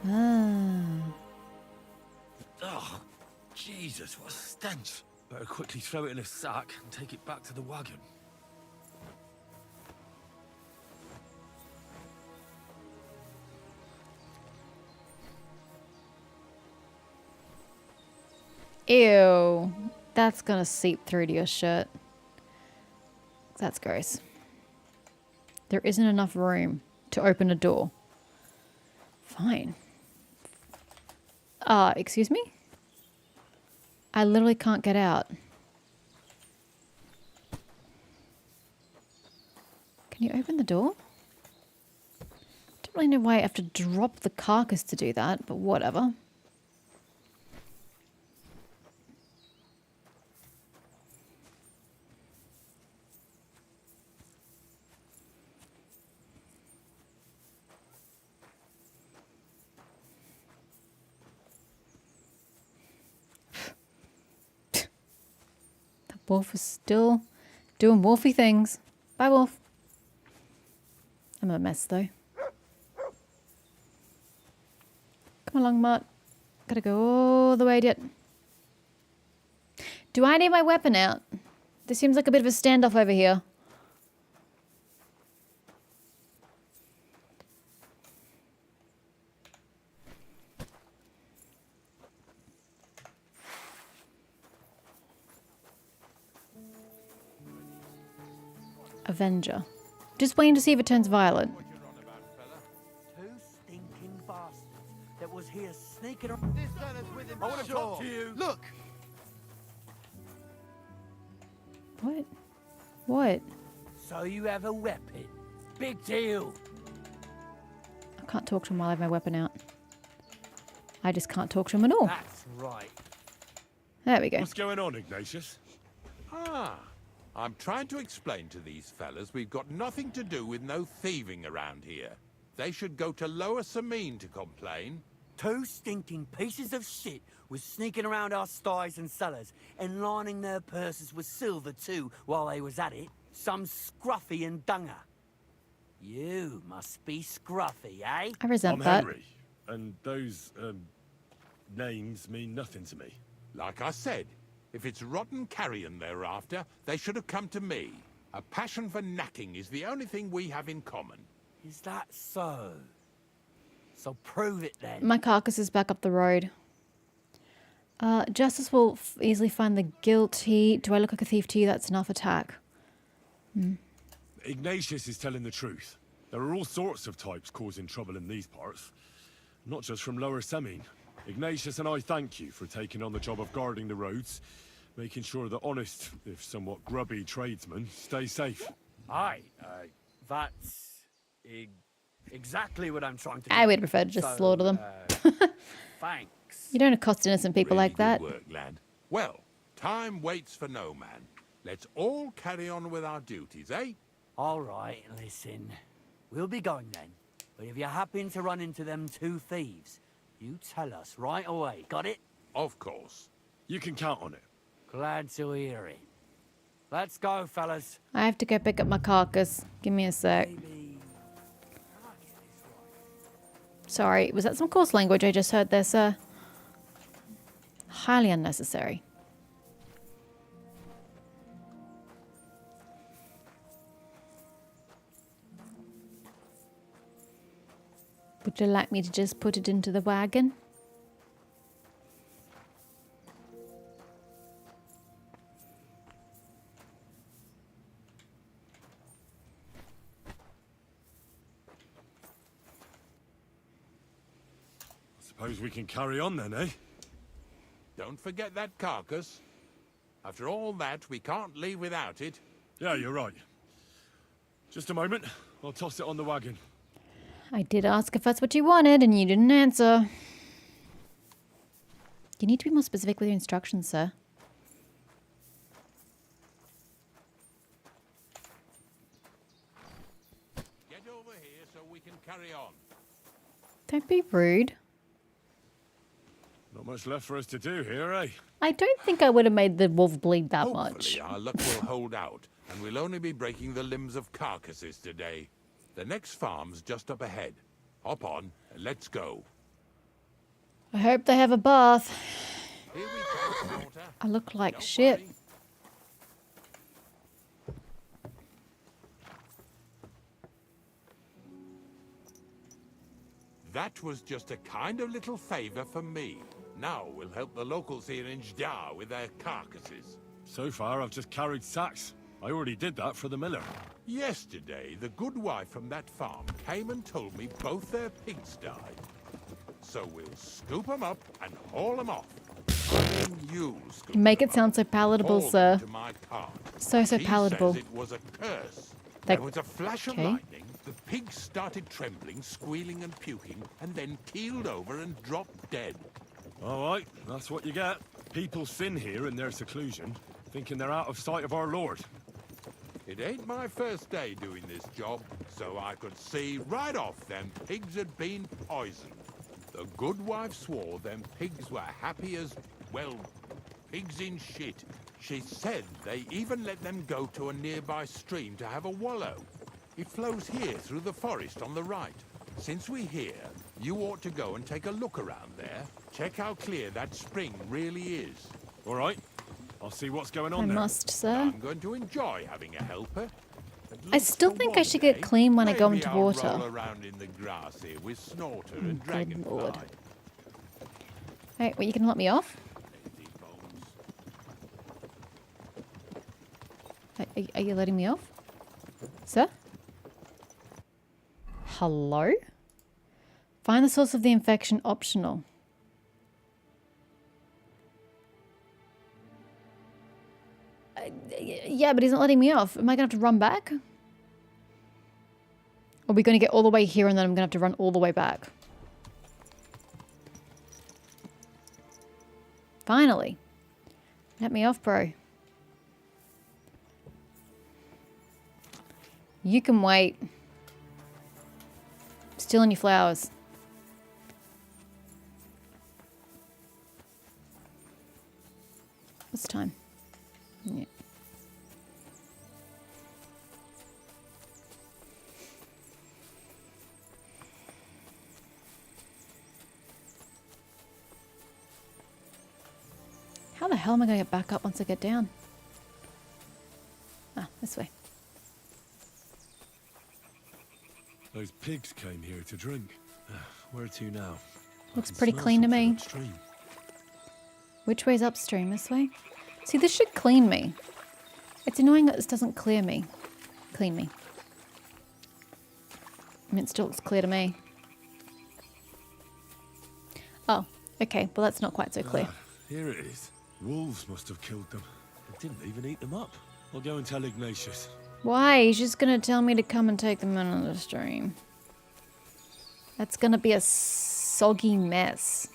[SPEAKER 1] Ah.
[SPEAKER 2] Ugh, Jesus, what a stench. Better quickly throw it in a sack and take it back to the wagon.
[SPEAKER 1] Ew. That's gonna seep through to your shirt. That's gross. There isn't enough room to open a door. Fine. Excuse me? I literally can't get out. Can you open the door? Don't really know why I have to drop the carcass to do that, but whatever. Wolf is still doing wolfy things. Bye, Wolf. I'm a mess, though. Come along, Mutt. Gotta go all the way yet. Do I need my weapon out? This seems like a bit of a standoff over here. Avenger. Just waiting to see if it turns violent.
[SPEAKER 12] bastards that was here sneaking around.
[SPEAKER 9] This fella's with him.
[SPEAKER 8] I want to talk to you.
[SPEAKER 3] Look!
[SPEAKER 1] What? What?
[SPEAKER 12] So you have a weapon. Big deal.
[SPEAKER 1] I can't talk to him while I have my weapon out. I just can't talk to him at all.
[SPEAKER 12] That's right.
[SPEAKER 1] There we go.
[SPEAKER 2] What's going on, Ignatius?
[SPEAKER 11] Ah, I'm trying to explain to these fellas we've got nothing to do with no thieving around here. They should go to Lower Samine to complain.
[SPEAKER 12] 2 stinking pieces of shit was sneaking around our sties and cellars and lining their purses with silver too while they was at it. Some scruffy and dunger. You must be scruffy, eh?
[SPEAKER 1] I resent
[SPEAKER 2] I'm
[SPEAKER 1] that.
[SPEAKER 2] Henry, and those, names mean nothing to me.
[SPEAKER 11] Like I said, if it's rotten carrion they're after, they should have come to me. A passion for knacking is the only thing we have in common.
[SPEAKER 12] Is that so? So prove it then.
[SPEAKER 1] My carcass is back up the road. Justice will easily find the guilty. Do I look like a thief to you? That's enough attack.
[SPEAKER 2] Ignatius is telling the truth. There are all sorts of types causing trouble in these parts. Not just from Lower Samine. Ignatius and I thank you for taking on the job of guarding the roads, making sure that honest, if somewhat grubby tradesmen stay safe.
[SPEAKER 12] Aye, that's exactly what I'm trying to do.
[SPEAKER 1] I would prefer to just slaughter them.
[SPEAKER 12] Thanks.
[SPEAKER 1] You don't accost innocent people
[SPEAKER 11] Really
[SPEAKER 1] like that.
[SPEAKER 11] good work, lad. Well, time waits for no man. Let's all carry on with our duties, eh?
[SPEAKER 12] All right, listen. We'll be going then. But if you happen to run into them 2 thieves, you tell us right away. Got it?
[SPEAKER 11] Of course.
[SPEAKER 2] You can count on it.
[SPEAKER 12] Glad to hear it. Let's go, fellas.
[SPEAKER 1] I have to go pick up my carcass. Give me a sec.
[SPEAKER 12] Maybe.
[SPEAKER 1] Sorry, was that some coarse language I just heard there, sir? Highly unnecessary. Would you like me to just put it into the wagon?
[SPEAKER 2] Suppose we can carry on then, eh?
[SPEAKER 11] Don't forget that carcass. After all that, we can't leave without it.
[SPEAKER 2] Yeah, you're right. Just a moment. I'll toss it on the wagon.
[SPEAKER 1] I did ask if that's what you wanted, and you didn't answer. You need to be more specific with your instructions, sir.
[SPEAKER 11] Get over here so we can carry on.
[SPEAKER 1] Don't be rude.
[SPEAKER 2] Not much left for us to do here, eh?
[SPEAKER 1] I don't think I would have made the wolf bleed that
[SPEAKER 11] Hopefully
[SPEAKER 1] much.
[SPEAKER 11] our luck will hold out, and we'll only be breaking the limbs of carcasses today. The next farm's just up ahead. Hop on, and let's go.
[SPEAKER 1] I hope they have a bath.
[SPEAKER 11] Here we go, daughter.
[SPEAKER 1] I look like
[SPEAKER 11] Don't
[SPEAKER 1] shit.
[SPEAKER 11] worry. That was just a kind of little favor for me. Now we'll help the locals here in Jdar with their carcasses.
[SPEAKER 2] So far, I've just carried sacks. I already did that for the miller.
[SPEAKER 11] Yesterday, the good wife from that farm came and told me both their pigs died. So we'll scoop them up and haul them off. And then you'll scoop
[SPEAKER 1] Make
[SPEAKER 11] them
[SPEAKER 1] it sound
[SPEAKER 11] up,
[SPEAKER 1] so palatable,
[SPEAKER 11] haul
[SPEAKER 1] sir.
[SPEAKER 11] them to my cart.
[SPEAKER 1] So
[SPEAKER 11] She
[SPEAKER 1] palatable.
[SPEAKER 11] says it was a curse.
[SPEAKER 1] That-
[SPEAKER 11] There was a flash of
[SPEAKER 1] okay.
[SPEAKER 11] lightning, the pigs started trembling, squealing and puking, and then keeled over and dropped dead.
[SPEAKER 2] All right, that's what you get. People sin here in their seclusion, thinking they're out of sight of our Lord.
[SPEAKER 11] It ain't my first day doing this job, so I could see right off them pigs had been poisoned. The good wife swore them pigs were happy as, well, pigs in shit. She said they even let them go to a nearby stream to have a wallow. It flows here through the forest on the right. Since we're here, you ought to go and take a look around there. Check how clear that spring really is.
[SPEAKER 2] All right, I'll see what's going
[SPEAKER 1] I
[SPEAKER 2] on there.
[SPEAKER 1] must, sir.
[SPEAKER 11] I'm going to enjoy having a helper. At
[SPEAKER 1] I
[SPEAKER 11] least
[SPEAKER 1] still
[SPEAKER 11] for
[SPEAKER 1] think I
[SPEAKER 11] one
[SPEAKER 1] should get
[SPEAKER 11] day.
[SPEAKER 1] clean when I go
[SPEAKER 11] Maybe
[SPEAKER 1] into
[SPEAKER 11] I'll
[SPEAKER 1] water.
[SPEAKER 11] roll around in the grass here with Snorter and
[SPEAKER 1] Good
[SPEAKER 11] Dragonfly.
[SPEAKER 1] lord. Hey, well, you can let me off?
[SPEAKER 11] Lazy bones.
[SPEAKER 1] Are you letting me off? Sir? Hello? Find the source of the infection optional. Yeah, but he's not letting me off. Am I going to have to run back? Or are we going to get all the way here and then I'm going to have to run all the way back? Finally. Let me off, bro. You can wait. Stealing your flowers. What's the time? Yeah. How the hell am I going to get back up once I get down? Ah, this way.
[SPEAKER 2] Those pigs came here to drink. Where to now?
[SPEAKER 1] Looks pretty clean to me.
[SPEAKER 2] Upstream.
[SPEAKER 1] Which way's upstream? This way? See, this should clean me. It's annoying that this doesn't clear me. Clean me. I mean, it still looks clear to me. Oh, okay. Well, that's not quite so clear.
[SPEAKER 2] Here it is. Wolves must have killed them. They didn't even eat them up. I'll go and tell Ignatius.
[SPEAKER 1] Why? He's just going to tell me to come and take them out of the stream. That's going to be a soggy mess.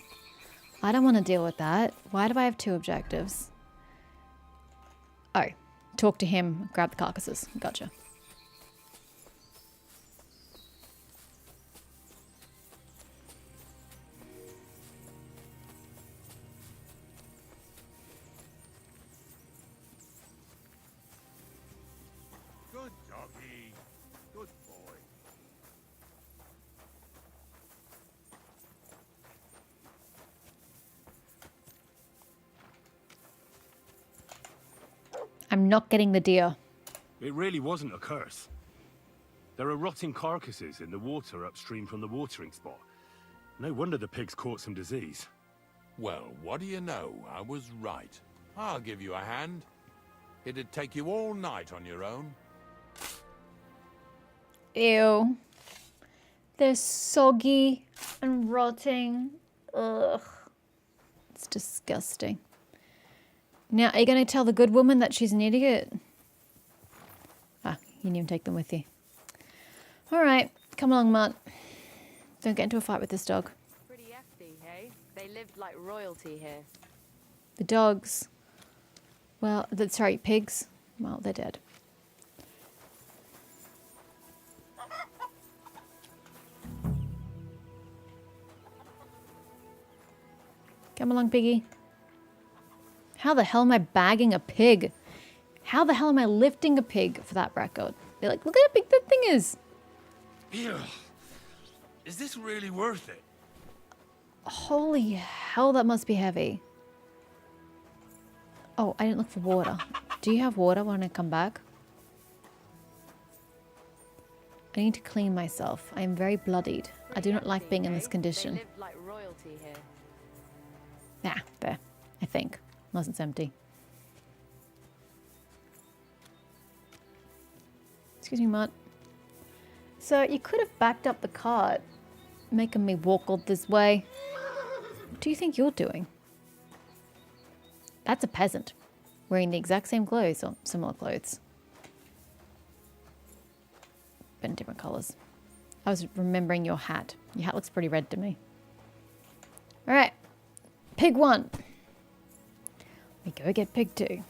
[SPEAKER 1] I don't want to deal with that. Why do I have 2 objectives? Oh, talk to him, grab the carcasses. Gotcha.
[SPEAKER 11] Good doggy. Good boy.
[SPEAKER 1] I'm not getting the deer.
[SPEAKER 2] It really wasn't a curse. There are rotting carcasses in the water upstream from the watering spot. No wonder the pigs caught some disease.
[SPEAKER 11] Well, what do you know? I was right. I'll give you a hand. It'd take you all night on your own.
[SPEAKER 1] Ew. They're soggy and rotting. Ugh. It's disgusting. Now, are you going to tell the good woman that she's an idiot? Ah, you didn't even take them with you. Alright, come along, Mutt. Don't get into a fight with this dog.
[SPEAKER 13] Pretty hefty, hey? They lived like royalty here.
[SPEAKER 1] The dogs. Well, sorry, pigs. Well, they're dead. Come along, piggy. How the hell am I bagging a pig? How the hell am I lifting a pig for that record? They're like, look at how big that thing is.
[SPEAKER 2] Ew. Is this really worth it?
[SPEAKER 1] Holy hell, that must be heavy. Oh, I didn't look for water. Do you have water when I come back? I need to clean myself. I am very bloodied. I do not like being in this condition.
[SPEAKER 13] They lived like royalty here.
[SPEAKER 1] Nah, there. I think. Unless it's empty. Excuse me, Mutt. So, you could have backed up the cart, making me walk all this way. What do you think you're doing? That's a peasant, wearing the exact same clothes, or similar clothes. But in different colours. I was remembering your hat. Your hat looks pretty red to me. Alright. Pig 1. We go get pig 2.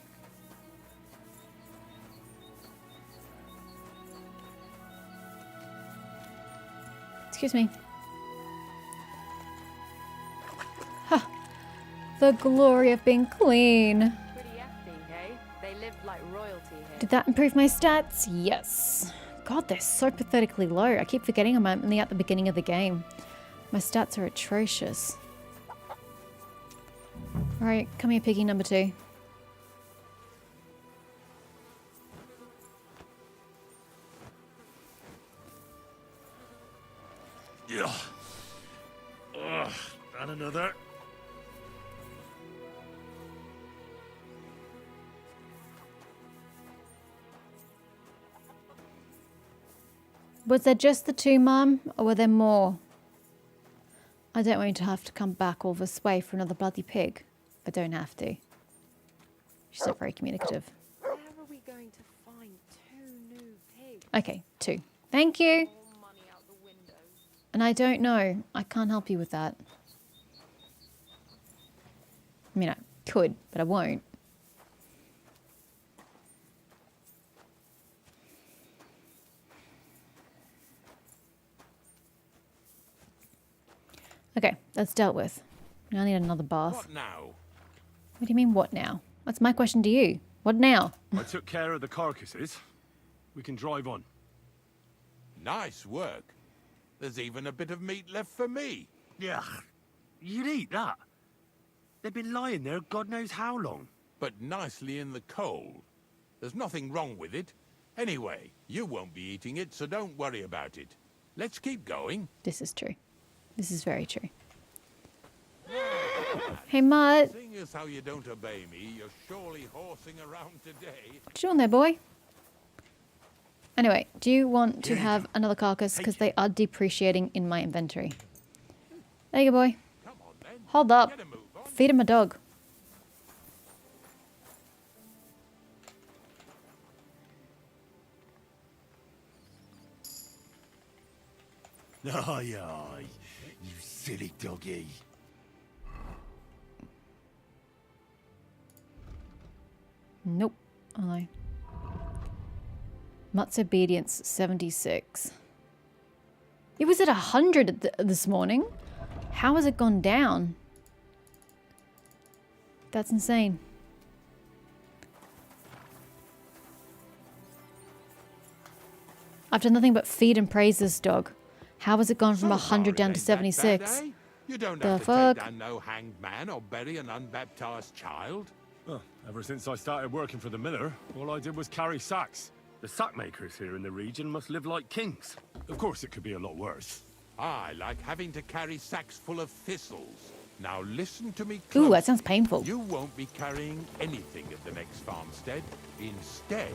[SPEAKER 1] Excuse me. Huh. The glory of being clean.
[SPEAKER 13] Pretty hefty, hey? They lived like royalty here.
[SPEAKER 1] Did that improve my stats? Yes. God, they're so pathetically low. I keep forgetting I'm only at the beginning of the game. My stats are atrocious. Alright, come here, piggy number 2.
[SPEAKER 2] Yeah. Ugh, and another.
[SPEAKER 1] Was there just the 2, Mum? Or were there more? I don't want you to have to come back all this way for another bloody pig. I don't have to. She's not very communicative.
[SPEAKER 13] Where are we going to find 2 new pigs?
[SPEAKER 1] Okay, 2. Thank you.
[SPEAKER 13] All money out the window.
[SPEAKER 1] And I don't know. I can't help you with that. I mean, I could, but I won't. Okay, that's dealt with. Now I need another bath.
[SPEAKER 11] What now?
[SPEAKER 1] What do you mean, what now? That's my question to you. What now?
[SPEAKER 2] I took care of the carcasses. We can drive on.
[SPEAKER 11] Nice work. There's even a bit of meat left for me.
[SPEAKER 10] Yeah, you'd eat that. They've been lying there God knows how long.
[SPEAKER 11] But nicely in the cold. There's nothing wrong with it. Anyway, you won't be eating it, so don't worry about it. Let's keep going.
[SPEAKER 1] This is true. This is very true. Hey, Mutt.
[SPEAKER 11] Seeing as how you don't obey me, you're surely horsing around today.
[SPEAKER 1] What you on there, boy? Anyway, do you want to have another carcass? Because they are depreciating in my inventory. There you go, boy.
[SPEAKER 11] Come on then.
[SPEAKER 1] Hold up.
[SPEAKER 11] Get a move on.
[SPEAKER 1] Feed him a dog.
[SPEAKER 9] Aye, aye, you silly doggy.
[SPEAKER 1] Nope. I. Mutt's obedience 76. It was at 100 this morning. How has it gone down? That's insane. I've done nothing but feed and praise this dog. How has it gone from
[SPEAKER 11] So
[SPEAKER 1] 100 down to
[SPEAKER 11] far, it ain't that bad,
[SPEAKER 1] 76?
[SPEAKER 11] eh? You don't
[SPEAKER 1] The
[SPEAKER 11] have to
[SPEAKER 1] fuck?
[SPEAKER 11] take down no hanged man or bury an unbaptized child.
[SPEAKER 2] Well, ever since I started working for the miller, all I did was carry sacks. The sack makers here in the region must live like kings. Of course, it could be a lot worse.
[SPEAKER 11] I like having to carry sacks full of thistles. Now listen to me close.
[SPEAKER 1] Ooh, that sounds painful.
[SPEAKER 11] You won't be carrying anything at the next farmstead. Instead,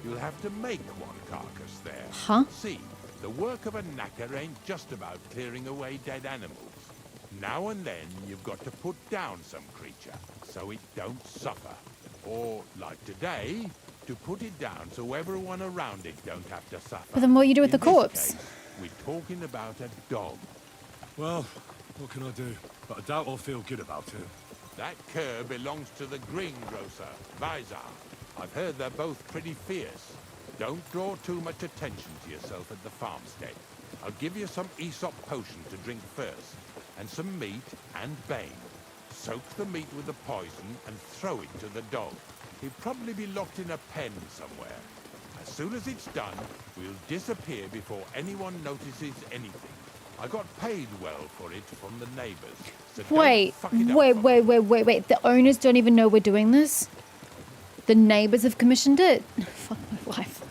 [SPEAKER 11] you'll have to make one carcass there.
[SPEAKER 1] Huh?
[SPEAKER 11] See, the work of a knacker ain't just about clearing away dead animals. Now and then, you've got to put down some creature, so it don't suffer. Or, like today, to put it down so everyone around it don't have to suffer.
[SPEAKER 1] But then what you do with
[SPEAKER 11] In
[SPEAKER 1] the
[SPEAKER 11] this
[SPEAKER 1] corpse?
[SPEAKER 11] case, we're talking about a dog.
[SPEAKER 2] Well, what can I do? But I doubt I'll feel good about it.
[SPEAKER 11] That cur belongs to the greengrocer, Vizar. I've heard they're both pretty fierce. Don't draw too much attention to yourself at the farmstead. I'll give you some Aesop potion to drink first, and some meat and bane. Soak the meat with the poison and throw it to the dog. He'll probably be locked in a pen somewhere. As soon as it's done, we'll disappear before anyone notices anything. I got paid well for it from the neighbors. So don't
[SPEAKER 1] Wait,
[SPEAKER 11] fuck it up
[SPEAKER 1] wait,
[SPEAKER 11] for
[SPEAKER 1] wait, wait, wait, wait. The owners don't even know we're doing this? The neighbors have commissioned it? Fuck my life.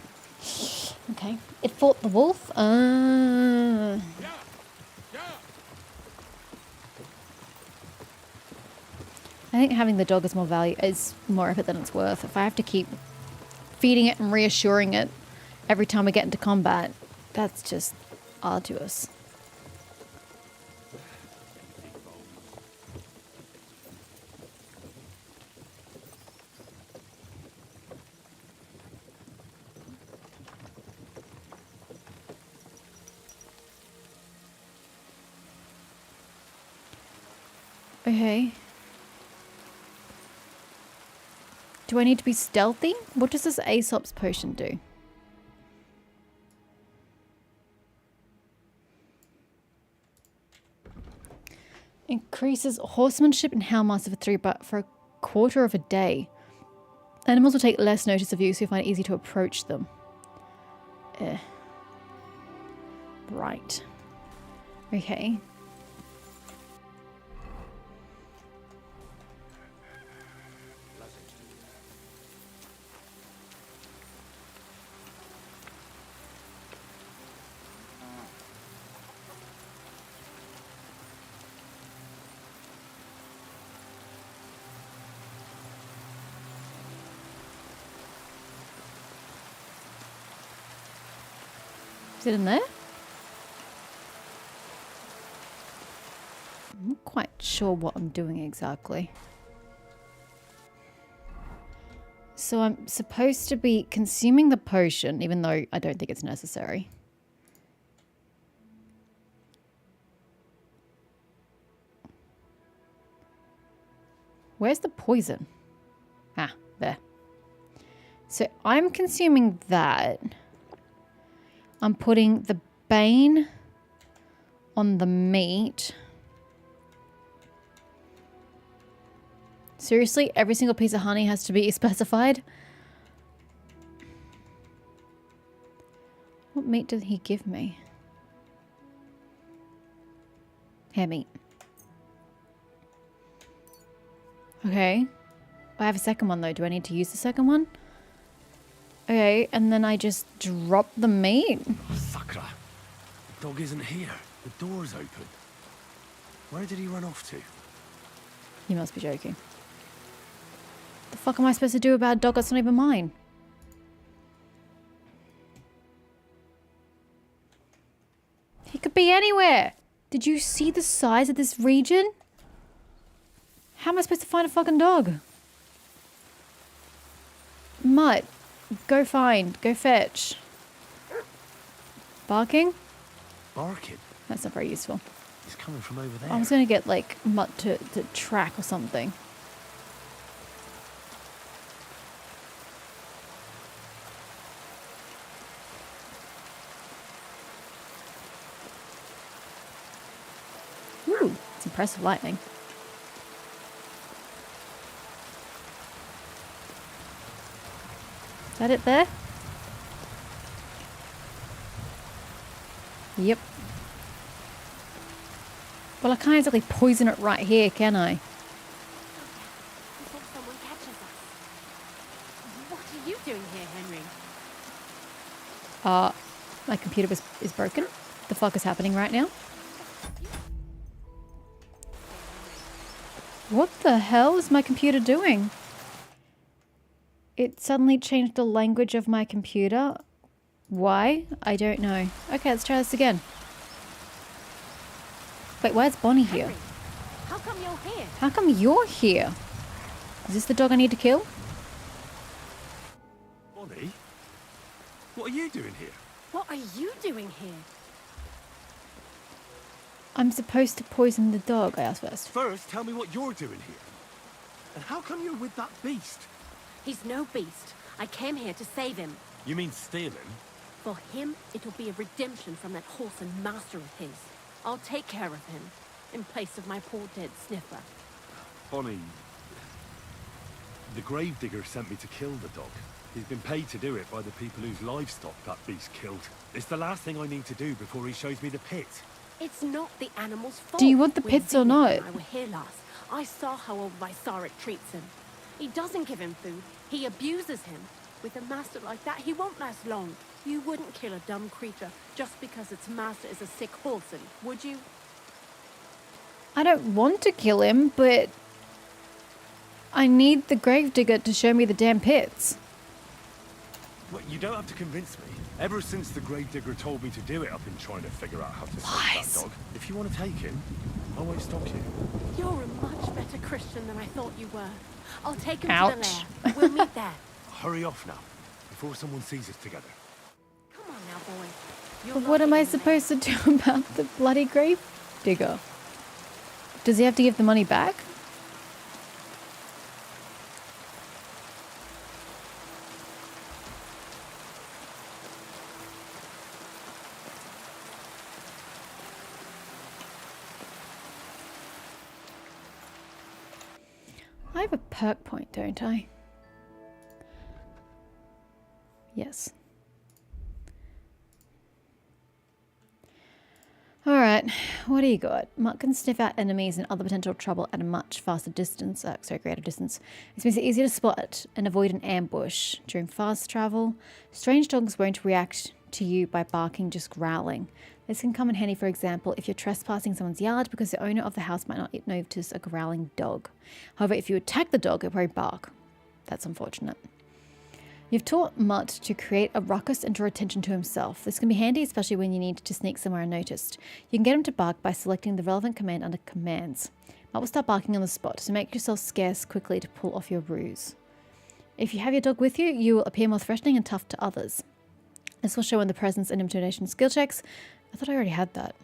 [SPEAKER 1] Okay. It fought the wolf?
[SPEAKER 11] Yeah, yeah.
[SPEAKER 1] I think having the dog is more effort than it's worth. If I have to keep feeding it and reassuring it every time we get into combat, that's just arduous. Okay. Do I need to be stealthy? What does this Aesop's potion do? Increases horsemanship and houndmaster for 3, but for a quarter of a day. Animals will take less notice of you, so you find it easy to approach them. Right. Okay. Is it in there? quite sure what I'm doing exactly. So I'm supposed to be consuming the potion, even though I don't think it's necessary. Where's the poison? Ah, there. So I'm consuming that. I'm putting the bane on the meat. Seriously, every single piece of honey has to be specified? What meat did he give me? Hair meat. Okay. I have a second one though. Do I need to use the second one? Okay, and then I just drop the meat?
[SPEAKER 2] Sakra. The dog isn't here. The door's open. Where did he run off to?
[SPEAKER 1] You must be joking. The fuck am I supposed to do about a dog that's not even mine? He could be anywhere. Did you see the size of this region? How am I supposed to find a fucking dog? Mutt, go find, go fetch. Barking?
[SPEAKER 2] Barking?
[SPEAKER 1] That's not very useful.
[SPEAKER 2] He's coming from over there.
[SPEAKER 1] I was gonna get like Mutt to track or something. Ooh, it's impressive lightning. Is that it there? Yep. Well, I can't exactly poison it right here, can I?
[SPEAKER 7] Before someone catches us. What are you doing here, Henry?
[SPEAKER 1] My computer is broken. The fuck is happening right now? What the hell is my computer doing? It suddenly changed the language of my computer. Why? I don't know. Okay, let's try this again. Wait, why is Bonnie here?
[SPEAKER 7] Henry, how come you're here?
[SPEAKER 1] How come you're here? Is this the dog I need to kill?
[SPEAKER 2] Bonnie? What are you doing here?
[SPEAKER 7] What are you doing here?
[SPEAKER 1] I'm supposed to poison the dog, I asked first.
[SPEAKER 2] First, tell me what you're doing here. And how come you're with that beast?
[SPEAKER 7] He's no beast. I came here to save him.
[SPEAKER 2] You mean steal him?
[SPEAKER 7] For him, it'll be a redemption from that wholesome master of his. I'll take care of him, in place of my poor dead sniffer.
[SPEAKER 2] Bonnie, the gravedigger sent me to kill the dog. He's been paid to do it by the people whose livestock that beast killed. It's the last thing I need to do before he shows me the pit.
[SPEAKER 7] It's not the animal's fault.
[SPEAKER 1] Do you want the
[SPEAKER 7] When
[SPEAKER 1] pits or
[SPEAKER 7] Zena
[SPEAKER 1] not?
[SPEAKER 7] and I were here last. I saw how old Visarik treats him. He doesn't give him food. He abuses him. With a master like that, he won't last long. You wouldn't kill a dumb creature just because its master is a sick horse, would you?
[SPEAKER 1] I don't want to kill him, but I need the gravedigger to show me the damn pits.
[SPEAKER 2] Well, you don't have to convince me. Ever since the gravedigger told me to do it, I've been trying to figure out how to save that dog. If you want to take him, I won't stop you.
[SPEAKER 7] You're a much better Christian than I thought you were. I'll take him to
[SPEAKER 1] Ouch.
[SPEAKER 7] the lair. We'll meet there.
[SPEAKER 2] Hurry off now, before someone sees us together.
[SPEAKER 7] Come on now, boy. You're
[SPEAKER 1] But
[SPEAKER 7] not
[SPEAKER 1] what am I
[SPEAKER 7] getting there.
[SPEAKER 1] supposed to do about the bloody gravedigger? Does he have to give the money back? I have a perk point, don't I? Yes. Alright, what do you got? Mutt can sniff out enemies and other potential trouble at a much faster distance, greater distance. This makes it easier to spot and avoid an ambush. During fast travel, strange dogs won't react to you by barking, just growling. This can come in handy, for example, if you're trespassing someone's yard because the owner of the house might not notice a growling dog. However, if you attack the dog, it won't bark. That's unfortunate. You've taught Mutt to create a ruckus and draw attention to himself. This can be handy, especially when you need to sneak somewhere unnoticed. You can get him to bark by selecting the relevant command under commands. Mutt will start barking on the spot, so make yourself scarce quickly to pull off your ruse. If you have your dog with you, you will appear more threatening and tough to others. This will show in the presence and intimidation skill checks. I thought I already had that.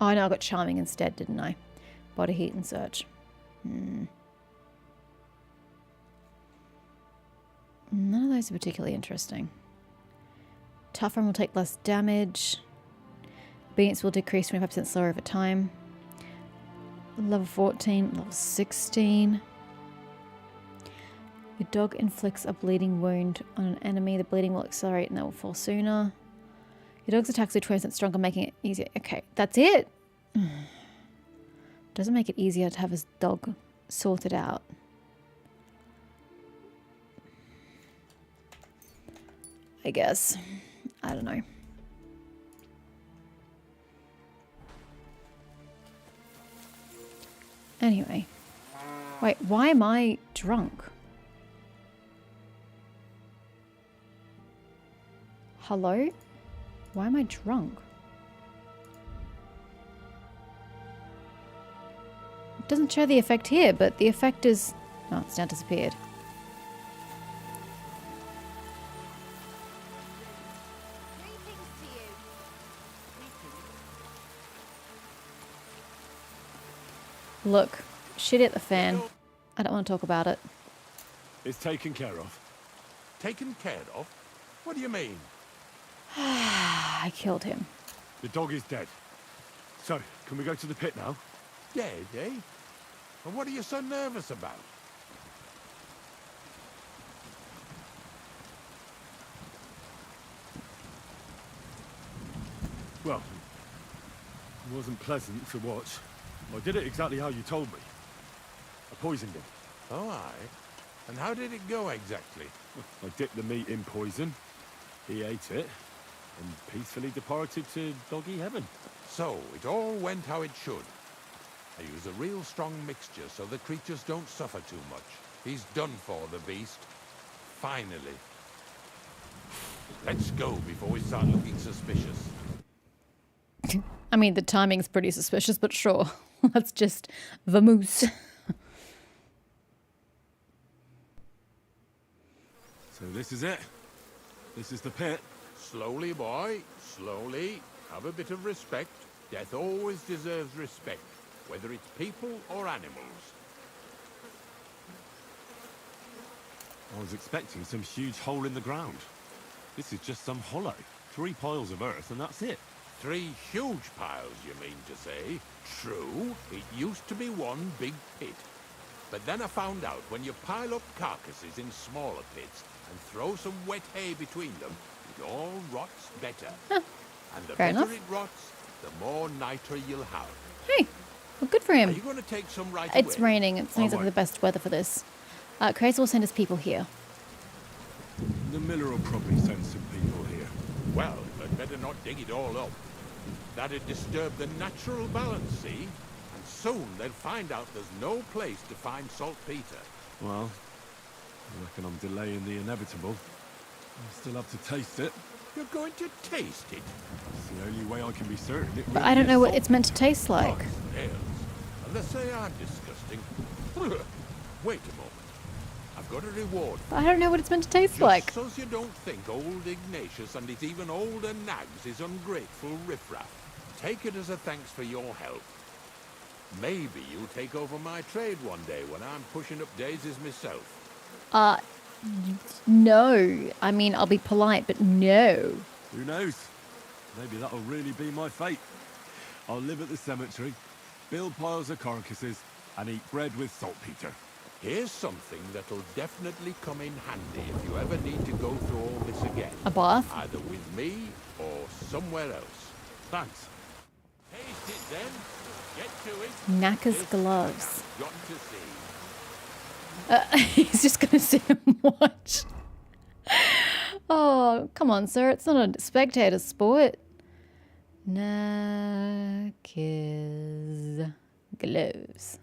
[SPEAKER 1] Oh, I know I got charming instead, didn't I? Body heat and search. None of those are particularly interesting. Tough Run will take less damage. Obedience will decrease 25% slower over time. Level 14, level 16. Your dog inflicts a bleeding wound on an enemy. The bleeding will accelerate and they will fall sooner. Your dog's attacks are 20% stronger, making it easier. Okay, that's it. Doesn't make it easier to have his dog sorted out. I guess. I don't know. Anyway. Wait, why am I drunk? Hello? Why am I drunk? It doesn't show the effect here, but the effect is... Oh, it's now disappeared. Look, shit at the fan. I don't want to talk about it.
[SPEAKER 2] It's taken care of.
[SPEAKER 11] Taken care of? What do you mean?
[SPEAKER 1] I killed him.
[SPEAKER 2] The dog is dead. So, can we go to the pit now?
[SPEAKER 11] Dead, eh? And what are you so nervous about?
[SPEAKER 2] Well, it wasn't pleasant to watch. I did it exactly how you told me. I poisoned him.
[SPEAKER 11] Oh, aye. And how did it go exactly?
[SPEAKER 2] I dipped the meat in poison. He ate it and peacefully departed to doggy heaven.
[SPEAKER 11] So, it all went how it should. I use a real strong mixture so the creatures don't suffer too much. He's done for, the beast. Finally. Let's go before we start looking suspicious.
[SPEAKER 1] I mean, the timing's pretty suspicious, but sure. Let's just vamoose.
[SPEAKER 2] So this is it. This is the pit.
[SPEAKER 11] Slowly, boy. Slowly. Have a bit of respect. Death always deserves respect, whether it's people or animals.
[SPEAKER 2] I was expecting some huge hole in the ground. This is just some hollow. 3 piles of earth and that's it.
[SPEAKER 11] 3 huge piles, you mean to say? True, it used to be one big pit. But then I found out when you pile up carcasses in smaller pits and throw some wet hay between them, it all rots better. And the
[SPEAKER 1] Fair
[SPEAKER 11] better
[SPEAKER 1] enough.
[SPEAKER 11] it rots, the more niter you'll have.
[SPEAKER 1] Hey, well, good for
[SPEAKER 11] Are
[SPEAKER 1] him.
[SPEAKER 11] you going to take some right
[SPEAKER 1] It's
[SPEAKER 11] away?
[SPEAKER 1] raining. It seems like the best weather for this. Crazy will send his people here.
[SPEAKER 2] The miller will probably send some people here.
[SPEAKER 11] Well, I'd better not dig it all up. That'd disturb the natural balance, see? And soon they'll find out there's no place to find saltpeter.
[SPEAKER 2] Well, I reckon I'm delaying the inevitable. I still have to taste it.
[SPEAKER 11] You're going to taste it?
[SPEAKER 2] It's the only way I can be certain it
[SPEAKER 1] But
[SPEAKER 2] really
[SPEAKER 1] I don't
[SPEAKER 2] is
[SPEAKER 1] know what
[SPEAKER 2] salt.
[SPEAKER 1] it's meant to taste like.
[SPEAKER 11] Snails. Unless they are disgusting. Wait a moment. I've got a reward.
[SPEAKER 1] But I don't know what it's meant to taste
[SPEAKER 11] Just
[SPEAKER 1] like.
[SPEAKER 11] so you don't think old Ignatius and his even older nags is ungrateful riffraff. Take it as a thanks for your help. Maybe you'll take over my trade one day when I'm pushing up daisies myself.
[SPEAKER 1] No. I mean, I'll be polite, but no.
[SPEAKER 2] Who knows? Maybe that'll really be my fate. I'll live at the cemetery, build piles of carcasses, and eat bread with saltpeter.
[SPEAKER 11] Here's something that'll definitely come in handy if you ever need to go through all this again.
[SPEAKER 1] A bath?
[SPEAKER 11] Either with me or somewhere else.
[SPEAKER 2] Thanks.
[SPEAKER 11] Taste it then. Get to it.
[SPEAKER 1] Knacker's
[SPEAKER 11] This
[SPEAKER 1] gloves.
[SPEAKER 11] I've got to see.
[SPEAKER 1] He's just going to sit and watch. Oh, come on, sir. It's not a spectator sport. Knacker's gloves.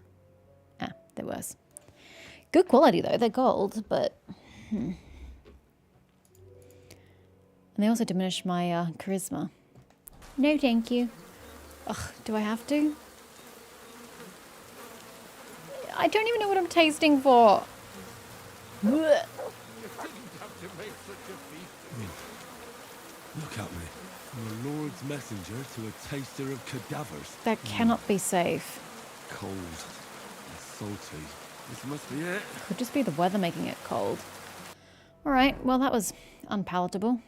[SPEAKER 1] Ah, there was. Good quality, though. They're gold, but... And they also diminish my charisma. No, thank you. Ugh, do I have to? I don't even know what I'm tasting for. Blech.
[SPEAKER 2] Look at me. I'm a Lord's messenger to a taster of cadavers.
[SPEAKER 1] That cannot be safe.
[SPEAKER 2] Cold. And salty. This must be it.
[SPEAKER 1] Could just be the weather making it cold. Alright, well that was unpalatable.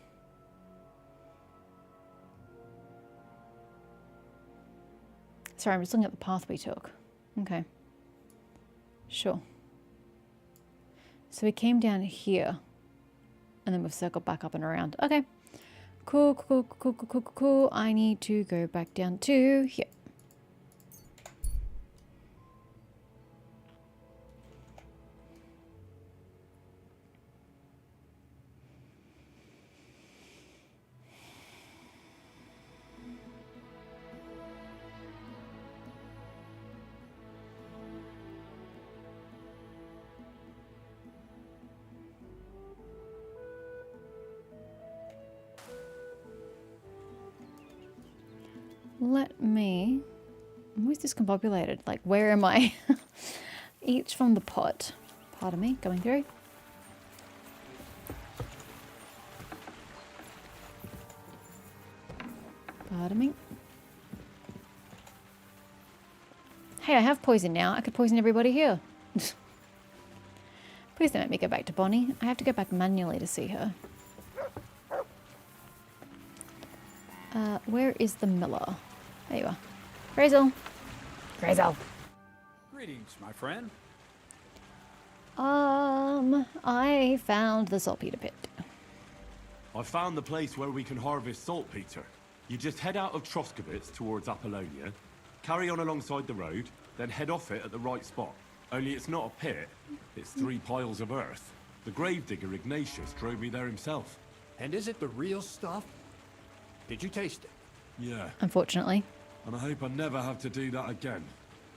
[SPEAKER 1] Sorry, I'm just looking at the path we took. Okay. Sure. So we came down here. And then we've circled back up and around. Okay. Cool, cool, cool, cool, cool, cool, cool. I need to go back down to here. Let me... I'm always discombobulated. Like, where am I? Each from the pot. Pardon me, going through. Pardon me. Hey, I have poison now. I could poison everybody here. Please don't make me go back to Bonnie. I have to go back manually to see her. Where is the miller? There you are. Grazel. Grazel.
[SPEAKER 4] Greetings, my friend.
[SPEAKER 1] I found the saltpeter pit.
[SPEAKER 2] I found the place where we can harvest saltpeter. You just head out of Troskovitz towards Apollonia, carry on alongside the road, then head off it at the right spot. Only it's not a pit, it's 3 piles of earth. The gravedigger Ignatius drove me there himself.
[SPEAKER 4] And is it the real stuff? Did you taste it?
[SPEAKER 2] Yeah.
[SPEAKER 1] Unfortunately.
[SPEAKER 2] And I hope I never have to do that again.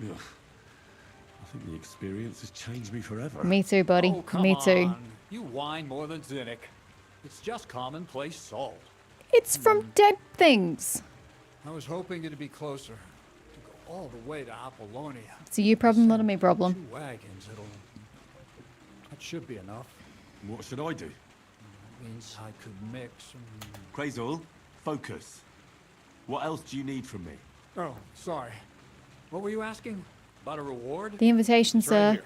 [SPEAKER 2] Ugh. I think the experience has changed me forever.
[SPEAKER 1] Me too, buddy.
[SPEAKER 4] Oh, come
[SPEAKER 1] Me too.
[SPEAKER 4] on. You whine more than Zinnik. It's just commonplace salt.
[SPEAKER 1] It's from dead things.
[SPEAKER 4] I was hoping it'd be closer. To go all the way to Apollonia.
[SPEAKER 1] It's a you problem, not a me problem.
[SPEAKER 4] 2 wagons, that should be enough.
[SPEAKER 2] What should I do?
[SPEAKER 4] That means I could mix and...
[SPEAKER 2] Crazul, focus. What else do you need from me?
[SPEAKER 4] Oh, sorry. What were you asking? About a reward?
[SPEAKER 1] The invitation,
[SPEAKER 4] It's
[SPEAKER 1] sir.
[SPEAKER 4] right here.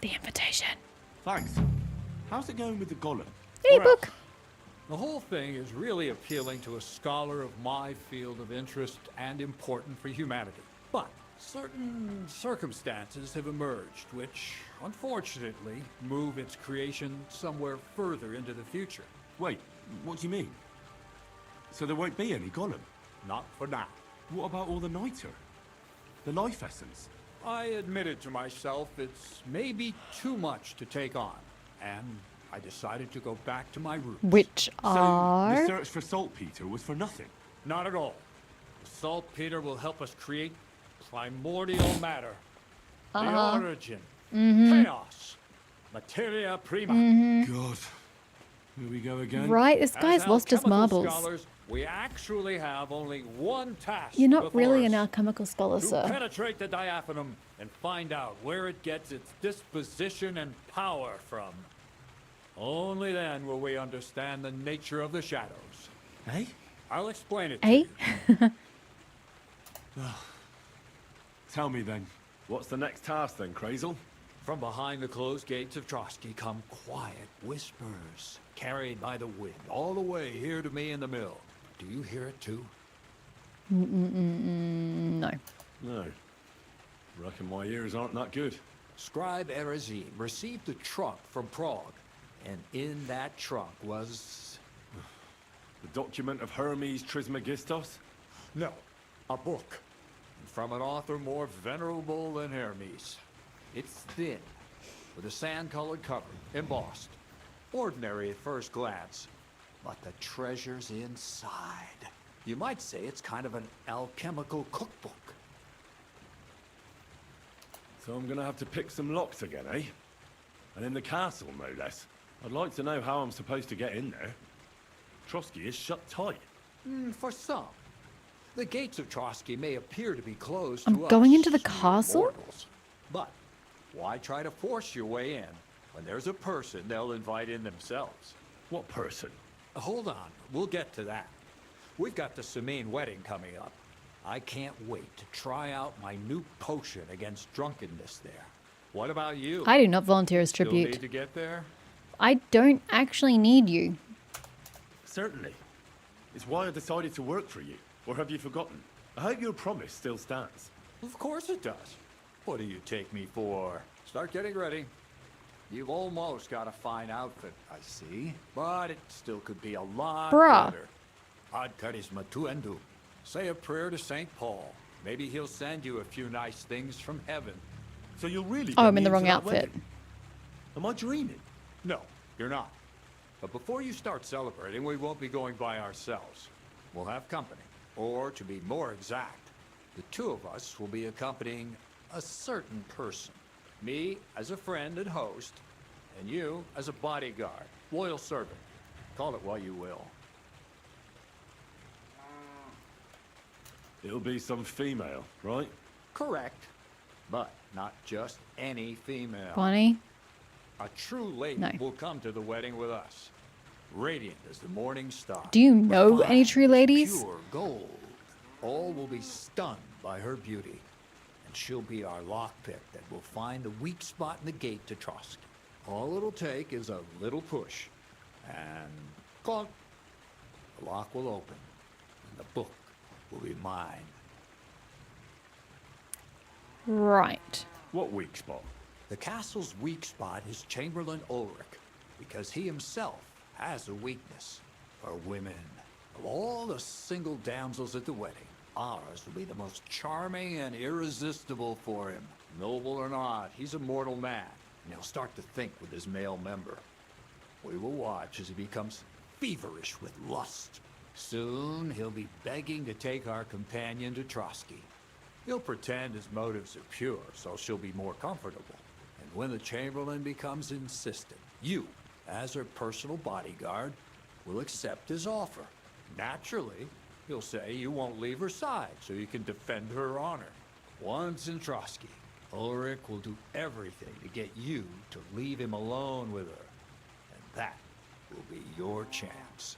[SPEAKER 1] The invitation.
[SPEAKER 2] Thanks. How's it going with the golem?
[SPEAKER 1] Hey,
[SPEAKER 4] Well,
[SPEAKER 1] book.
[SPEAKER 4] The whole thing is really appealing to a scholar of my field of interest and important for humanity. But certain circumstances have emerged which, unfortunately, move its creation somewhere further into the future.
[SPEAKER 2] Wait, what do you mean? So there won't be any golem?
[SPEAKER 4] Not for now.
[SPEAKER 2] What about all the niter? The life essence?
[SPEAKER 4] I admitted to myself it's maybe too much to take on, and I decided to go back to my roots.
[SPEAKER 1] Which
[SPEAKER 2] So
[SPEAKER 1] are...
[SPEAKER 2] the search for saltpeter was for nothing?
[SPEAKER 4] Not at all. The saltpeter will help us create primordial matter. The origin. Chaos. Materia Prima.
[SPEAKER 2] God. Here we go again.
[SPEAKER 1] Right, this guy's
[SPEAKER 4] As
[SPEAKER 1] lost his
[SPEAKER 4] alchemical
[SPEAKER 1] marbles.
[SPEAKER 4] Scholars, we actually have only one task.
[SPEAKER 1] You're not
[SPEAKER 4] before
[SPEAKER 1] really an
[SPEAKER 4] us.
[SPEAKER 1] alchemical scholar,
[SPEAKER 4] To
[SPEAKER 1] sir.
[SPEAKER 4] penetrate the diaphanum and find out where it gets its disposition and power from. Only then will we understand the nature of the shadows.
[SPEAKER 2] Eh?
[SPEAKER 4] I'll explain it to
[SPEAKER 1] Eh?
[SPEAKER 4] you.
[SPEAKER 2] Tell me then, what's the next task then, Crazul?
[SPEAKER 4] From behind the closed gates of Trotsky come quiet whispers, carried by the wind, all the way here to me in the mill. Do you hear it too?
[SPEAKER 1] No.
[SPEAKER 2] No. Reckon my ears aren't that good.
[SPEAKER 4] Scribe Erezim received a trunk from Prague, and in that trunk was...
[SPEAKER 2] The document of Hermes Trismegistos?
[SPEAKER 4] No, a book. From an author more venerable than Hermes. It's thin, with a sand-colored cover, embossed. Ordinary at first glance, but the treasure's inside. You might say it's kind of an alchemical cookbook.
[SPEAKER 2] So I'm gonna have to pick some locks again, eh? And in the castle, no less. I'd like to know how I'm supposed to get in there. Trotsky is shut tight.
[SPEAKER 4] For some. The gates of Trotsky may appear to be closed
[SPEAKER 1] I'm
[SPEAKER 4] to us,
[SPEAKER 1] going into the
[SPEAKER 4] mere
[SPEAKER 1] castle?
[SPEAKER 4] mortals. But why try to force your way in when there's a person they'll invite in themselves?
[SPEAKER 2] What person?
[SPEAKER 4] Hold on, we'll get to that. We've got the Samine wedding coming up. I can't wait to try out my new potion against drunkenness there. What about you?
[SPEAKER 1] I do not volunteer as
[SPEAKER 4] Still
[SPEAKER 1] tribute.
[SPEAKER 4] need to get there?
[SPEAKER 1] I don't actually need you.
[SPEAKER 2] Certainly. It's why I decided to work for you. Or have you forgotten? I hope your promise still stands.
[SPEAKER 4] Of course it does. What do you take me for? Start getting ready. You've almost got a fine outfit, I see. But it still could be a lot
[SPEAKER 1] Bruh.
[SPEAKER 4] better. Ad charisma tuendu. Say a prayer to St. Paul. Maybe he'll send you a few nice things from heaven.
[SPEAKER 2] So you'll really
[SPEAKER 1] Oh,
[SPEAKER 2] get
[SPEAKER 1] I'm in
[SPEAKER 2] me
[SPEAKER 1] the
[SPEAKER 2] into
[SPEAKER 1] wrong
[SPEAKER 2] that
[SPEAKER 1] outfit.
[SPEAKER 2] wedding? Am I dreaming?
[SPEAKER 4] No, you're not. But before you start celebrating, we won't be going by ourselves. We'll have company. Or, to be more exact, the two of us will be accompanying a certain person. Me as a friend and host, and you as a bodyguard, loyal servant. Call it what you will.
[SPEAKER 2] It'll be some female, right?
[SPEAKER 4] Correct. But not just any female.
[SPEAKER 1] Bonnie?
[SPEAKER 4] A true lady
[SPEAKER 1] No.
[SPEAKER 4] will come to the wedding with us. Radiant as the morning star.
[SPEAKER 1] Do you know
[SPEAKER 4] refined
[SPEAKER 1] any true
[SPEAKER 4] as
[SPEAKER 1] ladies?
[SPEAKER 4] Pure gold. All will be stunned by her beauty. And she'll be our lockpick that will find the weak spot in the gate to Trotsky. All it'll take is a little push. And clunk. The lock will open. And the book will be mine.
[SPEAKER 1] Right.
[SPEAKER 2] What weak spot?
[SPEAKER 4] The castle's weak spot is Chamberlain Ulrich, because he himself has a weakness for women. Of all the single damsels at the wedding, ours will be the most charming and irresistible for him. Noble or not, he's a mortal man, and he'll start to think with his male member. We will watch as he becomes feverish with lust. Soon, he'll be begging to take our companion to Trotsky. He'll pretend his motives are pure, so she'll be more comfortable. And when the Chamberlain becomes insistent, you, as her personal bodyguard, will accept his offer. Naturally, he'll say you won't leave her side so you can defend her honor. Once in Trotsky, Ulrich will do everything to get you to leave him alone with her. And that will be your chance.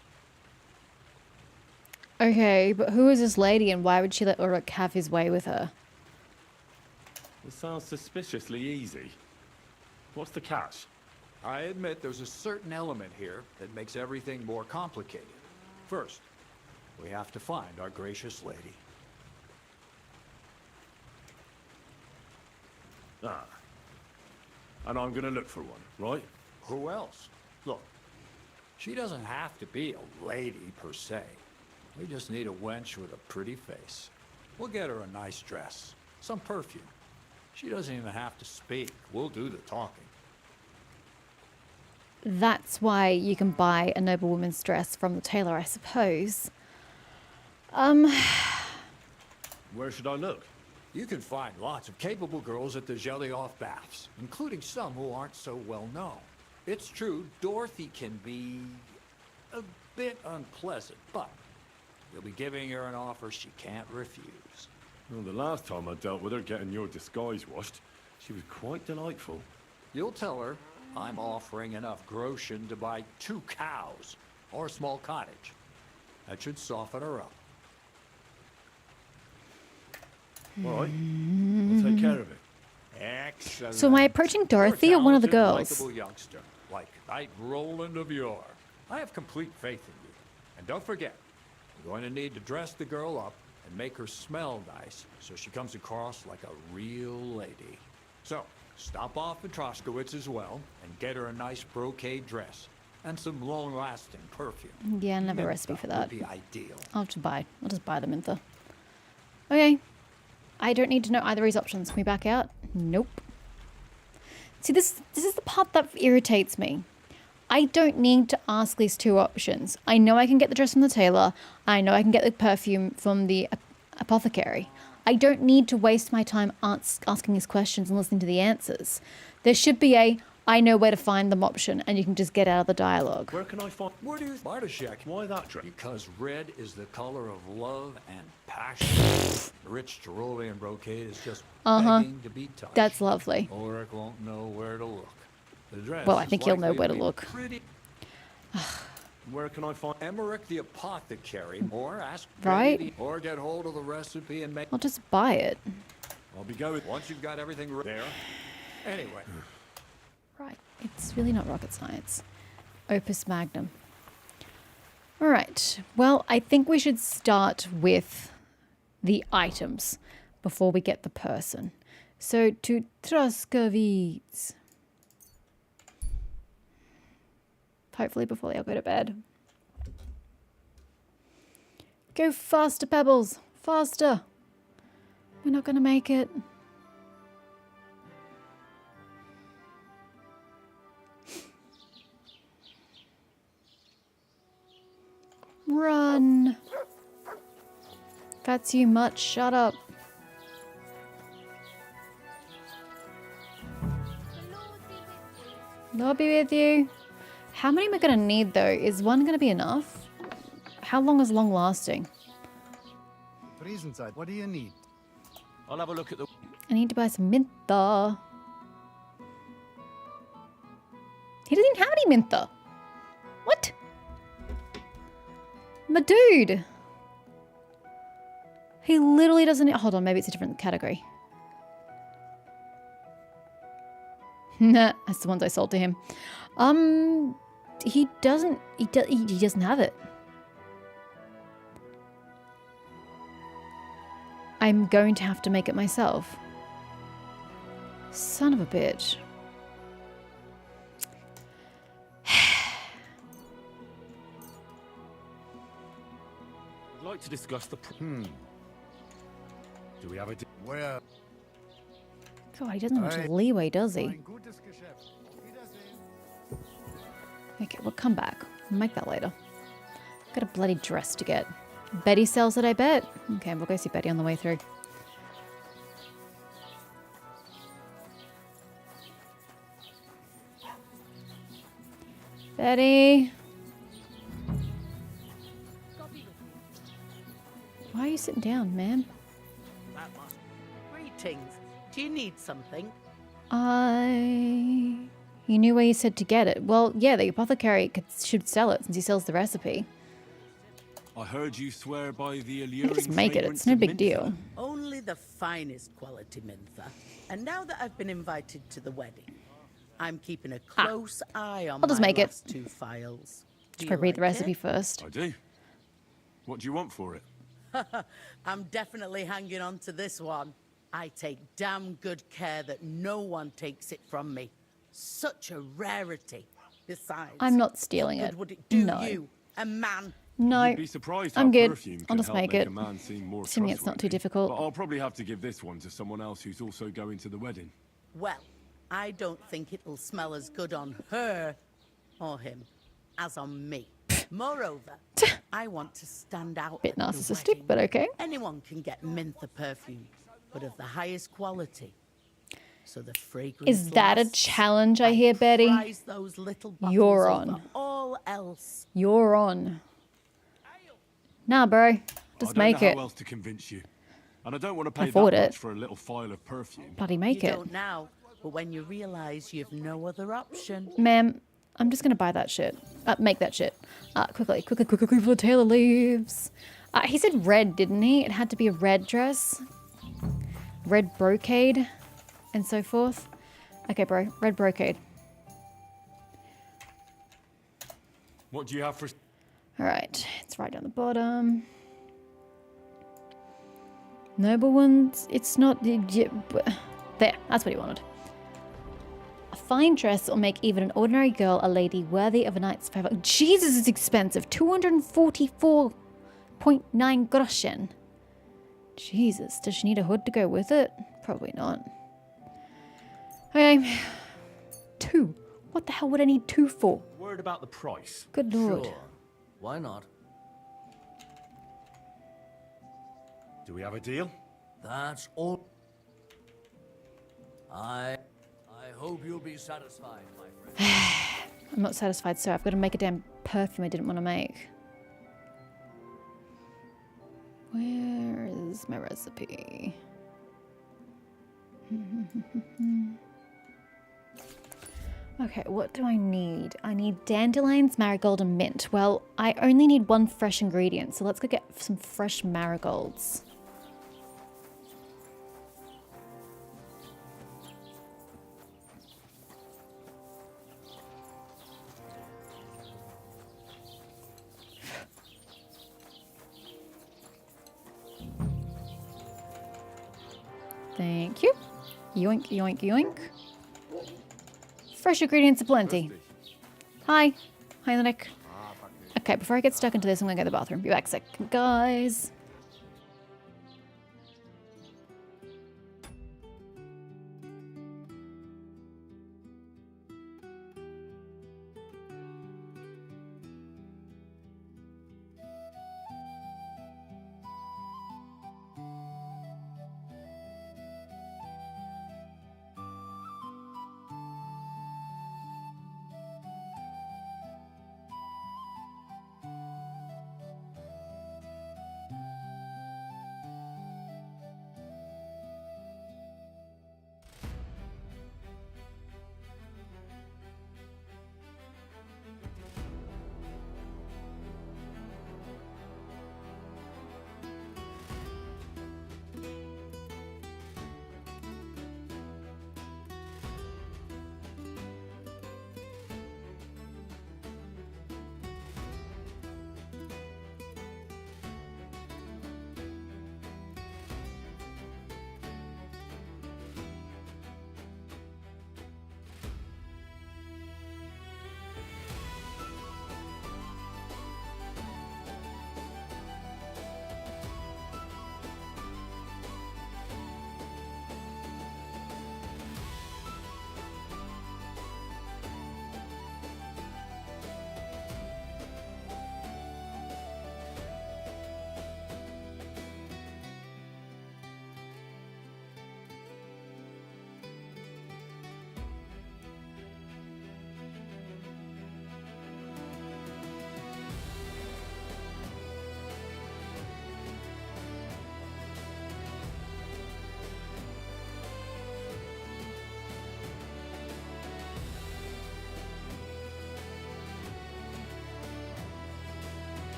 [SPEAKER 1] Okay, but who is this lady and why would she let Ulrich have his way with her?
[SPEAKER 2] It sounds suspiciously easy. What's the catch?
[SPEAKER 4] I admit there's a certain element here that makes everything more complicated. First, we have to find our gracious lady.
[SPEAKER 2] Ah. And I'm gonna look for one, right?
[SPEAKER 4] Who else? Look, she doesn't have to be a lady per se. We just need a wench with a pretty face. We'll get her a nice dress, some perfume. She doesn't even have to speak. We'll do the talking.
[SPEAKER 1] That's why you can buy a noblewoman's dress from the tailor, I suppose.
[SPEAKER 2] Where should I look?
[SPEAKER 4] You can find lots of capable girls at the Zhelyov baths, including some who aren't so well known. It's true, Dorothy can be a bit unpleasant, but you'll be giving her an offer she can't refuse.
[SPEAKER 2] Well, the last time I dealt with her getting your disguise washed, she was quite delightful.
[SPEAKER 4] You'll tell her I'm offering enough groschen to buy 2 cows or a small cottage. That should soften her up.
[SPEAKER 2] All right, I'll take care of it.
[SPEAKER 4] Excellent.
[SPEAKER 1] So am I approaching Dorothy
[SPEAKER 4] You're a
[SPEAKER 1] or one of the
[SPEAKER 4] talented,
[SPEAKER 1] girls?
[SPEAKER 4] likable youngster, like Knight Roland of yore. I have complete faith in you. And don't forget, you're going to need to dress the girl up and make her smell nice so she comes across like a real lady. So, stop off at Troskowitz as well and get her a nice brocade dress and some long-lasting perfume.
[SPEAKER 1] Yeah, I never
[SPEAKER 4] Mintha
[SPEAKER 1] recipe for that.
[SPEAKER 4] would be ideal.
[SPEAKER 1] I'll just buy the Mintha. Okay. I don't need to know either of these options. Can we back out? Nope. See, this is the part that irritates me. I don't need to ask these 2 options. I know I can get the dress from the tailor. I know I can get the perfume from the apothecary. I don't need to waste my time asking these questions and listening to the answers. There should be a I know where to find them option, and you can just get out of the dialogue.
[SPEAKER 2] Where can I find...
[SPEAKER 4] Where do you... Bartoshek.
[SPEAKER 2] Why that dress?
[SPEAKER 4] Because red is the color of love and passion. Rich Tyrolean brocade is just begging to be touched.
[SPEAKER 1] That's lovely.
[SPEAKER 4] Ulrich won't know where to look. The dress
[SPEAKER 1] Well, I
[SPEAKER 4] is
[SPEAKER 1] think he'll know
[SPEAKER 4] likely
[SPEAKER 1] where to
[SPEAKER 4] be
[SPEAKER 1] look.
[SPEAKER 4] Pretty...
[SPEAKER 2] Where can I find...
[SPEAKER 4] Emmerich the apothecary, or ask
[SPEAKER 1] Right?
[SPEAKER 4] Betty, or get hold of the recipe and make...
[SPEAKER 1] I'll just buy it.
[SPEAKER 2] I'll be going...
[SPEAKER 4] Once you've got everything there. Anyway.
[SPEAKER 1] Right. It's really not rocket science. Opus Magnum. All right. Well, I think we should start with the items before we get the person. So to Truskowitz. Hopefully before they all go to bed. Go faster, Pebbles. Faster. We're not going to make it. Run. That's you much. Shut up. Lord be with you. How many am I going to need though? Is one going to be enough? How long is long lasting?
[SPEAKER 3] What do you need?
[SPEAKER 10] I'll have a look at the...
[SPEAKER 1] I need to buy some Mintha. He doesn't even have any Mintha. What? My dude. He literally doesn't... Hold on, maybe it's a different category. Nah, that's the ones I sold to him. He doesn't... He doesn't have it. I'm going to have to make it myself. Son of a bitch.
[SPEAKER 2] I'd like to discuss the... Do we have a...
[SPEAKER 3] Where?
[SPEAKER 1] God, he doesn't have much leeway, does he? Okay, we'll come back. We'll make that later. Got a bloody dress to get. Betty sells it, I bet. Okay, we'll go see Betty on the way through. Betty. Why are you sitting down, ma'am?
[SPEAKER 14] Greetings. Do you need something?
[SPEAKER 1] You knew where you said to get it. Well, yeah, the apothecary should sell it since he sells the recipe.
[SPEAKER 2] I heard you swear by the alluring...
[SPEAKER 1] Just make it. It's no big deal.
[SPEAKER 14] Only the finest quality Mintha. And now that I've been invited to the wedding, I'm keeping a close eye on
[SPEAKER 1] I'll just
[SPEAKER 14] my
[SPEAKER 1] make it.
[SPEAKER 14] last two files. Do
[SPEAKER 1] If I
[SPEAKER 14] you
[SPEAKER 1] read the
[SPEAKER 14] like
[SPEAKER 1] recipe
[SPEAKER 14] it?
[SPEAKER 1] first.
[SPEAKER 2] I do. What do you want for it?
[SPEAKER 14] I'm definitely hanging on to this one. I take damn good care that no one takes it from me. Such a rarity. Besides,
[SPEAKER 1] I'm not stealing
[SPEAKER 14] what
[SPEAKER 1] it.
[SPEAKER 14] good would it do
[SPEAKER 1] No.
[SPEAKER 14] you, a man?
[SPEAKER 1] No,
[SPEAKER 2] You'd be surprised
[SPEAKER 1] I'm
[SPEAKER 2] how
[SPEAKER 1] good.
[SPEAKER 2] perfume
[SPEAKER 1] I'll
[SPEAKER 2] can
[SPEAKER 1] just
[SPEAKER 2] help
[SPEAKER 1] make it.
[SPEAKER 2] a man seem more
[SPEAKER 1] Assuming it's not too
[SPEAKER 2] trustworthy.
[SPEAKER 1] difficult.
[SPEAKER 2] But I'll probably have to give this one to someone else who's also going to the wedding.
[SPEAKER 14] Well, I don't think it'll smell as good on her or him as on me. Moreover, I want to stand out.
[SPEAKER 1] Bit
[SPEAKER 14] at the
[SPEAKER 1] narcissistic,
[SPEAKER 14] wedding.
[SPEAKER 1] but okay.
[SPEAKER 14] Anyone can get Mintha perfume, but of the highest quality. So the fragrance
[SPEAKER 1] Is that a
[SPEAKER 14] lasts.
[SPEAKER 1] challenge I hear, Betty?
[SPEAKER 14] Prize those little bottles
[SPEAKER 1] You're
[SPEAKER 14] over
[SPEAKER 1] on.
[SPEAKER 14] all else.
[SPEAKER 1] You're on. Nah, bro. Just make
[SPEAKER 2] I don't know
[SPEAKER 1] it.
[SPEAKER 2] how else to convince you. And I don't want to pay
[SPEAKER 1] Afford
[SPEAKER 2] that
[SPEAKER 1] it.
[SPEAKER 2] much for a little vial of perfume.
[SPEAKER 1] Bloody make
[SPEAKER 14] you
[SPEAKER 1] it.
[SPEAKER 14] don't now, but when you realize you've no other option.
[SPEAKER 1] Ma'am, I'm just gonna buy that shit. Make that shit. Quickly before Taylor leaves. He said red, didn't he? It had to be a red dress. Red brocade. And so forth. Okay, bro. Red brocade.
[SPEAKER 2] What do you have for...
[SPEAKER 1] Alright. It's right down the bottom. Noble ones. It's not... There. That's what he wanted. A fine dress will make even an ordinary girl a lady worthy of a knight's favor. Jesus, it's expensive. 244.9 groschen. Jesus, does she need a hood to go with it? Probably not. Okay. 2. What the hell would I need 2 for?
[SPEAKER 10] Worried about the price?
[SPEAKER 1] Good lord.
[SPEAKER 10] Sure. Why not?
[SPEAKER 2] Do we have a deal?
[SPEAKER 10] That's all. I
[SPEAKER 12] hope you'll be satisfied, my friend.
[SPEAKER 1] I'm not satisfied, sir. I've got to make a damn perfume I didn't want to make. Where is my recipe? Okay, what do I need? I need dandelions, marigold, and mint. Well, I only need one fresh ingredient, so let's go get some fresh marigolds. Thank you. Yoink, yoink, yoink. Fresh ingredients aplenty. Hi. Hi, Nick. Okay, before I get stuck into this, I'm gonna go to the bathroom. Be back a second, guys.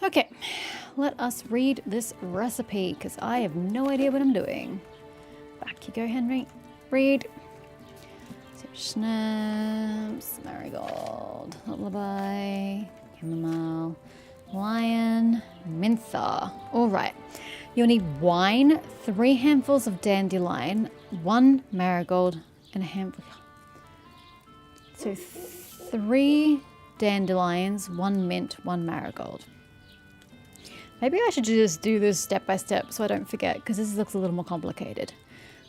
[SPEAKER 1] Okay, let us read this recipe, because I have no idea what I'm doing. Back you go, Henry. Read. Schnapps, marigold, lullaby, chamomile, lion, mentha. All right. You'll need wine, 3 handfuls of dandelion, 1 marigold, and a handful. So 3 dandelions, 1 mint, 1 marigold. Maybe I should just do this step by step so I don't forget, because this looks a little more complicated.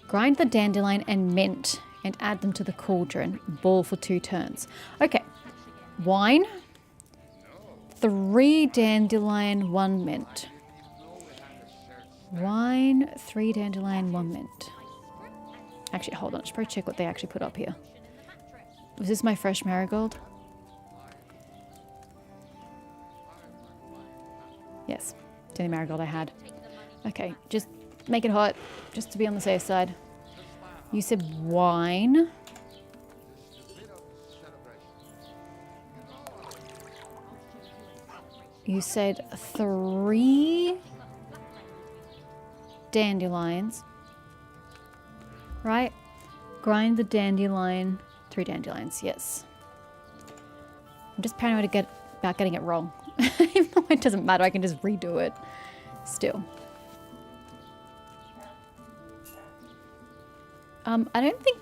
[SPEAKER 1] Grind the dandelion and mint and add them to the cauldron. Boil for 2 turns. Okay. Wine, 3 dandelion, 1 mint. Wine, 3 dandelion, 1 mint. Actually, hold on. I should probably check what they actually put up here. Was this my fresh marigold? Yes. It's the only marigold I had. Okay, just make it hot, just to be on the safe side. You said wine. You said 3 dandelions. Right? Grind the dandelion. 3 dandelions, yes. I'm just paranoid about getting it wrong. Even though it doesn't matter, I can just redo it. Still. I don't think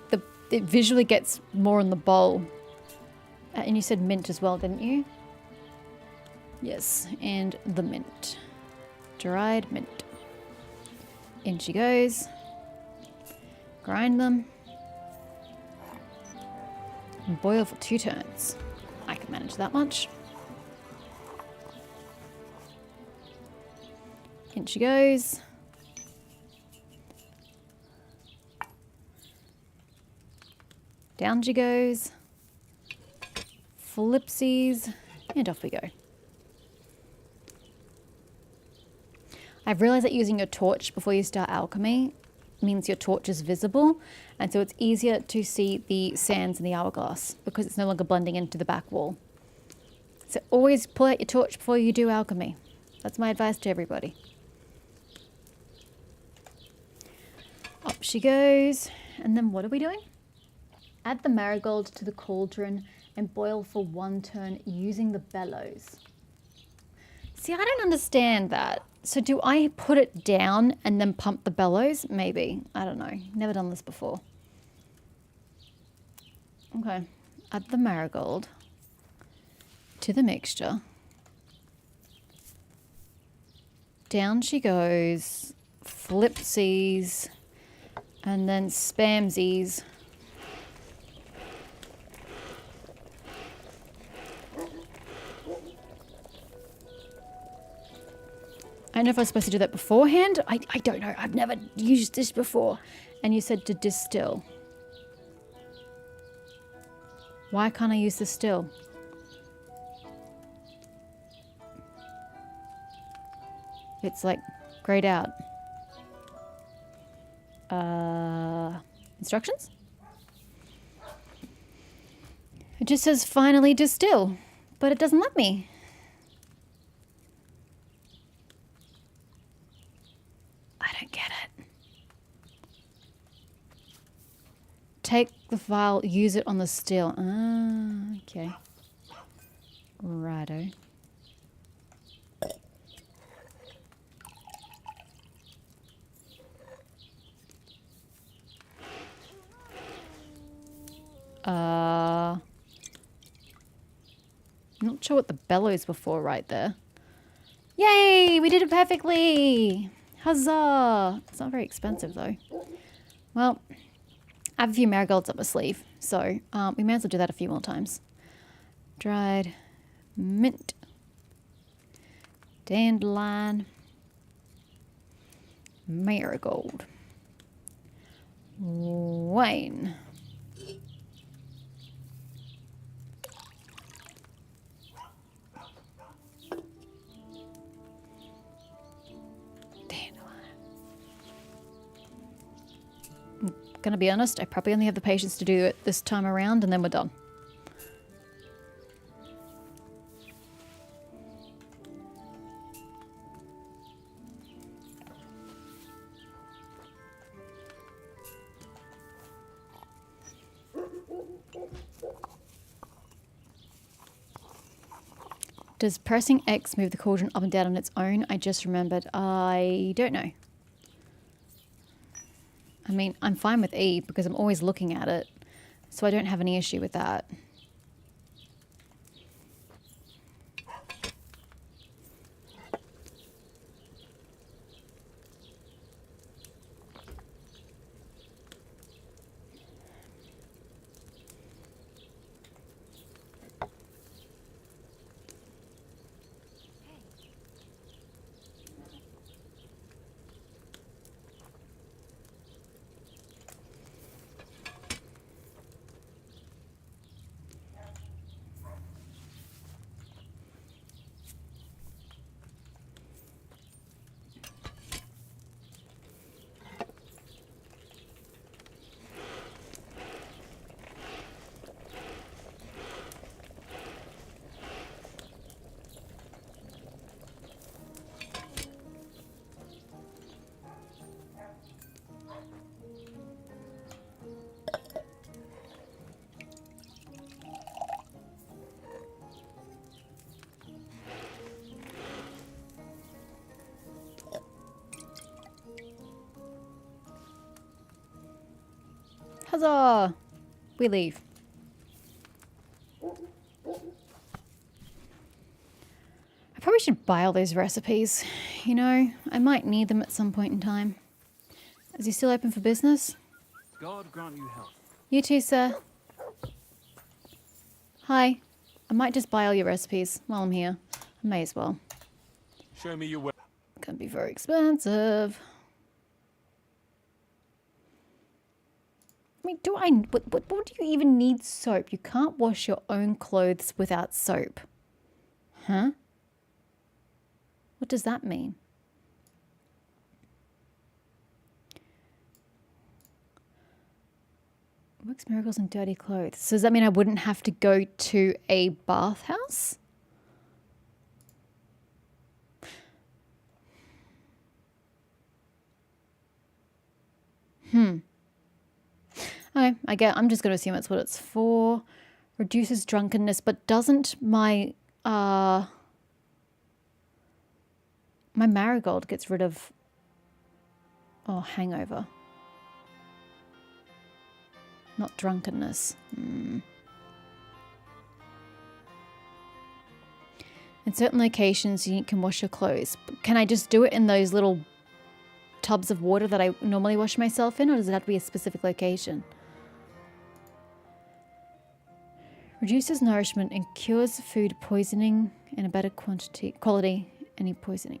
[SPEAKER 1] it visually gets more in the bowl And you said mint as well, didn't you? Yes, and the mint. Dried mint. In she goes. Grind them. And boil for 2 turns. I can manage that much. In she goes. Down she goes. Flipsies. And off we go. I've realized that using your torch before you start alchemy means your torch is visible, and so it's easier to see the sands in the hourglass because it's no longer blending into the back wall. So always pull out your torch before you do alchemy. That's my advice to everybody. Up she goes. And then what are we doing? Add the marigold to the cauldron and boil for 1 turn using the bellows. See, I don't understand that. So do I put it down and then pump the bellows? Maybe. I don't know. Never done this before. Okay. Add the marigold to the mixture. Down she goes. Flipsies. And then spamsies. I don't know if I was supposed to do that beforehand. I don't know. I've never used this before. And you said to distill. Why can't I use the still? It's like grayed out. Instructions? It just says finally distill, but it doesn't let me. I don't get it. Take the file, use it on the still. Ah, okay. Righto. Not sure what the bellows were for right there. Yay! We did it perfectly! Huzzah! It's not very expensive though. Well, I have a few marigolds up my sleeve, so we may as well do that a few more times. Dried mint. Dandelion. Marigold. Wine. Gonna be honest, I probably only have the patience to do it this time around and then we're done. Does pressing X move the cauldron up and down on its own? I just remembered. I don't know. I mean, I'm fine with E because I'm always looking at it, so I don't have any issue with that. Huzzah! We leave. probably should buy all those recipes. You know, I might need them at some point in time. Is he still open for business?
[SPEAKER 6] God grant you health.
[SPEAKER 1] You too, sir. Hi. I might just buy all your recipes while I'm here. I may as well.
[SPEAKER 2] Show me your way.
[SPEAKER 1] Can be very expensive. I mean, what do you even need soap? You can't wash your own clothes without soap. Huh? What does that mean? Works miracles in dirty clothes. So does that mean I wouldn't have to go to a bathhouse? Okay, I'm just gonna assume that's what it's for. Reduces drunkenness, but doesn't my marigold gets rid of hangover. Not drunkenness. In certain locations, you can wash your clothes. Can I just do it in those little tubs of water that I normally wash myself in, or does it have to be a specific location? Reduces nourishment and cures food poisoning in a better quality, any poisoning.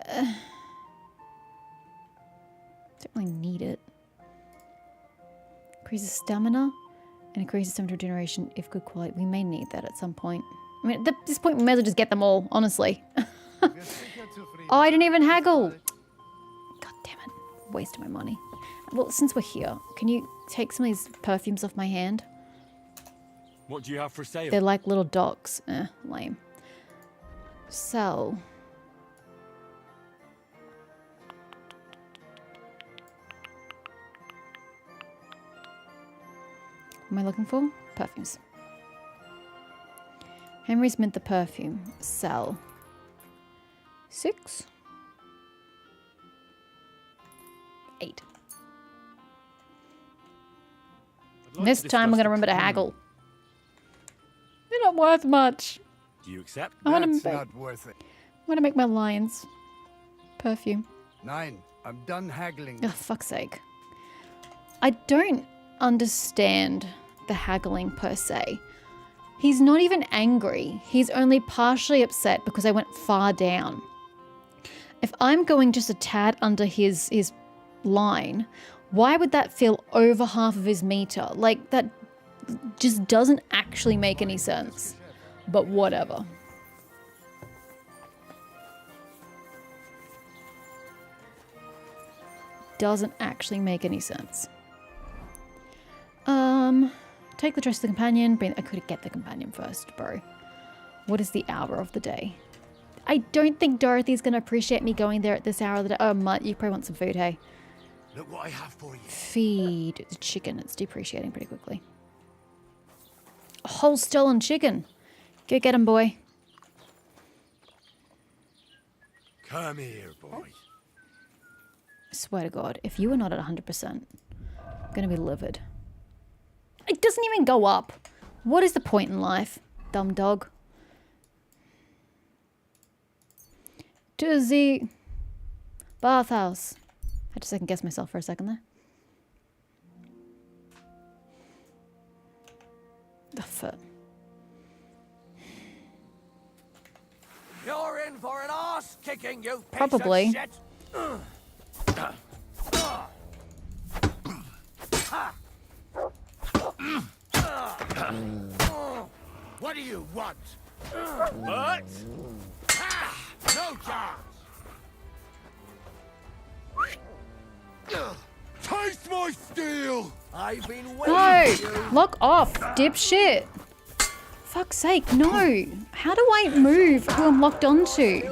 [SPEAKER 1] Don't really need it. Increases stamina and increases stamina regeneration if good quality. We may need that at some point. I mean, at this point, we may as well just get them all, honestly. Oh, I didn't even haggle. God damn it. Wasted my money. Well, since we're here, can you take some of these perfumes off my hand?
[SPEAKER 2] What do you have for sale?
[SPEAKER 1] They're like little dogs. Lame. Sell. What am I looking for? Perfumes. Henry's mint the perfume. Sell. 6. 8. This time we're going to remember to haggle. They're not worth much.
[SPEAKER 2] Do you accept?
[SPEAKER 1] I want
[SPEAKER 3] That's
[SPEAKER 1] to
[SPEAKER 3] not worth it.
[SPEAKER 1] make my lions perfume.
[SPEAKER 3] 9. I'm done haggling.
[SPEAKER 1] Oh, fuck's sake. I don't understand the haggling per se. He's not even angry. He's only partially upset because I went far down. If I'm going just a tad under his line, why would that feel over half of his meter? Like, that just doesn't actually make any sense. But whatever. Doesn't actually make any sense. Take the dress of the companion. I could get the companion first, bro. What is the hour of the day? I don't think Dorothy's going to appreciate me going there at this hour of the day. Oh, Mutt, you probably want some food, hey?
[SPEAKER 9] Look what I have for you.
[SPEAKER 1] Feed the chicken. It's depreciating pretty quickly. A whole stolen chicken. Go get him, boy.
[SPEAKER 9] Come here, boy.
[SPEAKER 1] I swear to God, if you are not at 100%, I'm going to be livid. It doesn't even go up. What is the point in life, dumb dog? To the bathhouse. Had to second guess myself for a second there. The foot.
[SPEAKER 8] You're in for an arse kicking, you piece
[SPEAKER 1] Probably.
[SPEAKER 8] of shit.
[SPEAKER 9] What do you want?
[SPEAKER 2] What?
[SPEAKER 9] No chance! Taste my steel!
[SPEAKER 8] I've been waiting
[SPEAKER 1] No!
[SPEAKER 8] for you.
[SPEAKER 1] Lock off, dipshit! Fuck's sake, no! How do I move who I'm locked onto?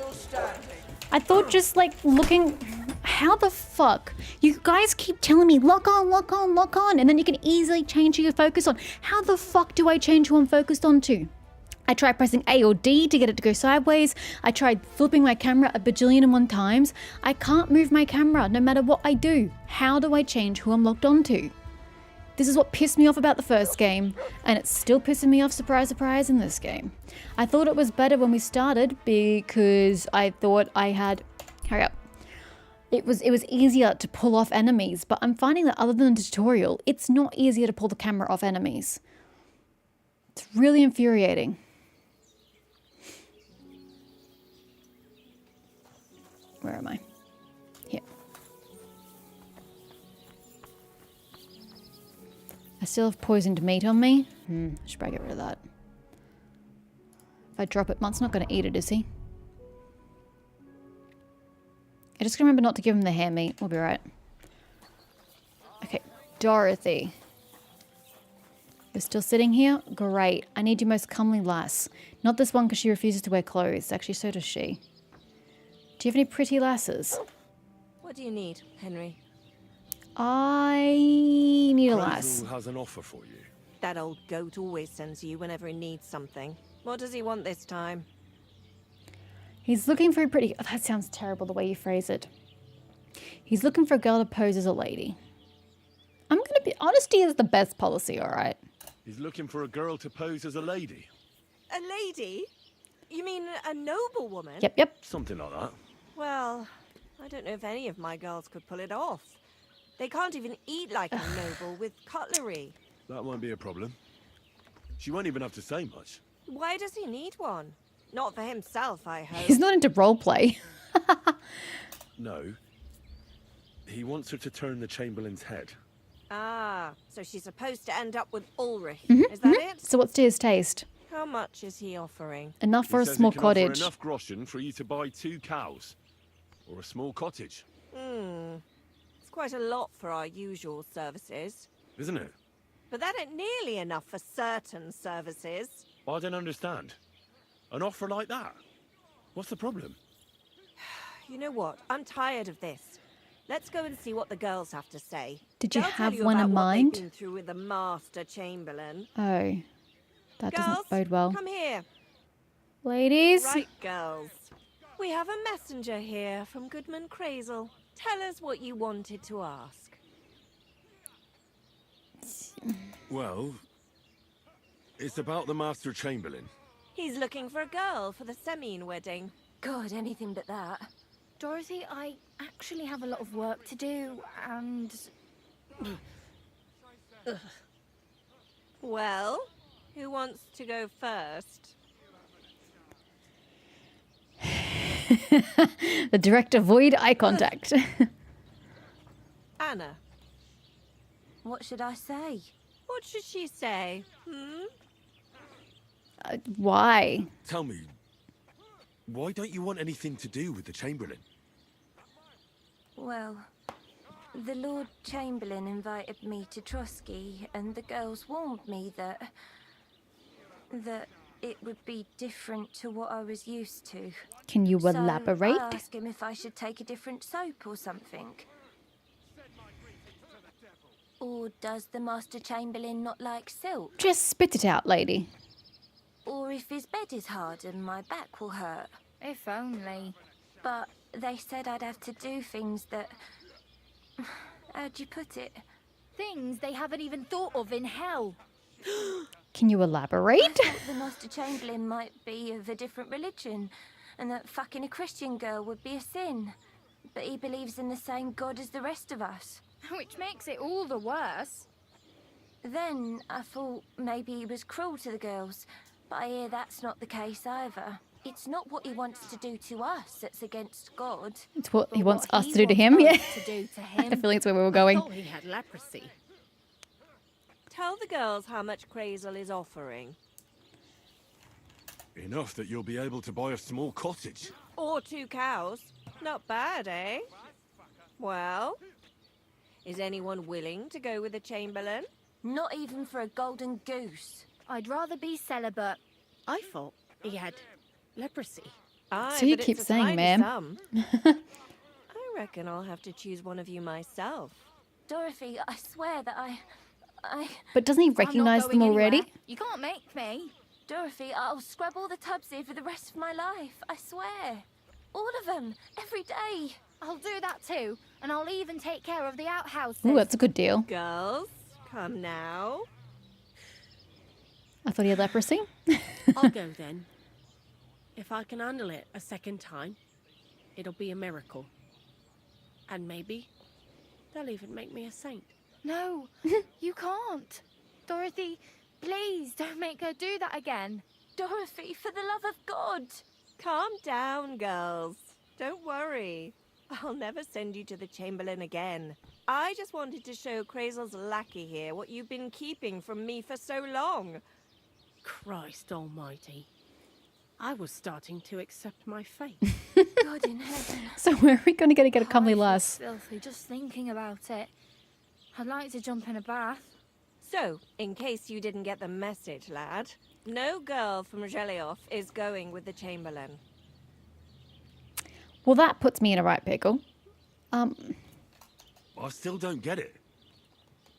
[SPEAKER 1] I thought just like looking... How the fuck? You guys keep telling me lock on, lock on, lock on, and then you can easily change who you're focused on. How the fuck do I change who I'm focused on to? I tried pressing A or D to get it to go sideways. I tried flipping my camera a bajillion and one times. I can't move my camera no matter what I do. How do I change who I'm locked onto? This is what pissed me off about the first game, and it's still pissing me off, surprise, surprise, in this game. I thought it was better when we started because I thought I had... Hurry up. It was easier to pull off enemies, but I'm finding that other than the tutorial, it's not easier to pull the camera off enemies. It's really infuriating. Where am I? Here. I still have poisoned meat on me. I should probably get rid of that. If I drop it, Mont's not going to eat it, is he? I just remember not to give him the hair meat. We'll be right. Okay, Dorothy. You're still sitting here? Great. I need your most comely lass. Not this one because she refuses to wear clothes. Actually, so does she. Do you have any pretty lasses?
[SPEAKER 5] What do you need, Henry?
[SPEAKER 1] I need a
[SPEAKER 2] Prazel
[SPEAKER 1] lass.
[SPEAKER 2] has an offer for you.
[SPEAKER 5] That old goat always sends you whenever he needs something. What does he want this time?
[SPEAKER 1] He's looking for a pretty... Oh, that sounds terrible the way you phrase it. He's looking for a girl to pose as a lady. I'm going to be... Honesty is the best policy, all right?
[SPEAKER 2] He's looking for a girl to pose as a lady.
[SPEAKER 5] A lady? You mean a noblewoman?
[SPEAKER 1] Yep.
[SPEAKER 2] Something like that.
[SPEAKER 5] Well, I don't know if any of my girls could pull it off. They can't even eat like a noble with cutlery.
[SPEAKER 2] That won't be a problem. She won't even have to say much.
[SPEAKER 5] Why does he need one? Not for himself, I hope.
[SPEAKER 1] He's not into roleplay.
[SPEAKER 2] No. He wants her to turn the Chamberlain's head.
[SPEAKER 5] Ah, so she's supposed to end up with Ulrich. Is that it?
[SPEAKER 1] So what's to his taste?
[SPEAKER 5] How much is he offering?
[SPEAKER 1] Enough for a
[SPEAKER 2] He says
[SPEAKER 1] small
[SPEAKER 2] he can offer
[SPEAKER 1] cottage.
[SPEAKER 2] enough groschen for you to buy 2 cows. Or a small cottage.
[SPEAKER 5] It's quite a lot for our usual services.
[SPEAKER 2] Isn't it?
[SPEAKER 5] But that ain't nearly enough for certain services.
[SPEAKER 2] I don't understand. An offer like that? What's the problem?
[SPEAKER 5] You know what? I'm tired of this. Let's go and see what the girls have to say.
[SPEAKER 1] Did you
[SPEAKER 5] They'll tell
[SPEAKER 1] have
[SPEAKER 5] you
[SPEAKER 1] one
[SPEAKER 5] about
[SPEAKER 1] in
[SPEAKER 5] what
[SPEAKER 1] mind?
[SPEAKER 5] they've been through with the Master Chamberlain.
[SPEAKER 1] Oh. That
[SPEAKER 5] Girls,
[SPEAKER 1] doesn't bode well.
[SPEAKER 5] come here.
[SPEAKER 1] Ladies?
[SPEAKER 5] Right, girls. We have a messenger here from Goodman Crazel. Tell us what you wanted to ask.
[SPEAKER 2] Well, it's about the Master Chamberlain.
[SPEAKER 5] He's looking for a girl for the Semine wedding.
[SPEAKER 15] God, anything but that. Dorothy, I actually have a lot of work to do, and...
[SPEAKER 5] Well, who wants to go first?
[SPEAKER 1] The director avoid eye contact.
[SPEAKER 5] Anna.
[SPEAKER 15] What should I say?
[SPEAKER 5] What should she say?
[SPEAKER 1] Why?
[SPEAKER 2] Tell me, why don't you want anything to do with the Chamberlain?
[SPEAKER 15] Well, the Lord Chamberlain invited me to Trotsky, and the girls warned me that it would be different to what I was used to.
[SPEAKER 1] Can you
[SPEAKER 15] So
[SPEAKER 1] elaborate?
[SPEAKER 15] I asked him if I should take a different soap or something. Or does the Master Chamberlain not like silk?
[SPEAKER 1] Just spit it out, lady.
[SPEAKER 15] Or if his bed is hard and my back will hurt.
[SPEAKER 13] If only.
[SPEAKER 15] But they said I'd have to do things that... How'd you put it?
[SPEAKER 13] Things they haven't even thought of in hell.
[SPEAKER 1] Can you elaborate?
[SPEAKER 15] I thought the Master Chamberlain might be of a different religion, and that fucking a Christian girl would be a sin. But he believes in the same God as the rest of us.
[SPEAKER 13] Which makes it all the worse.
[SPEAKER 15] Then I thought maybe he was cruel to the girls, but I hear that's not the case either. It's not what he wants to do to us that's against God.
[SPEAKER 1] It's what he wants us
[SPEAKER 7] he
[SPEAKER 1] to do to
[SPEAKER 7] wants
[SPEAKER 1] him,
[SPEAKER 7] us
[SPEAKER 1] yeah.
[SPEAKER 7] to do to
[SPEAKER 1] I
[SPEAKER 7] him.
[SPEAKER 1] have a feeling it's where we were going.
[SPEAKER 7] I thought he had leprosy.
[SPEAKER 5] Tell the girls how much Crazel is offering.
[SPEAKER 2] Enough that you'll be able to buy a small cottage.
[SPEAKER 5] Or 2 cows. Not bad, eh? Well, is anyone willing to go with the Chamberlain?
[SPEAKER 15] Not even for a golden goose.
[SPEAKER 13] I'd rather be celibate.
[SPEAKER 7] I thought he had leprosy.
[SPEAKER 5] Aye,
[SPEAKER 1] So you
[SPEAKER 5] but
[SPEAKER 1] keep
[SPEAKER 5] it's a
[SPEAKER 1] saying,
[SPEAKER 5] tiny
[SPEAKER 1] ma'am.
[SPEAKER 5] sum. I reckon I'll have to choose one of you myself.
[SPEAKER 15] Dorothy, I swear that I...
[SPEAKER 1] But doesn't he
[SPEAKER 13] I'm not
[SPEAKER 1] recognise them
[SPEAKER 13] going
[SPEAKER 1] already?
[SPEAKER 13] anywhere. You can't make me.
[SPEAKER 15] Dorothy, I'll scrub all the tubs here for the rest of my life. I swear. All of them. Every day.
[SPEAKER 13] I'll do that too, and I'll even take care of the outhouses.
[SPEAKER 1] Ooh, that's a good deal.
[SPEAKER 5] Girls, Come now.
[SPEAKER 1] I thought he had leprosy.
[SPEAKER 7] I'll go then. If I can handle it a second time, it'll be a miracle. And maybe they'll even make me a saint.
[SPEAKER 15] No, you can't. Dorothy, please don't make her do that again. Dorothy, for the love of God.
[SPEAKER 5] Calm down, girls. Don't worry. I'll never send you to the Chamberlain again. I just wanted to show Crazel's lackey here what you've been keeping from me for so long.
[SPEAKER 7] Christ almighty. I was starting to accept my fate.
[SPEAKER 15] God in heaven.
[SPEAKER 1] So where are we going to get a comely
[SPEAKER 15] I feel
[SPEAKER 1] lass?
[SPEAKER 15] filthy just thinking about it. I'd like to jump in a bath.
[SPEAKER 5] So, in case you didn't get the message, lad, no girl from Gelioff is going with the Chamberlain.
[SPEAKER 1] Well, that puts me in a right pickle.
[SPEAKER 2] I still don't get it.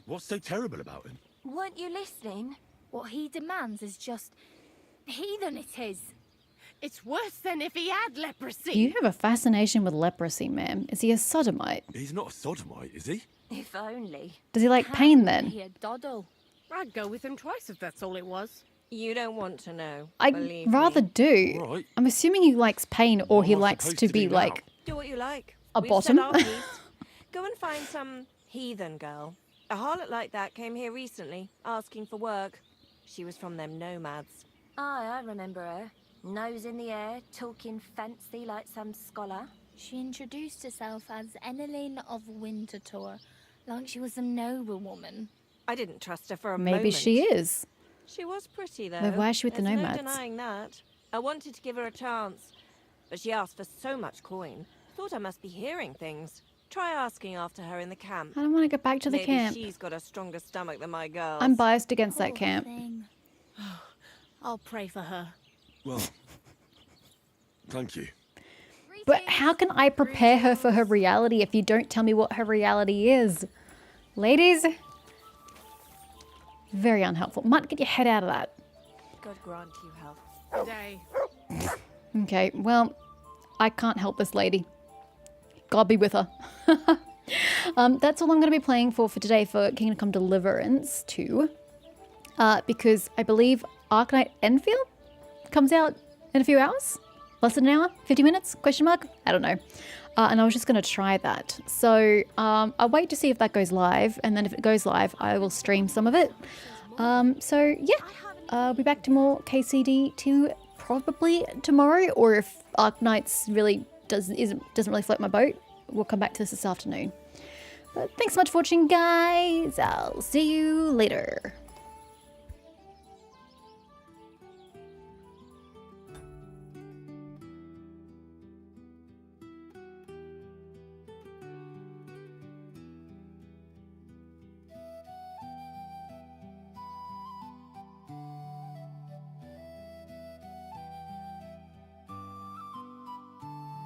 [SPEAKER 2] What's so terrible about him?
[SPEAKER 15] Weren't you listening? What he demands is just heathen it is.
[SPEAKER 7] It's worse than if he had leprosy.
[SPEAKER 1] You have a fascination with leprosy, ma'am. Is he a sodomite?
[SPEAKER 2] He's not a sodomite, is he?
[SPEAKER 15] If only.
[SPEAKER 1] Does he like pain then?
[SPEAKER 15] He a doddle.
[SPEAKER 7] I'd go with him twice if that's all it was.
[SPEAKER 5] You don't want to know.
[SPEAKER 1] I'd
[SPEAKER 5] believe
[SPEAKER 1] rather
[SPEAKER 5] me.
[SPEAKER 1] do.
[SPEAKER 2] Right.
[SPEAKER 1] I'm assuming he likes pain or
[SPEAKER 2] What
[SPEAKER 1] he
[SPEAKER 2] am I
[SPEAKER 1] likes
[SPEAKER 2] supposed
[SPEAKER 1] to
[SPEAKER 2] to
[SPEAKER 1] be
[SPEAKER 2] do
[SPEAKER 1] like
[SPEAKER 2] now?
[SPEAKER 5] Do what you like.
[SPEAKER 1] a
[SPEAKER 5] We've
[SPEAKER 1] bottom.
[SPEAKER 5] said our piece. Go and find some heathen girl. A harlot like that came here recently, asking for work. She was from them nomads.
[SPEAKER 15] Aye, I remember her. Nose in the air, talking fancy like some scholar.
[SPEAKER 16] She introduced herself as Enneline of Winterthur, like she was a noblewoman.
[SPEAKER 5] I didn't trust her for a
[SPEAKER 1] Maybe
[SPEAKER 5] moment.
[SPEAKER 1] she is.
[SPEAKER 5] She was pretty, though.
[SPEAKER 1] But why is she with the
[SPEAKER 5] There's
[SPEAKER 1] nomads?
[SPEAKER 5] No denying that. I wanted to give her a chance, but she asked for so much coin. Thought I must be hearing things. Try asking after her in the camp.
[SPEAKER 1] I don't want to go back to the
[SPEAKER 5] Maybe
[SPEAKER 1] camp.
[SPEAKER 5] she's got a stronger stomach than my girls.
[SPEAKER 1] I'm biased against that camp.
[SPEAKER 7] I'll pray for her.
[SPEAKER 2] Well, thank you.
[SPEAKER 1] But how can I prepare her for her reality if you don't tell me what her reality is? Ladies? Very unhelpful. Mutt, get your head out of that.
[SPEAKER 5] God grant you health.
[SPEAKER 7] Day.
[SPEAKER 1] Okay, well, I can't help this lady. God be with her. That's all I'm going to be playing for today for Kingdom Come Deliverance 2. Because I believe Arknight Enfield comes out in a few hours? Less than an hour? 50 minutes? Question mark? I don't know. And I was just going to try that. So I'll wait to see if that goes live. And then if it goes live, I will stream some of it. So yeah, I'll be back to more KCD 2 probably tomorrow. Or if Arknights really doesn't really float my boat, we'll come back to this afternoon. But thanks so much for watching, guys. I'll see you later.